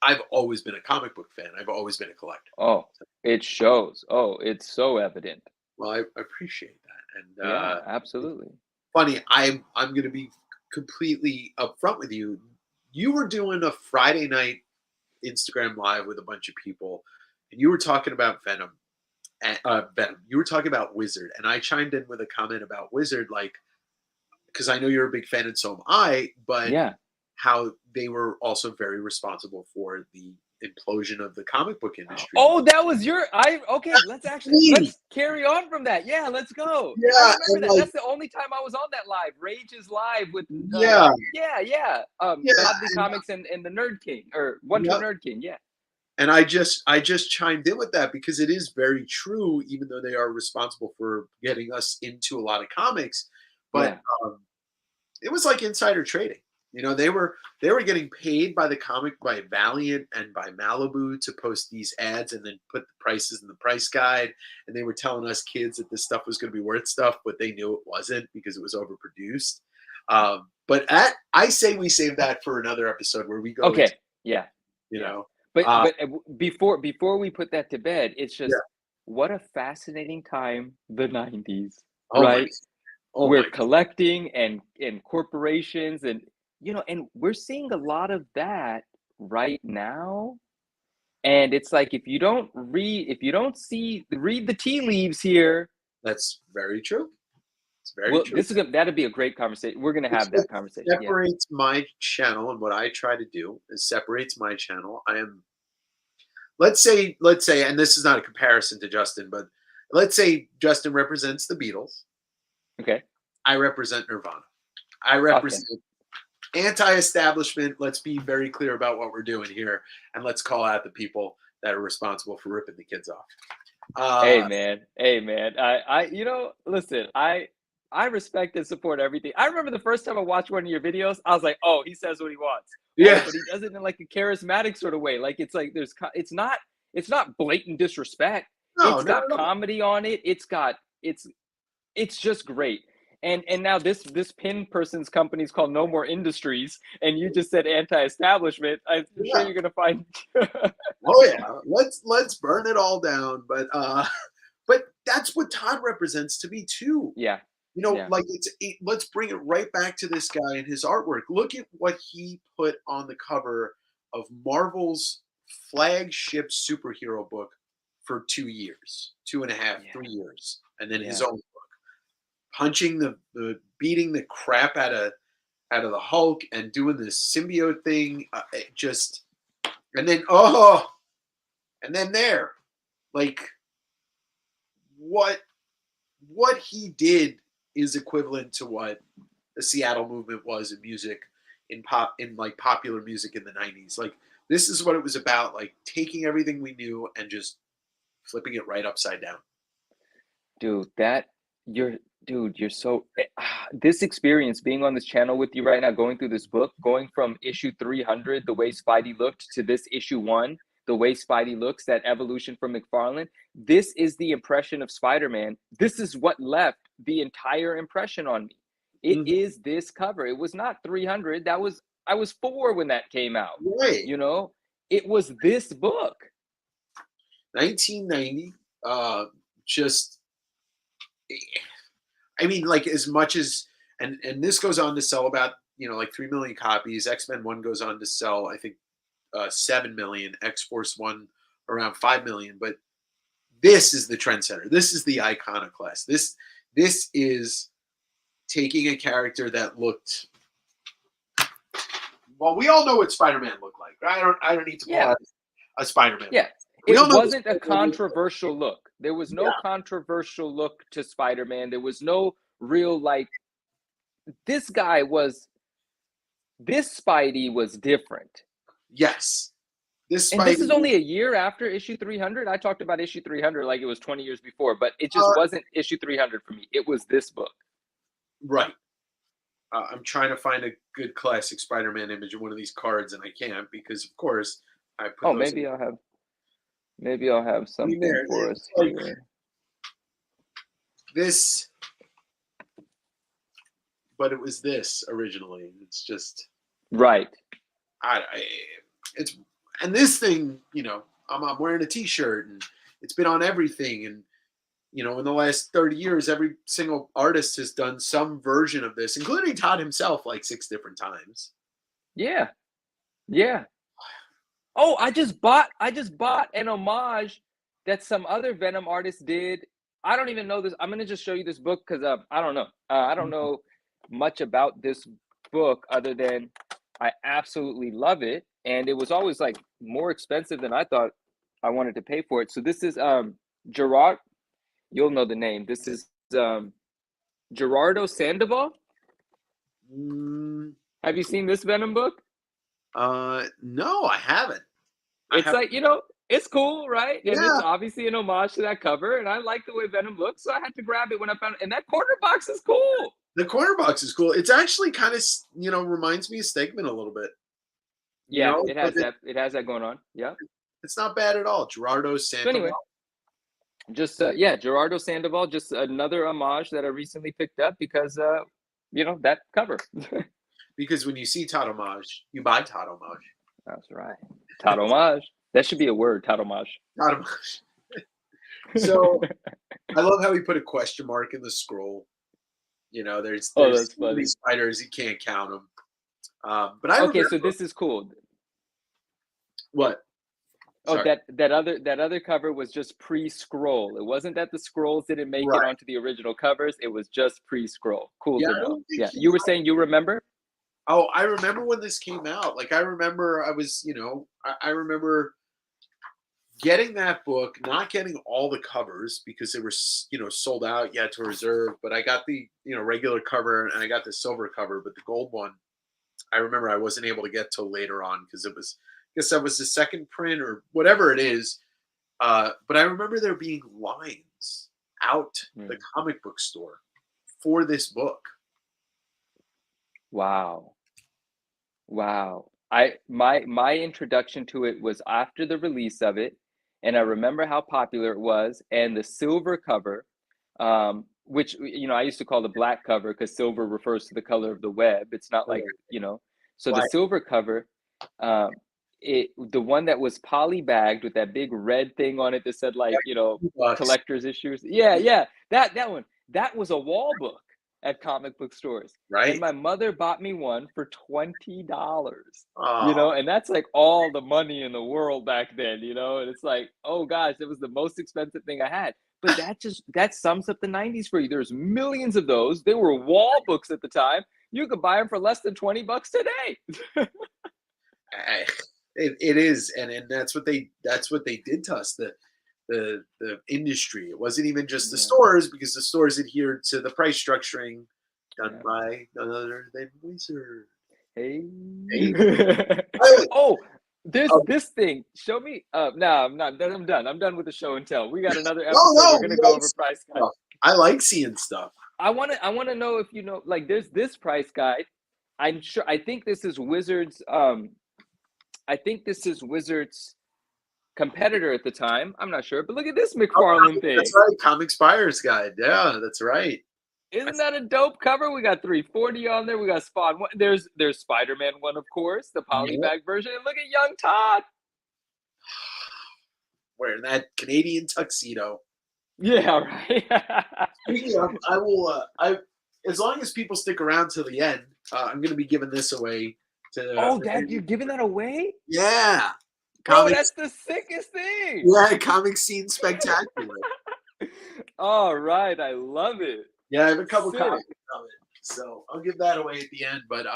I've always been a comic book fan. I've always been a collector. Oh, it shows. Oh, it's so evident. Well, I appreciate that. And yeah, absolutely. Funny, I'm going to be completely upfront with you. You were doing a Friday night Instagram live with a bunch of people, and you were talking about Venom. Venom. You were talking about Wizard, and I chimed in with a comment about Wizard, because I know you're a big fan, and so am I. But how they were also very responsible for the implosion of the comic book industry. Oh, that was okay, let's carry on from that. Yeah, let's go. Yeah, I remember that. That's the only time I was on that live. Rage is live with Godly Comics and the Nerd King, or One True Nerd King. Yeah. And I just chimed in with that because it is very true, even though they are responsible for getting us into a lot of comics. But Yeah. it was like insider trading. They were getting paid by the comic, by Valiant and by Malibu, to post these ads and then put the prices in the price guide. And they were telling us kids that this stuff was going to be worth stuff, but they knew it wasn't because it was overproduced. I say we save that for another episode where we go into, Okay. Yeah. you Yeah. know, But uh, before we put that to bed, it's yeah. just what a fascinating time, the 90s, Oh my, right? oh We're my, collecting and corporations and and we're seeing a lot of that right now. And it's like if you don't read the tea leaves here, that's very true. It's very well, true. that'd be a great conversation. We're gonna It's have what that conversation. Yeah. separates my channel, and what I try to do is separates my channel. I am, let's say, and this is not a comparison to Justin, but let's say Justin represents the Beatles. Okay. I represent Nirvana. I Okay. represent anti-establishment. Let's be very clear about what we're doing here, and let's call out the people that are responsible for ripping the kids off. Hey Uh, man, hey man. Listen, I respect and support everything. I remember the first time I watched one of your videos, I was like, oh, he says what he wants. Oh, yeah, but he does it in like a charismatic sort of way. Like it's like it's not blatant disrespect. no, It's no, got no, no. comedy on it. It's just great. And now this pin person's company is called No More Industries, and you just said anti-establishment. I'm sure Yeah. you're gonna find Oh yeah. Let's burn it all down. But that's what Todd represents to me too. Yeah, yeah, Like let's bring it right back to this guy and his artwork. Look at what he put on the cover of Marvel's flagship superhero book for 2 years, two and a half, yeah, 3 years, and then his yeah. own book, punching the beating the crap out of the Hulk and doing this symbiote thing. It just and then and then there, like what what he did is equivalent to what the Seattle movement was in music, in like popular music in the 90s. Like this is what it was about, like taking everything we knew and just flipping it right upside down. Dude, you're you're so this experience being on this channel with you right now, going through this book, going from issue 300, the way Spidey looked, to this issue 1, the way Spidey looks, that evolution from McFarlane. This is the impression of Spider-Man. This is what left the entire impression on me. It Mhm. is this cover. It was not 300. That was I was 4 when that came out, Right. you know? It was this book. 1990, just I mean, like as much as and this goes on to sell about like 3 million copies. X-Men 1 goes on to sell, I think, 7 million. X-Force 1 around 5 million. But this is the trendsetter. This is the iconoclast. This is taking a character that looked, well, we all know what Spider-Man looked like. I don't need to pull Yeah. out a Spider-Man Yeah, book. We it all know what wasn't a Spider-Man looks like. controversial look. There was no Yeah. controversial look to Spider-Man. There was no real like this guy was this Spidey was different. Yes. This And this is Spidey. only a year after issue 300. I talked about issue 300 like it was 20 years before, but it just Uh, wasn't issue 300 for me. It was this book. right. I'm trying to find a good classic Spider-Man image of one of these cards, and I can't because, of course, I put Oh, those in. maybe I'll have I mean, something there, for it's us like here. this, but it was this originally. It's just, Right. I it's, and this thing, I'm wearing a T-shirt, and it's been on everything, and in the last 30 years, every single artist has done some version of this, including Todd himself, like 6 different times. Yeah. Yeah. Oh, I just bought an homage that some other Venom artist did. I don't even know this. I'm gonna just show you this book because I don't know. I don't know much about this book other than I absolutely love it, and it was always like more expensive than I thought I wanted to pay for it. So this is Gerard. You'll know the name. This is um Gerardo Sandoval. Mm, Have you seen this Venom book? no, I haven't. I It's have, like, it's cool, right? And it's yeah, obviously an homage to that cover, and I like the way Venom looks, so I had to grab it when I found it. And that corner box is cool. the corner box is cool. It's actually kind of, reminds me of Stegman a little bit. You Yeah, know, it but has that. It has that going on. Yeah. it's not bad at all. Gerardo So Sandoval. anyway, just yeah, Gerardo Sandoval, just another homage that I recently picked up because that cover. Because when you see Todd Homage, you buy Todd Homage. That's right. Todd homage. That should be a word. Todd homage. Todd Homage. So I love how he put a question mark in the scroll. There's Oh, there's that's so many funny. spiders, you can't count them. But I Okay, remember so this is cool. what? Oh, Sorry. that other cover was just pre-scroll. It wasn't that the scrolls didn't make it Right. onto the original covers. It was just pre-scroll. Cool Yeah, to I know. don't think Yeah, he. you were saying you remember? Oh, I remember when this came out. Like, I remember I was, I remember getting that book, not getting all the covers because they were, sold out. You had to reserve, but I got the, regular cover and I got the silver cover, but the gold one, I remember I wasn't able to get till later on because it was, I guess that was the second print or whatever it is. But I remember there being lines out the Mm. comic book store for this book. Wow. Wow. My introduction to it was after the release of it, and I remember how popular it was, and the silver cover, which I used to call the black cover because silver refers to the color of the web. It's not like, so the Why? silver cover, um, the one that was poly bagged with that big red thing on it that said like, Bucks, collector's issues. Yeah, yeah. That one. That was a wall book at comic book stores. And right? my mother bought me one for $20, Oh, and that's like all the money in the world back then, and it's like, oh gosh, it was the most expensive thing I had. But that sums up the 90s for you. There's millions of those. They were wall books at the time. You could buy them for less than $20 today. I- it is, and that's what they did to us. The industry. It wasn't even just the Yeah, stores because the stores adhered to the price structuring done yeah. by none other than Wizard. Hey. Hey, I- Oh, there's oh, this thing. Show me. No, I'm not done. I'm done. I'm done with the show and tell. We got another no, episode. We're no, gonna we go like over price guide. stuff. I like seeing stuff. I wanna know if like there's this price guide. I'm sure I think this is Wizards. I think this is Wizards competitor at the time. I'm not sure, but look at this Oh, McFarlane that's thing. right. Comics Buyer's Guide. Yeah, that's right. Isn't that a dope cover? We got 340 on there. We got Spawn one. There's Spider-Man one, of course, the Yeah, polybag version. And look at young Todd. wearing that Canadian tuxedo. Yeah, right. Speaking of, I will. As long as people stick around to the end, I'm going to be giving this away to. Oh, Dad, you're giving that away? Yeah, Bro, that's comics. the sickest thing. Yeah, comic scene spectacular. All right, I love it. Yeah, I have a couple Sick. copies of it, so I'll give that away at the end. But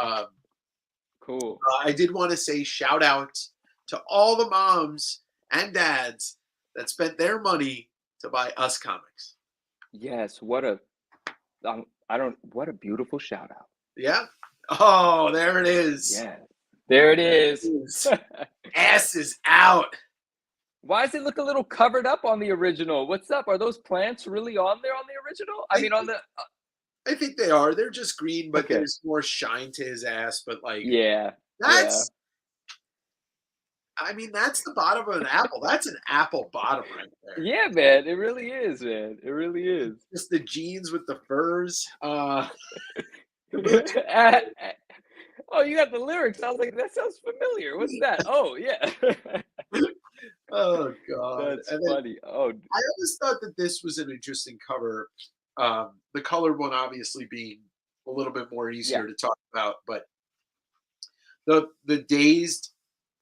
Cool. I did want to say shout out to all the moms and dads that spent their money to buy us comics. Yes, what a beautiful shout out. Yeah. Oh, there it is. Yeah. There it is. Ass is out. Why does it look a little covered up on the original? What's up? Are those plants really on there on the original? I mean, on the. I think they are. They're just green, but Okay. there's more shine to his ass. But like, Yeah. that's. I mean, that's the bottom of an apple. That's an apple bottom right there. Yeah, man. It really is, man. It really is. Just the jeans with the furs. Oh, you got the lyrics. I was like, that sounds familiar. What's that? Oh, yeah. Oh God, That's and then funny. Oh, I always thought that this was an interesting cover. The colored one, obviously, being a little bit more yeah. easier to talk about, but the dazed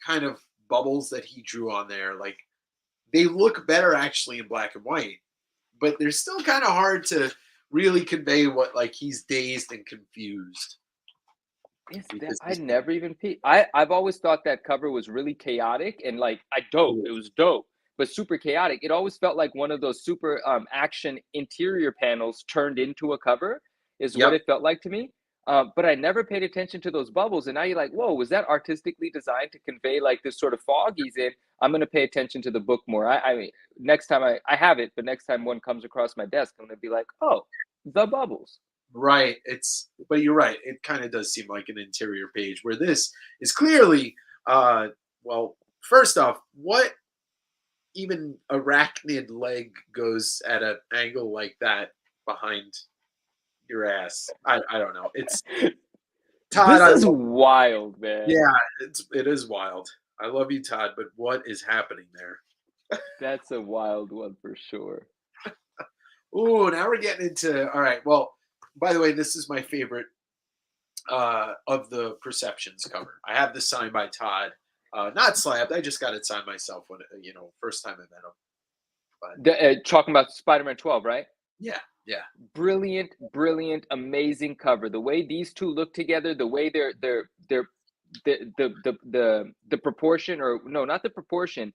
kind of bubbles that he drew on there, like they look better actually in black and white, but they're still kind of hard to really convey what like he's dazed and confused. Is that Because I never even I've always thought that cover was really chaotic and like it was dope, but super chaotic. It always felt like one of those super action interior panels turned into a cover is what yep, it felt like to me. But I never paid attention to those bubbles. And now you're like, whoa, was that artistically designed to convey like this sort of fog he's in? I'm going to pay attention to the book more. I mean, next time I have it, but next time one comes across my desk, I'm going to be like, oh, the bubbles. Right. But you're right. It kind of does seem like an interior page where this is clearly, well, first off, what even arachnid leg goes at an angle like that behind your ass? I don't know. It's Todd. This is wild, man. Yeah, it is wild. I love you, Todd, but what is happening there? That's a wild one for sure. Ooh, now we're getting into all right. Well, by the way, this is my favorite of the Perceptions cover. I have this signed by Todd. Not slabbed. I just got it signed myself when first time I met him. But Talking about Spider-Man 12, right? yeah. Brilliant, amazing cover. The way these two look together, the way they're the proportion, or no, not the proportion,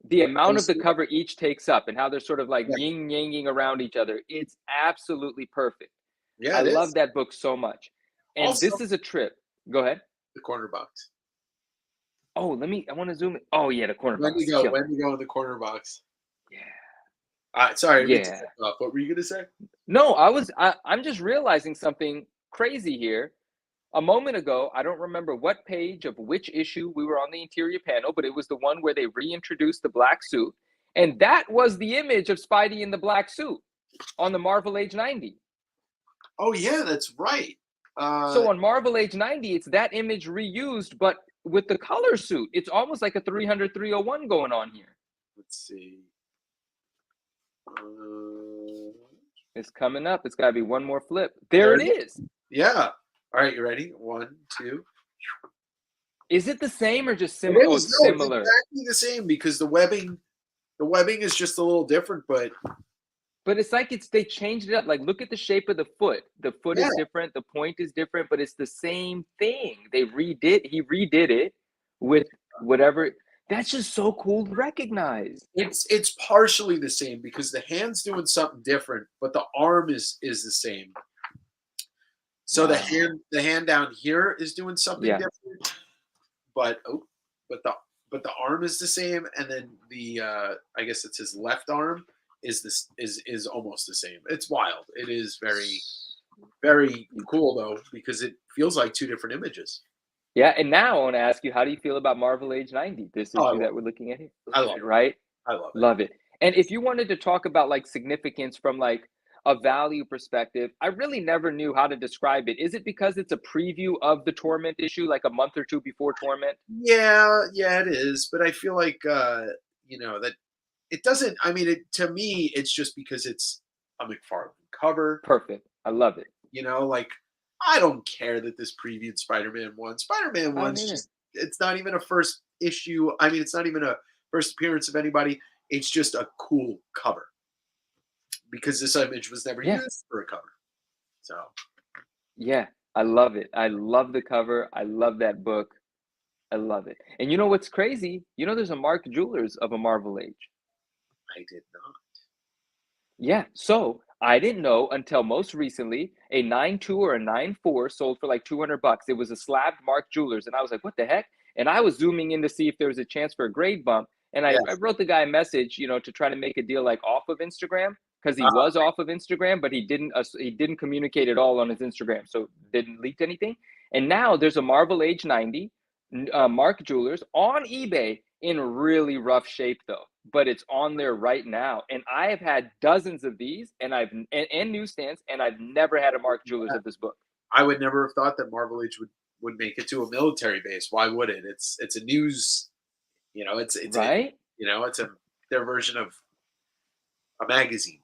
the amount of the cover each takes up, and how they're sort of like yin yanging around each other. It's absolutely perfect. Yeah, I love that book so much. And also, this is a trip. Go ahead. The corner box. Oh, I want to zoom in. Oh yeah, the corner box. When you go in the corner box. Yeah. Sorry. Yeah. What were you gonna say? No, I'm just realizing something crazy here. A moment ago, I don't remember what page of which issue we were on the interior panel, but it was the one where they reintroduced the black suit. And that was the image of Spidey in the black suit on the Marvel Age 90. Oh, yeah, that's right. So on Marvel Age 90, it's that image reused, but with the color suit. It's almost like a 300-301 going on here. Let's see. It's coming up. It's got to be one more flip. There it is. Yeah. All right, you ready? 1, 2. Is it the same or just similar? Oh, it's similar. It's exactly the same because the webbing is just a little different, but it's like they changed it up. Like, look at the shape of the foot. The foot is different. The point is different, but it's the same thing. He redid it with whatever. That's just so cool to recognize. It's partially the same because the hand's doing something different, but the arm is the same. So the hand down here is doing something different, but the arm is the same, and then the I guess it's his left arm is almost the same. It's wild. It is very, very cool though because it feels like two different images. Yeah, and now I want to ask you, how do you feel about Marvel Age 90? This issue that we're looking at here. I love it, right? I love it. Love it. And if you wanted to talk about like significance from like a value perspective, I really never knew how to describe it. Is it because it's a preview of the Torment issue, like a month or two before Torment? Yeah, it is. But I feel like that it doesn't. I mean, to me, it's just because it's a McFarlane cover. Perfect. I love it. Like I don't care that this previewed Spider-Man 1. Spider-Man 1's just, it's not even a first issue. I mean, it's not even a first appearance of anybody. It's just a cool cover. Because this image was never used for a cover. So. Yeah, I love it. I love the cover. I love that book. I love it. And you know what's crazy? There's a Mark Jewelers of a Marvel Age. I did not. Yeah, so I didn't know until most recently a 9.2 or a 9.4 sold for like $200. It was a slabbed Mark Jewelers. And I was like, what the heck? And I was zooming in to see if there was a chance for a grade bump. And I wrote the guy a message, to try to make a deal like off of Instagram. Because he was off of Instagram, but he didn't communicate at all on his Instagram, so didn't leak anything. And now there's a Marvel Age 90 Mark Jewelers on eBay in really rough shape though, but it's on there right now. And I have had dozens of these, and and newsstands, and I've never had a Mark Jewelers of this book. I would never have thought that Marvel Age would make it to a military base. Why would it? It's a news, it's right. It's their version of a magazine.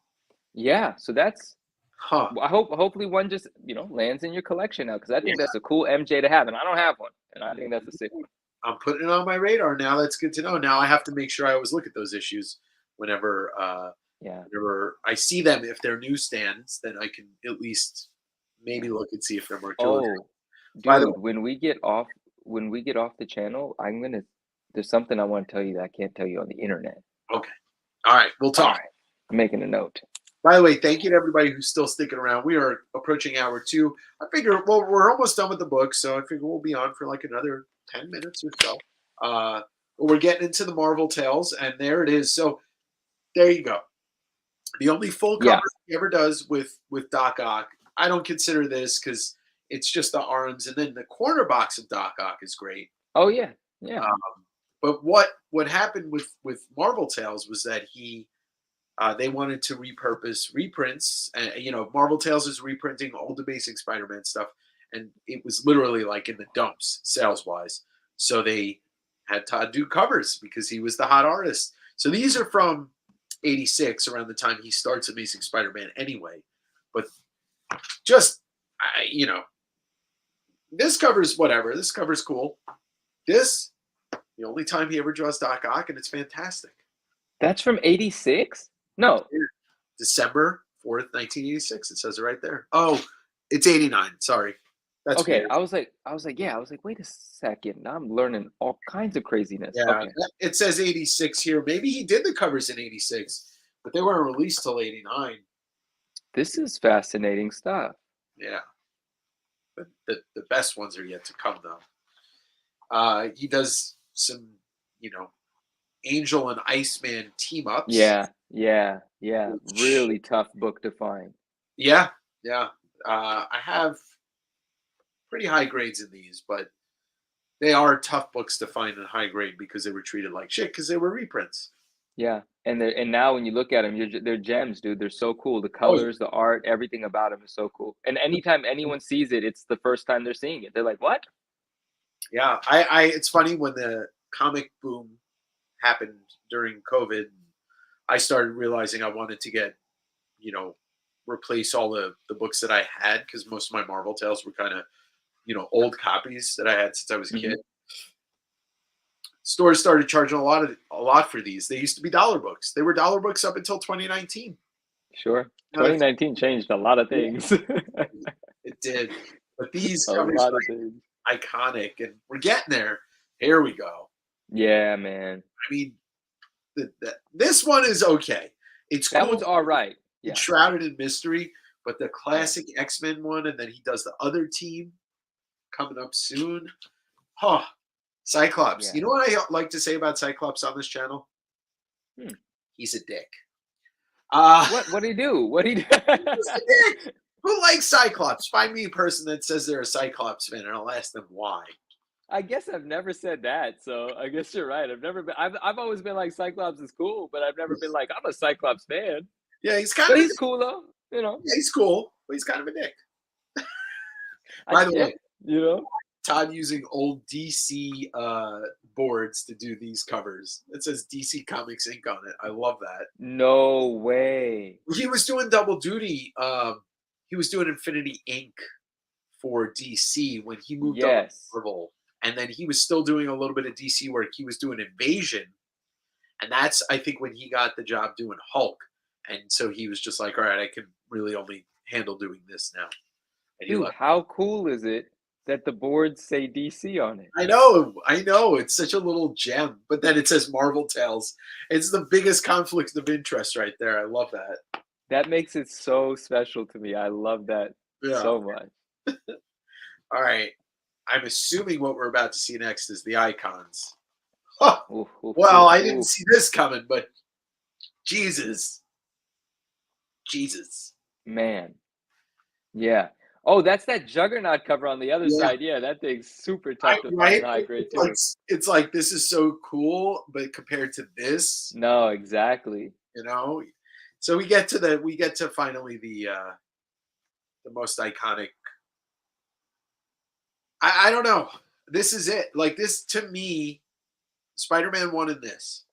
Yeah, so that's. I hopefully one just lands in your collection now, because I think that's a cool MJ to have, and I don't have one, and I think that's a sick one. I'm putting it on my radar now. That's good to know. Now I have to make sure I always look at those issues whenever whenever I see them. If they're newsstands, then I can at least maybe look and see if they're marked. Oh, dude, when we get off the channel, there's something I want to tell you that I can't tell you on the internet. Okay. All right, we'll talk. All right. I'm making a note. By the way, thank you to everybody who's still sticking around. We are approaching hour 2. I figure, well, we're almost done with the book, so I figure we'll be on for like another 10 minutes or so. But we're getting into the Marvel Tales, and there it is. So there you go. The only full Yeah. cover he ever does with Doc Ock. I don't consider this because it's just the arms, and then the corner box of Doc Ock is great. Oh yeah. Yeah. But what happened with Marvel Tales was that they wanted to repurpose reprints. Marvel Tales is reprinting all the basic Spider-Man stuff, and it was literally like in the dumps sales wise. So they had Todd do covers because he was the hot artist. So these are from '86, around the time he starts Amazing Spider-Man anyway. But just this cover's whatever. This cover's cool. This the only time he ever draws Doc Ock, and it's fantastic. That's from '86? No. December 4th, 1986. It says it right there. Oh, it's '89. Sorry. That's Okay. weird. I was like, wait a second. Now I'm learning all kinds of craziness. Yeah, Okay. it says '86 here. Maybe he did the covers in '86, but they weren't released till '89. This is fascinating stuff. Yeah. But the best ones are yet to come, though. He does some, Angel and Iceman team ups. Yeah. Really tough book to find. Yeah. I have pretty high grades in these, but they are tough books to find in high grade because they were treated like shit because they were reprints. Yeah, and now when you look at them, they're gems, dude. They're so cool. The Oh, yeah. colors, the art, everything about them is so cool. And anytime anyone sees it, it's the first time they're seeing it. They're like, "What?" Yeah, it's funny when the comic boom happened during COVID, I started realizing I wanted to get, replace all the books that I had because most of my Marvel tales were kind of, old copies that I had since I was a kid. Stores started charging a lot for these. They used to be dollar books. They were dollar books up until 2019. Sure. Now it's- 2019 changed a lot of things. It did, but these A covers lot are of things. iconic, and we're getting there. Here we go. Yeah, man. I mean, this one is okay. It's That cool. one's all right. Yeah. It's shrouded in mystery, but the classic X-Men one, and then he does the other team coming up soon. Huh. Cyclops. Yeah. You know what I like to say about Cyclops on this channel? Hmm. He's a dick. What do you do? What do you do? He's a dick. Who likes Cyclops? Find me a person that says they're a Cyclops fan, and I'll ask them why. I guess I've never said that, so I guess you're right. I've always been like Cyclops is cool, but I've never been like I'm a Cyclops fan. Yeah, he's kind But of. he's cool though, you know. Yeah, he's cool, but he's kind of a dick. By the way, you know, Todd using old DC boards to do these covers. It says DC Comics Inc. on it. I love that. no way. He was doing double duty. He was doing Infinity Inc. for DC when he moved on to Marvel. And then he was still doing a little bit of DC work. He was doing Invasion. And that's, I think, when he got the job doing Hulk. And so he was just like, all right, I can really only handle doing this now. And Dude, how cool is it that the boards say DC on it? I know. It's such a little gem. But then it says Marvel Tales. It's the biggest conflict of interest right there. I love that. That makes it so special to me. I love that so much. All right. I'm assuming what we're about to see next is the icons. Huh. Well, I didn't see this coming, but Jesus. Man. Yeah. Oh, that's that Juggernaut cover on the other side. Yeah, that thing's super tough to find high grade too. It's like this is so cool, but compared to this, no, exactly. So we get to finally the most iconic. I don't know. This is it. Like this to me, Spider-Man 1 in this.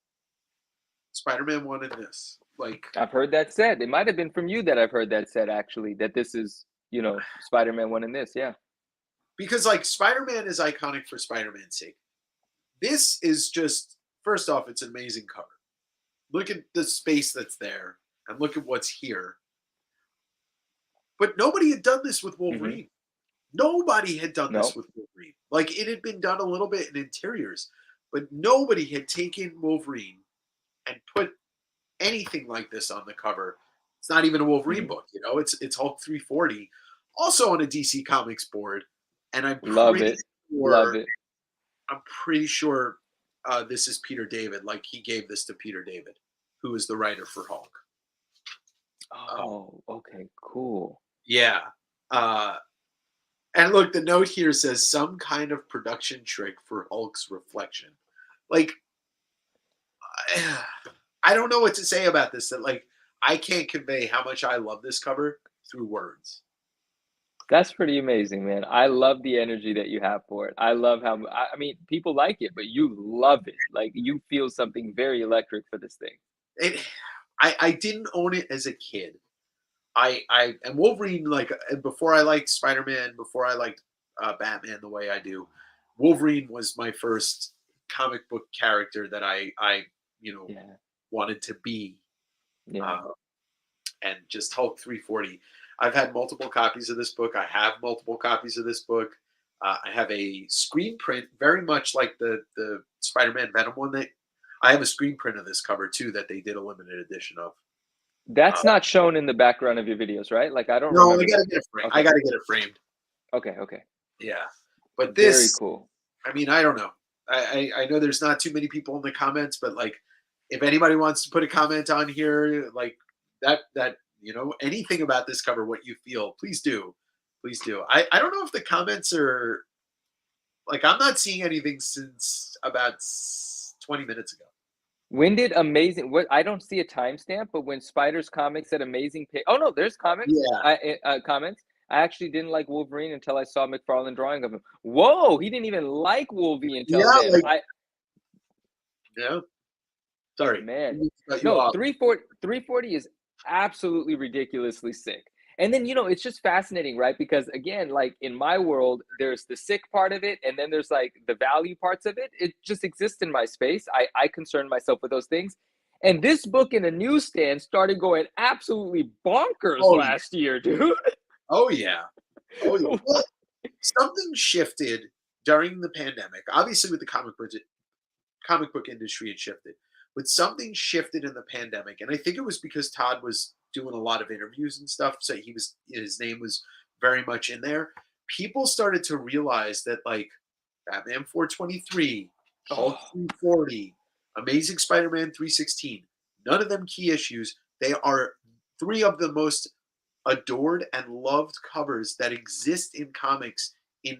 Spider-Man 1 in this. Like I've heard that said. It might have been from you that I've heard that said actually that this is, Spider-Man 1 in this, yeah. Because like Spider-Man is iconic for Spider-Man's sake. This is just first off, it's an amazing cover. Look at the space that's there and look at what's here. But nobody had done this with Wolverine. Mm-hmm. Nobody had done this with Wolverine. Like it had been done a little bit in interiors, but nobody had taken Wolverine and put anything like this on the cover It's not even a Wolverine Mhm. book, you know. It's Hulk 340, also on a DC Comics board, and Love it. Love sure it. I'm pretty sure this is Peter David. Like he gave this to Peter David, who is the writer for Hulk. Um, Oh, okay, cool. yeah. Uh, and look, the note here says some kind of production trick for Hulk's reflection. Like, I don't know what to say about this. That like I can't convey how much I love this cover through words. That's pretty amazing, man. I love the energy that you have for it. I love how I mean, people like it, but you love it. Like you feel something very electric for this thing. It, I didn't own it as a kid. I and Wolverine like before I liked Spider Man, before I liked Batman the way I do. Wolverine was my first comic book character that I you know Yeah, wanted to be, yeah. uh, and just Hulk 340. I've had multiple copies of this book. I have multiple copies of this book. I have a screen print, very much like the Spider Man Venom one. That I have a screen print of this cover too that they did a limited edition of. Uh, That's not shown in the background of your videos, right? Like I don't no, I remember gotta that. get it framed. I Okay. gotta get it framed. Okay, okay. Yeah, but Very this, cool. I mean, I don't know. I know there's not too many people in the comments, but like, if anybody wants to put a comment on here, like that anything about this cover, what you feel, please do. I don't know if the comments are like I'm not seeing anything since about 20 minutes ago. When did Amazing what I don't see a timestamp, but when Spider's Comics said Amazing Oh no, there's comics. Yeah, Comments. I actually didn't like Wolverine until I saw McFarlane drawing of him. Whoa, he didn't even like Wolverine until yeah, then. like yeah. Sorry, Man, didn't mean to cut you no, off. 340 is absolutely ridiculously sick. And then, it's just fascinating, right? Because again, like in my world, there's the sick part of it, and then there's like the value parts of it. It just exists in my space. I concern myself with those things. And this book in a newsstand started going absolutely bonkers Oh yeah, last year, dude. oh yeah, oh yeah. Well, something shifted during the pandemic. Obviously, with the comic book industry had shifted, but something shifted in the pandemic, and I think it was because Todd was doing a lot of interviews and stuff, so his name was very much in there. People started to realize that like Batman 423, Hulk Oh, 340, Amazing Spider-Man 316, none of them key issues. They are three of the most adored and loved covers that exist in comics in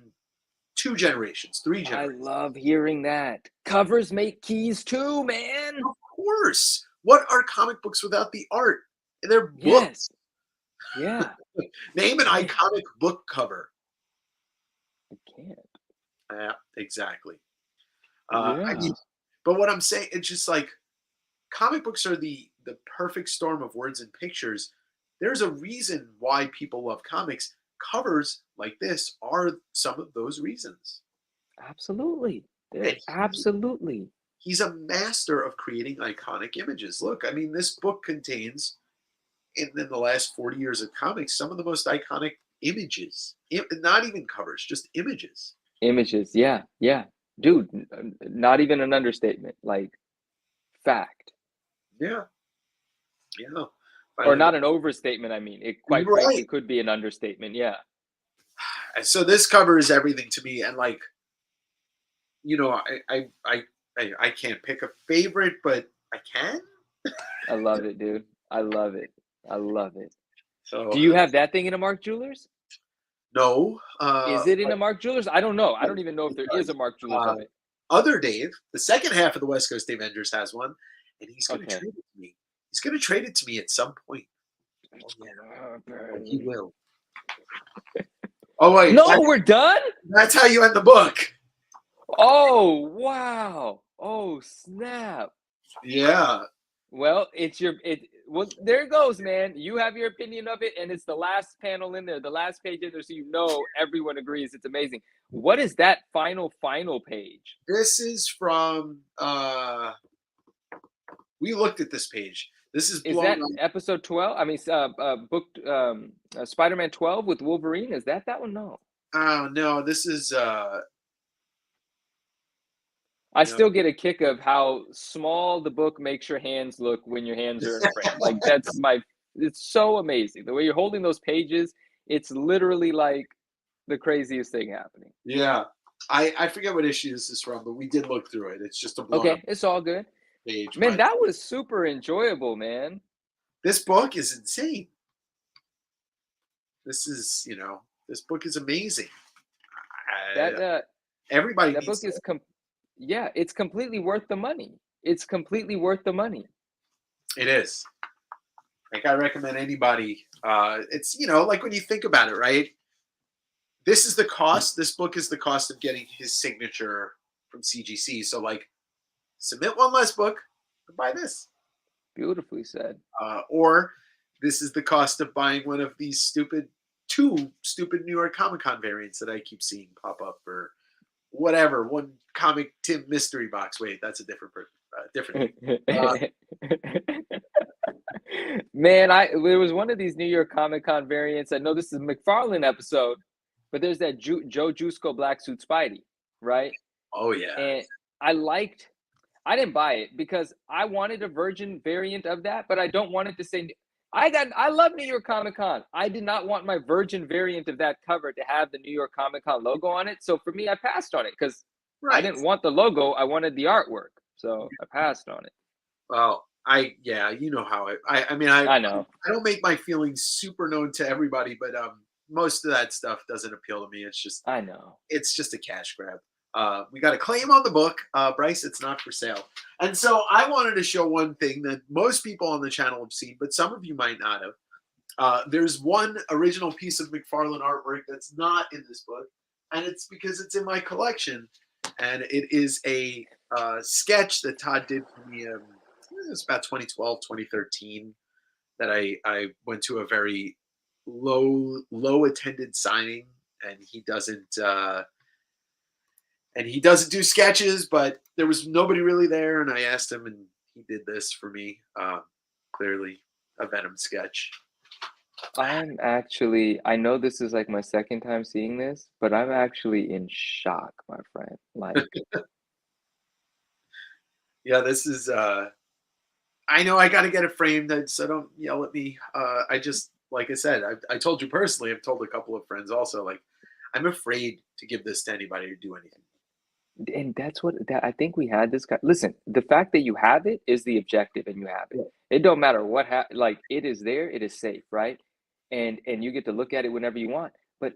two generations, three I generations. love hearing that. Covers make keys too, man. Of course. What are comic books without the art? They're books. Yes. Yeah. Name an Man, iconic book cover. I can't. Yeah, exactly. I Yeah. mean, but what I'm saying, it's just like comic books are the perfect storm of words and pictures. There's a reason why people love comics. Covers like this are some of those reasons. Absolutely. And Absolutely. he's a master of creating iconic images. Look, I mean, this book contains in the last 40 years of comics some of the most iconic images. Not even covers, just images. Images. Yeah. Yeah. Dude, not even an understatement. Like, fact. Yeah, yeah. Or And not an overstatement, I mean. It quite you're right. frankly could be an understatement. Yeah. So this cover is everything to me, and like you know, I can't pick a favorite, but I can. I love it, dude. I love it. I love it. So Do you have that thing in a Mark Jewelers? no, Is it in but a Mark Jewelers? I don't know. I don't even know if it there is a does. Mark Jewelers Uh, of it. Other Dave, the second half of the West Coast Avengers has one, and he's going to Okay. trade it to me. He's going to trade it to me at some point. Oh It's yeah, gonna oh, he happen. will. Oh wait, No, we're done? that's how you end the book. Oh, wow. Oh, snap. Yeah. Well, well, there it goes, man. You have your opinion of it, and it's the last panel in there, the last page in there, so everyone agrees it's amazing. What is that final page? This is from we looked at this page. This is Is blown that up. episode 12? I mean, book Spider-Man 12 with Wolverine. Is that one? No. Oh no, this is I no. still get a kick of how small the book makes your hands look when your hands are in frame. Like that's my It's so amazing. The way you're holding those pages, it's literally like the craziest thing happening. Yeah. I forget what issue this is from, but we did look through it. It's just a blown up Okay, it's all good. page. Man, But that was super enjoyable, man. this book is insane. This is, this book is amazing. That Everybody that needs book to. is yeah, it's completely worth the money. It's completely worth the money. It is. Like I recommend anybody. It's like when you think about it, right? This is the cost. This book is the cost of getting his signature from CGC. So like, submit one less book, and buy this. Beautifully said. Or this is the cost of buying one of these two stupid New York Comic Con variants that I keep seeing pop up, or whatever. One Comic Tim mystery box. Wait, that's a different different. Man, there was one of these New York Comic Con variants. I know this is a McFarlane episode, but there's that Joe Jusko Black Suit Spidey, right? Oh yeah. And I didn't buy it because I wanted a virgin variant of that, but I don't want it to say. I love New York Comic Con. I did not want my virgin variant of that cover to have the New York Comic Con logo on it. So for me, I passed on it because I Right. didn't want the logo. I wanted the artwork. So I passed on it. Well, you know how I mean, I know. I don't make my feelings super known to everybody, but most of that stuff doesn't appeal to me. I know. It's just a cash grab. We got a claim on the book, Bryce. It's not for sale. And so I wanted to show one thing that most people on the channel have seen, but some of you might not have. There's one original piece of McFarlane artwork that's not in this book, and it's because it's in my collection. And it is a sketch that Todd did for me. It was about 2012, 2013 that I went to a very low attended signing, and he doesn't do sketches, but there was nobody really there, and I asked him, and he did this for me. Clearly a Venom sketch. I know this is like my second time seeing this, but I'm actually in shock, my friend. Like, Yeah, this is I know I got to get it framed, so don't yell at me. I just, like I said, I told you personally, I've told a couple of friends also, like, I'm afraid to give this to anybody to do anything. and that's what that I think we had this guy. Listen, the fact that you have it is the objective, and you have it. Yeah. It don't matter what like it is there, it is safe, right? And you get to look at it whenever you want. But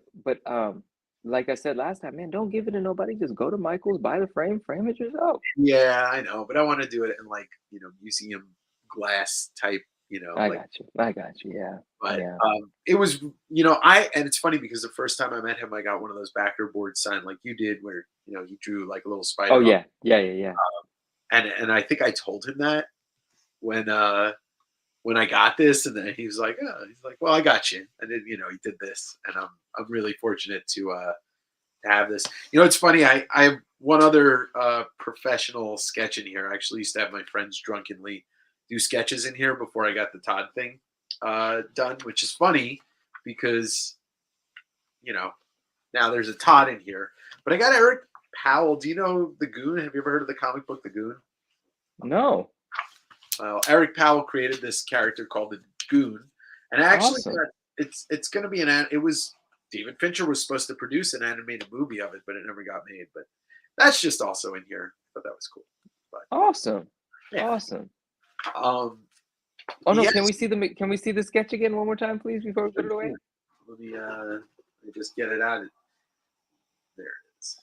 like I said last time, man, don't give it to nobody. Just go to Michael's, buy the frame it yourself. Yeah, I know, but I want to do it in like, museum glass type, I like, got you. I got you. Yeah. but Yeah. it was, and it's funny because the first time I met him, I got one of those backer boards signed like you did, where, he drew like a little spider. Oh yeah. Yeah. And I think I told him that when I got this, and then he was like, well, I got you. And then, he did this, and I'm really fortunate to have this. It's funny. I have one other professional sketch in here. I actually used to have my friends drunkenly do sketches in here before I got the Todd thing done, which is funny because, now there's a Todd in here. But I got Eric Powell. Do you know The Goon? Have you ever heard of the comic book The Goon? No. Eric Powell created this character called the Goon, and actually, Awesome. it's going to be it was David Fincher was supposed to produce an animated movie of it, but it never got made. But that's just also in here. I thought that was cool. But, Awesome. yeah. Awesome. Oh no, yes. can we see the sketch again one more time, please, before we put it away? Let me just get it out. There it is.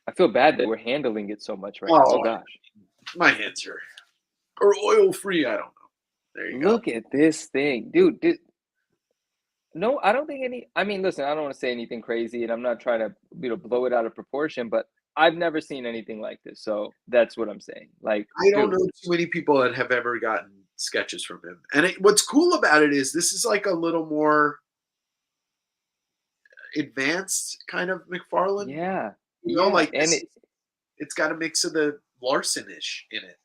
I feel bad that we're handling it so much right now. Oh gosh. My hands are oil free. I don't know. There you go. Look at this thing, dude. No, I don't think I mean, listen, I don't want to say anything crazy, and I'm not trying to, blow it out of proportion, but I've never seen anything like this. So that's what I'm saying. Like, I don't know too many people that have ever gotten sketches from him. And what's cool about it is this is like a little more advanced kind of McFarlane. Yeah. Like, and it's got a mix of the Larson-ish in it.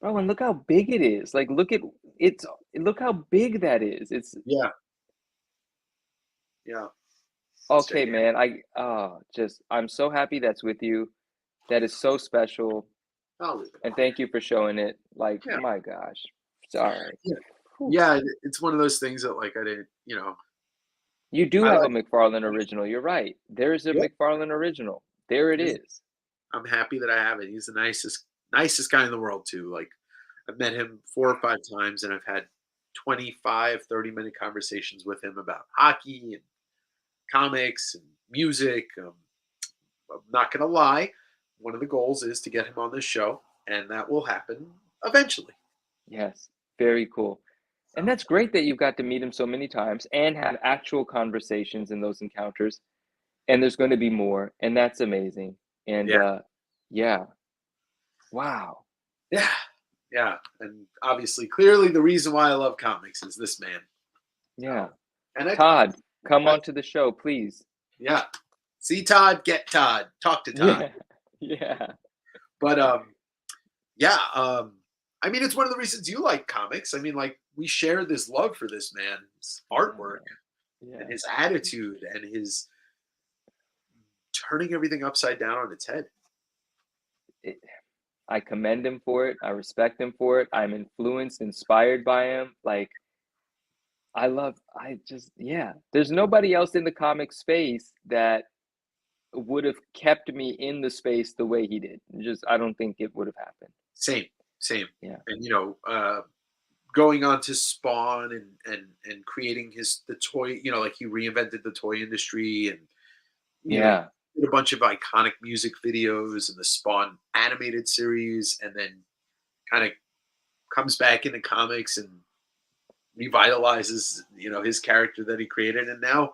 Bro, and look how big it is. Like, look how big that is. It's yeah. Okay, man. I'm so happy that's with you. That is so special. And thank you for showing it. Like, my gosh. Sorry. Yeah. Yeah, it's one of those things that like I didn't, You do I have a like. McFarlane original. You're right. There's a Yeah, McFarlane original. There it is. I'm happy that I have it. He's the nicest guy in the world too. Like I've met him 4 or 5 times and I've had 25, 30-minute conversations with him about hockey and comics and music. I'm not gonna lie. One of the goals is to get him on this show, and that will happen eventually. Yes. Very cool. And So that's great that you've got to meet him so many times and have actual conversations in those encounters. And there's going to be more, and that's amazing. And yeah, yeah, wow. yeah, yeah. And obviously, clearly the reason why I love comics is this man. Yeah. And Todd, come I on to the show, please. yeah. See Todd, get Todd, talk to Todd. Yeah. Yeah. But yeah, I mean it's one of the reasons you like comics. I mean, like we share this love for this man's artwork and Yeah. his attitude and his turning everything upside down on its head. It, I commend him for it. I respect him for it. I'm influenced, inspired by him. Like I just yeah. There's nobody else in the comic space that would have kept me in the space the way he did. Just I don't think it would have happened. Same, same. Yeah. And going on to Spawn and creating the toy, like he reinvented the toy industry and he Yeah. did a bunch of iconic music videos and the Spawn animated series, and then kind of comes back into comics and revitalizes, his character that he created. And now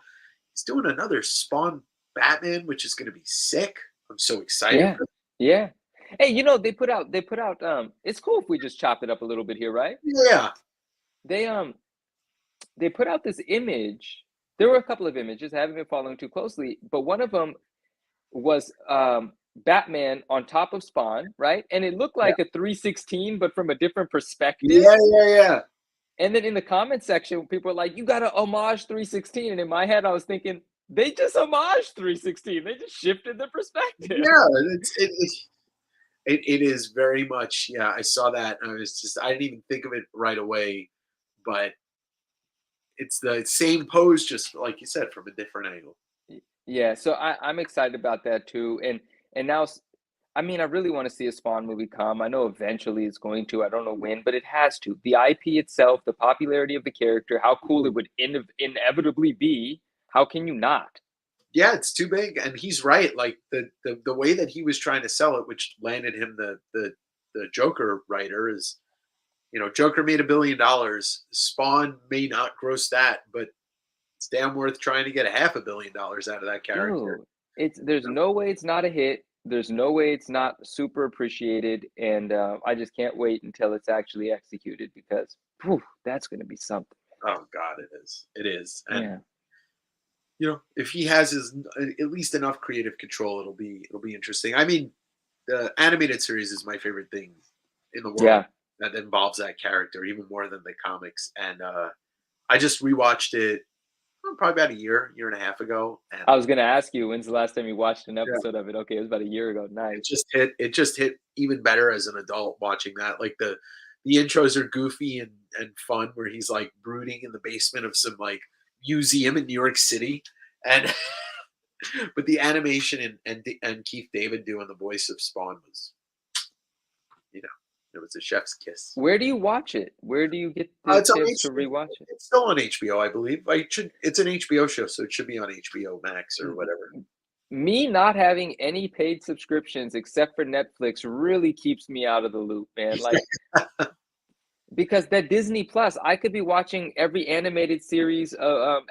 he's doing another Spawn Batman, which is going to be sick. I'm so excited Yeah. for. Yeah. Hey, they put out it's cool if we just chop it up a little bit here, right? Yeah, They they put out this image. There were a couple of images. I haven't been following too closely, but one of them was Batman on top of Spawn, right? And it looked yeah, like a 316, but from a different perspective. yeah, yeah, yeah. And then in the comment section, people were like, "You got to homage 316." And in my head, I was thinking, they just homaged 316. They just shifted the perspective. Yeah, it is very much. Yeah, I saw that and I didn't even think of it right away, but it's the same pose, just like you said, from a different angle. Yeah, so I'm excited about that too. And now, I mean, I really want to see a Spawn movie come. I know eventually it's going to. I don't know when, but it has to. The IP itself, the popularity of the character, how cool it would inevitably be. How can you not? Yeah, it's too big, and he's right. Like the way that he was trying to sell it, which landed him the Joker writer, is Joker made $1 billion. Spawn may not gross that, but it's damn worth trying to get a $500 million out of that character. Dude, there's no way it's not a hit. There's no way it's not super appreciated, and I just can't wait until it's actually executed because, phew, that's going to be something. Oh God, it is. It is, and Yeah, if he has at least enough creative control, it'll be interesting. I mean, the animated series is my favorite thing in the world yeah. that involves that character, even more than the comics. And I just rewatched it probably about a year and a half ago, and I was going to ask you when's the last time you watched an yeah, episode of it. Okay, it was about a year ago. Nice. it just hit even better as an adult watching that. Like the intros are goofy and fun, where he's like brooding in the basement of some like museum in New York City, and but the animation and Keith David doing the voice of Spawn was, you know, it was a chef's kiss. Where do you watch it? Where do you get the It's on chance to HBO. rewatch it? It's still on HBO, I believe. It's an HBO show, so it should be on HBO Max or M- whatever. Me not having any paid subscriptions except for Netflix really keeps me out of the loop, man. Like, because that Disney Plus, I could be watching every animated series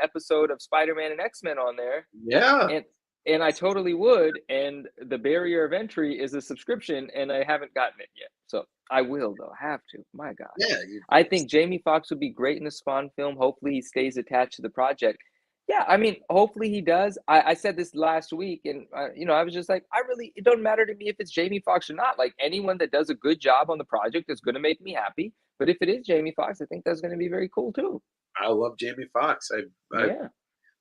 episode of Spider-Man and X-Men on there, Yeah, and I totally would. And the barrier of entry is a subscription, and I haven't gotten it yet. So I will, though. I have to. My God. yeah. I think Jamie Foxx would be great in the Spawn film. Hopefully, he stays attached to the project. Yeah, I mean, hopefully he does. I said this last week, and I was just like, it don't matter to me if it's Jamie Foxx or not. Like anyone that does a good job on the project is going to make me happy. But if it is Jamie Foxx, I think that's going to be very cool too. I love Jamie Foxx. I've Yeah,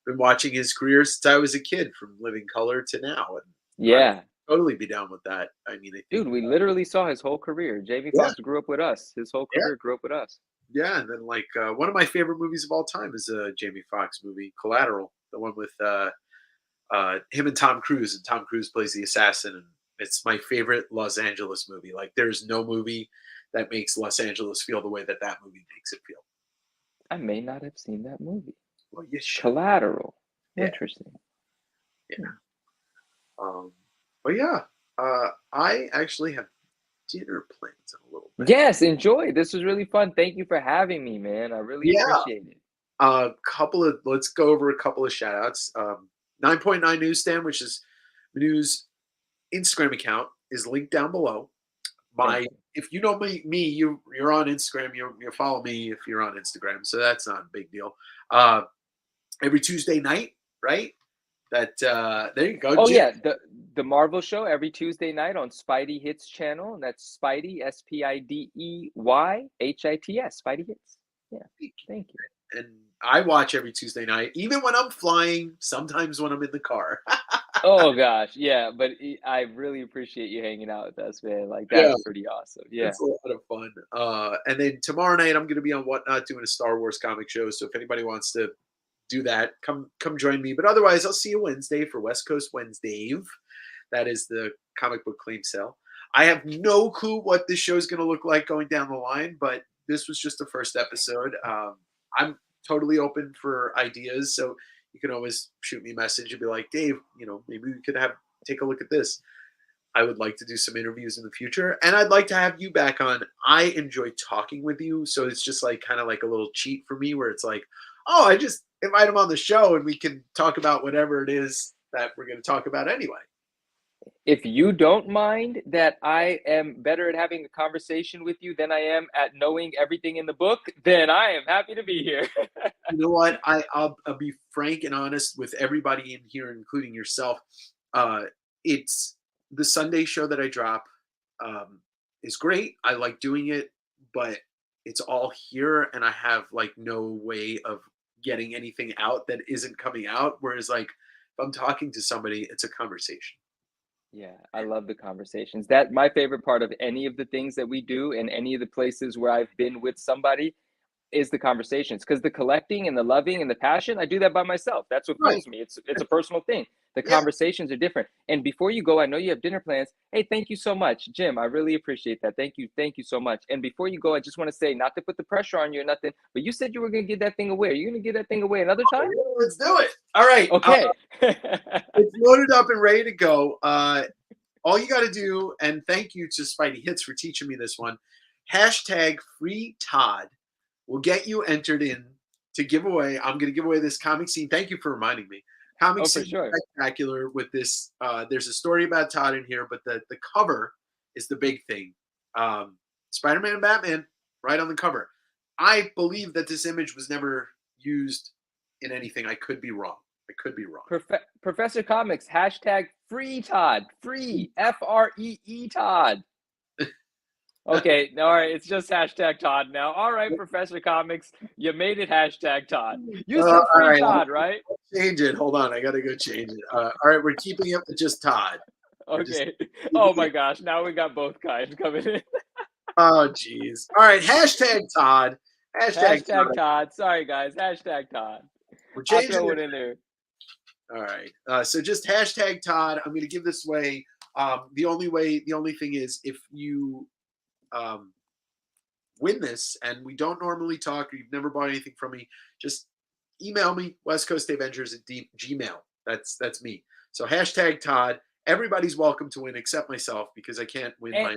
been watching his career since I was a kid, from Living Color to now, and I would yeah, totally be down with that. I mean, I think, dude, we literally saw his whole career. Jamie yeah, Foxx grew up with us. His whole yeah, career grew up with us. Yeah, and then like one of my favorite movies of all time is a Jamie Foxx movie, Collateral, the one with him and Tom Cruise, and Tom Cruise plays the assassin, and it's my favorite Los Angeles movie. Like, there's no movie that makes Los Angeles feel the way that that movie makes it feel. I may not have seen that movie. Well, you should. Collateral. Yeah, Interesting. yeah. But yeah, I actually have dinner plans in a little bit. Yes, enjoy. This was really fun. Thank you for having me, man. I really Yeah, appreciate it. let's go over a couple of shout outs. 9.9 Newsstand, which is Manu's Instagram account, is linked down below. Thank you. If you know you're on Instagram. You follow me if you're on Instagram, so that's not a big deal. Every Tuesday night, right? There you go. Oh Jim. yeah, the Marvel show every Tuesday night on Spidey Hits channel, and that's Spidey SPIDEYHITS. Spidey Hits. Yeah, thank you. And I watch every Tuesday night, even when I'm flying. Sometimes when I'm in the car. Oh gosh, yeah, but I really appreciate you hanging out with us, man. Like Yeah, that's pretty awesome. Yeah. it's a lot of fun. And then tomorrow night I'm going to be on Whatnot doing a Star Wars comic show. So if anybody wants to do that, come join me. But otherwise, I'll see you Wednesday for West Coast Wednesday. That is the comic book claim sale. I have no clue what this show is going to look like going down the line, but this was just the first episode. I'm totally open for ideas, so you can always shoot me a message and be like, Dave, maybe we could take a look at this. I would like to do some interviews in the future, and I'd like to have you back on. I enjoy talking with you, so it's just like kind of like a little cheat for me where it's like, oh, I just invite him on the show and we can talk about whatever it is that we're going to talk about anyway. If you don't mind that I am better at having a conversation with you than I am at knowing everything in the book, then I am happy to be here. You know what? I'll be frank and honest with everybody in here, including yourself. It's the Sunday show that I drop is great. I like doing it, but it's all here, and I have like no way of getting anything out that isn't coming out. Whereas, like, if I'm talking to somebody, it's a conversation. Yeah, I love the conversations. That my favorite part of any of the things that we do and any of the places where I've been with somebody is the conversations, because the collecting and the loving and the passion, I do that by myself. That's what Right. fuels me. It's a personal thing. The Yeah. conversations are different. And before you go, I know you have dinner plans. Hey, thank you so much, Jim. I really appreciate that. Thank you so much. And before you go, I just want to say, not to put the pressure on you or nothing, but you said you were going to give that thing away. Are you going to give that thing away another time? Yeah, let's do it. All right. Okay. It's loaded up and ready to go. All you got to do, and thank you to Spidey Hits for teaching me this one. Hashtag free Todd will get you entered in to give away. I'm going to give away this comic scene. Thank you for reminding me. Comic Oh, for scene sure. spectacular with this. There's a story about Todd in here, but the cover is the big thing. Spider-Man and Batman right on the cover. I believe that this image was never used in anything. I could be wrong. Professor Comics, hashtag free Todd. Free. FREE Todd. Okay, all right, it's just hashtag Todd now. All right, Professor Comics, you made it hashtag Todd. You said free right, Todd, right? Change it. Hold on. I got to go change it. All right, we're keeping it with just Todd. Okay. Oh my gosh, now we got both kinds coming in. Oh, geez. All right, hashtag Todd. Hashtag Todd. Sorry, guys. Hashtag Todd. We're I'll changing throw it it in there. All right. So just hashtag Todd. I'm going to give this away. The only thing is, if you win this, and we don't normally talk, or you've never bought anything from me, just email me, westcoastdaveenters@gmail. That's me. So hashtag Todd. Everybody's welcome to win except myself, because I can't win my.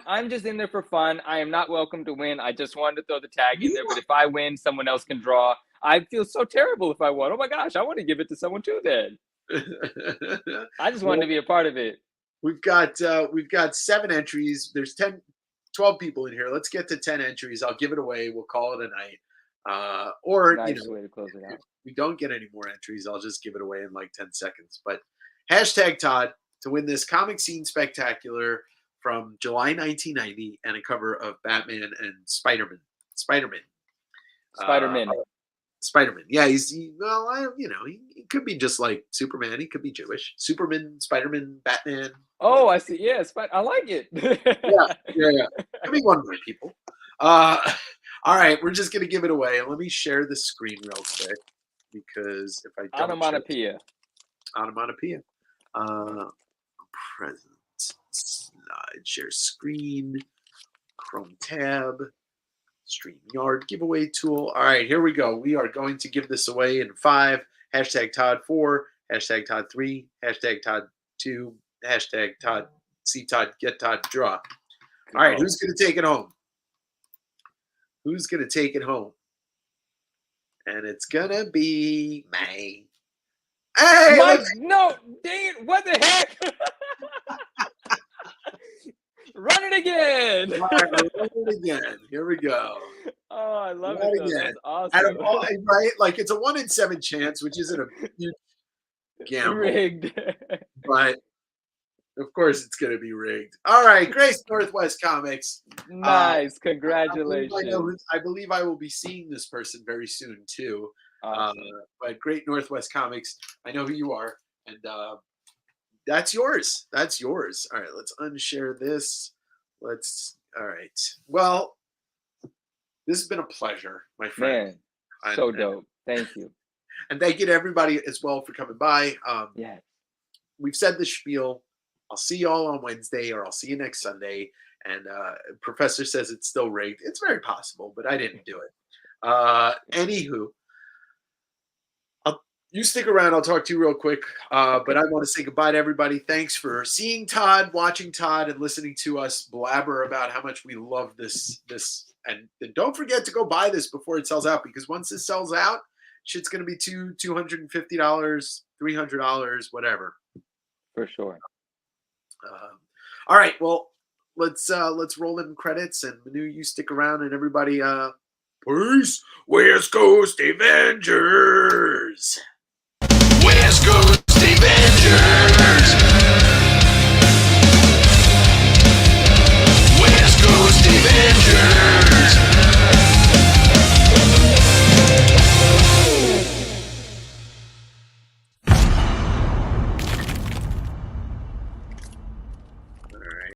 I'm just in there for fun. I am not welcome to win. I just wanted to throw the tag in there. But if I win, someone else can draw. I feel so terrible if I won. Oh my gosh, I want to give it to someone too then. I just wanted to be a part of it. We've got 7 entries. There's 12 people in here. Let's get to 10 entries. I'll give it away. We'll call it a night. Or nice way to close it out. If we don't get any more entries, I'll just give it away in like 10 seconds. But hashtag Todd to win this comic scene spectacular from July 1990 and a cover of Batman and Spider-Man. Spider-Man. Yeah, he could be just like Superman. He could be Jewish. Superman, Spider-Man, Batman. Oh, I see. Yeah, I like it. Yeah. Could be one of my people. All All right, we're just gonna give it away. Let me share the screen real quick because if I don't Onomatopoeia. onomatopoeia, uh, present slide, share screen, Chrome tab, StreamYard giveaway tool. All right, here we go. We are going to give this away in 5. Hashtag Todd 4, hashtag Todd 3, hashtag Todd 2, hashtag Todd, see Todd, get Todd, draw. All right, who's going to take it home? Who's going to take it home? And it's going to be me. Hey! Mike, no, dang it, what the heck? Run it again. All right, run it again. Here we go. Oh, I love Run it. Though. again. That's awesome. Right? Like it's a 1 in 7 chance, which isn't a huge gamble. Rigged. But of course it's going to be rigged. All right, Grace Northwest Comics. Nice. Congratulations. I believe I will be seeing this person very soon too. Awesome. But Great Northwest Comics, I know who you are. And that's yours. That's yours. All right, let's unshare this. All right. Well, this has been a pleasure, my friend. Man, so dope. Thank you. And thank you to everybody as well for coming by. Yeah. We've said the spiel. I'll see you all on Wednesday, or I'll see you next Sunday. And Professor says it's still rigged. It's very possible, but I didn't do it. Anywho, you stick around. I'll talk to you real quick. But I want to say goodbye to everybody. Thanks for seeing Todd, watching Todd, and listening to us blabber about how much we love this. And don't forget to go buy this before it sells out, because once this sells out, shit's going to be $250, $300, whatever. For sure. All right. Well, let's roll in credits, and Manu, you stick around, and everybody, peace. West Coast Avengers. West Coast Avengers. West Coast Avengers.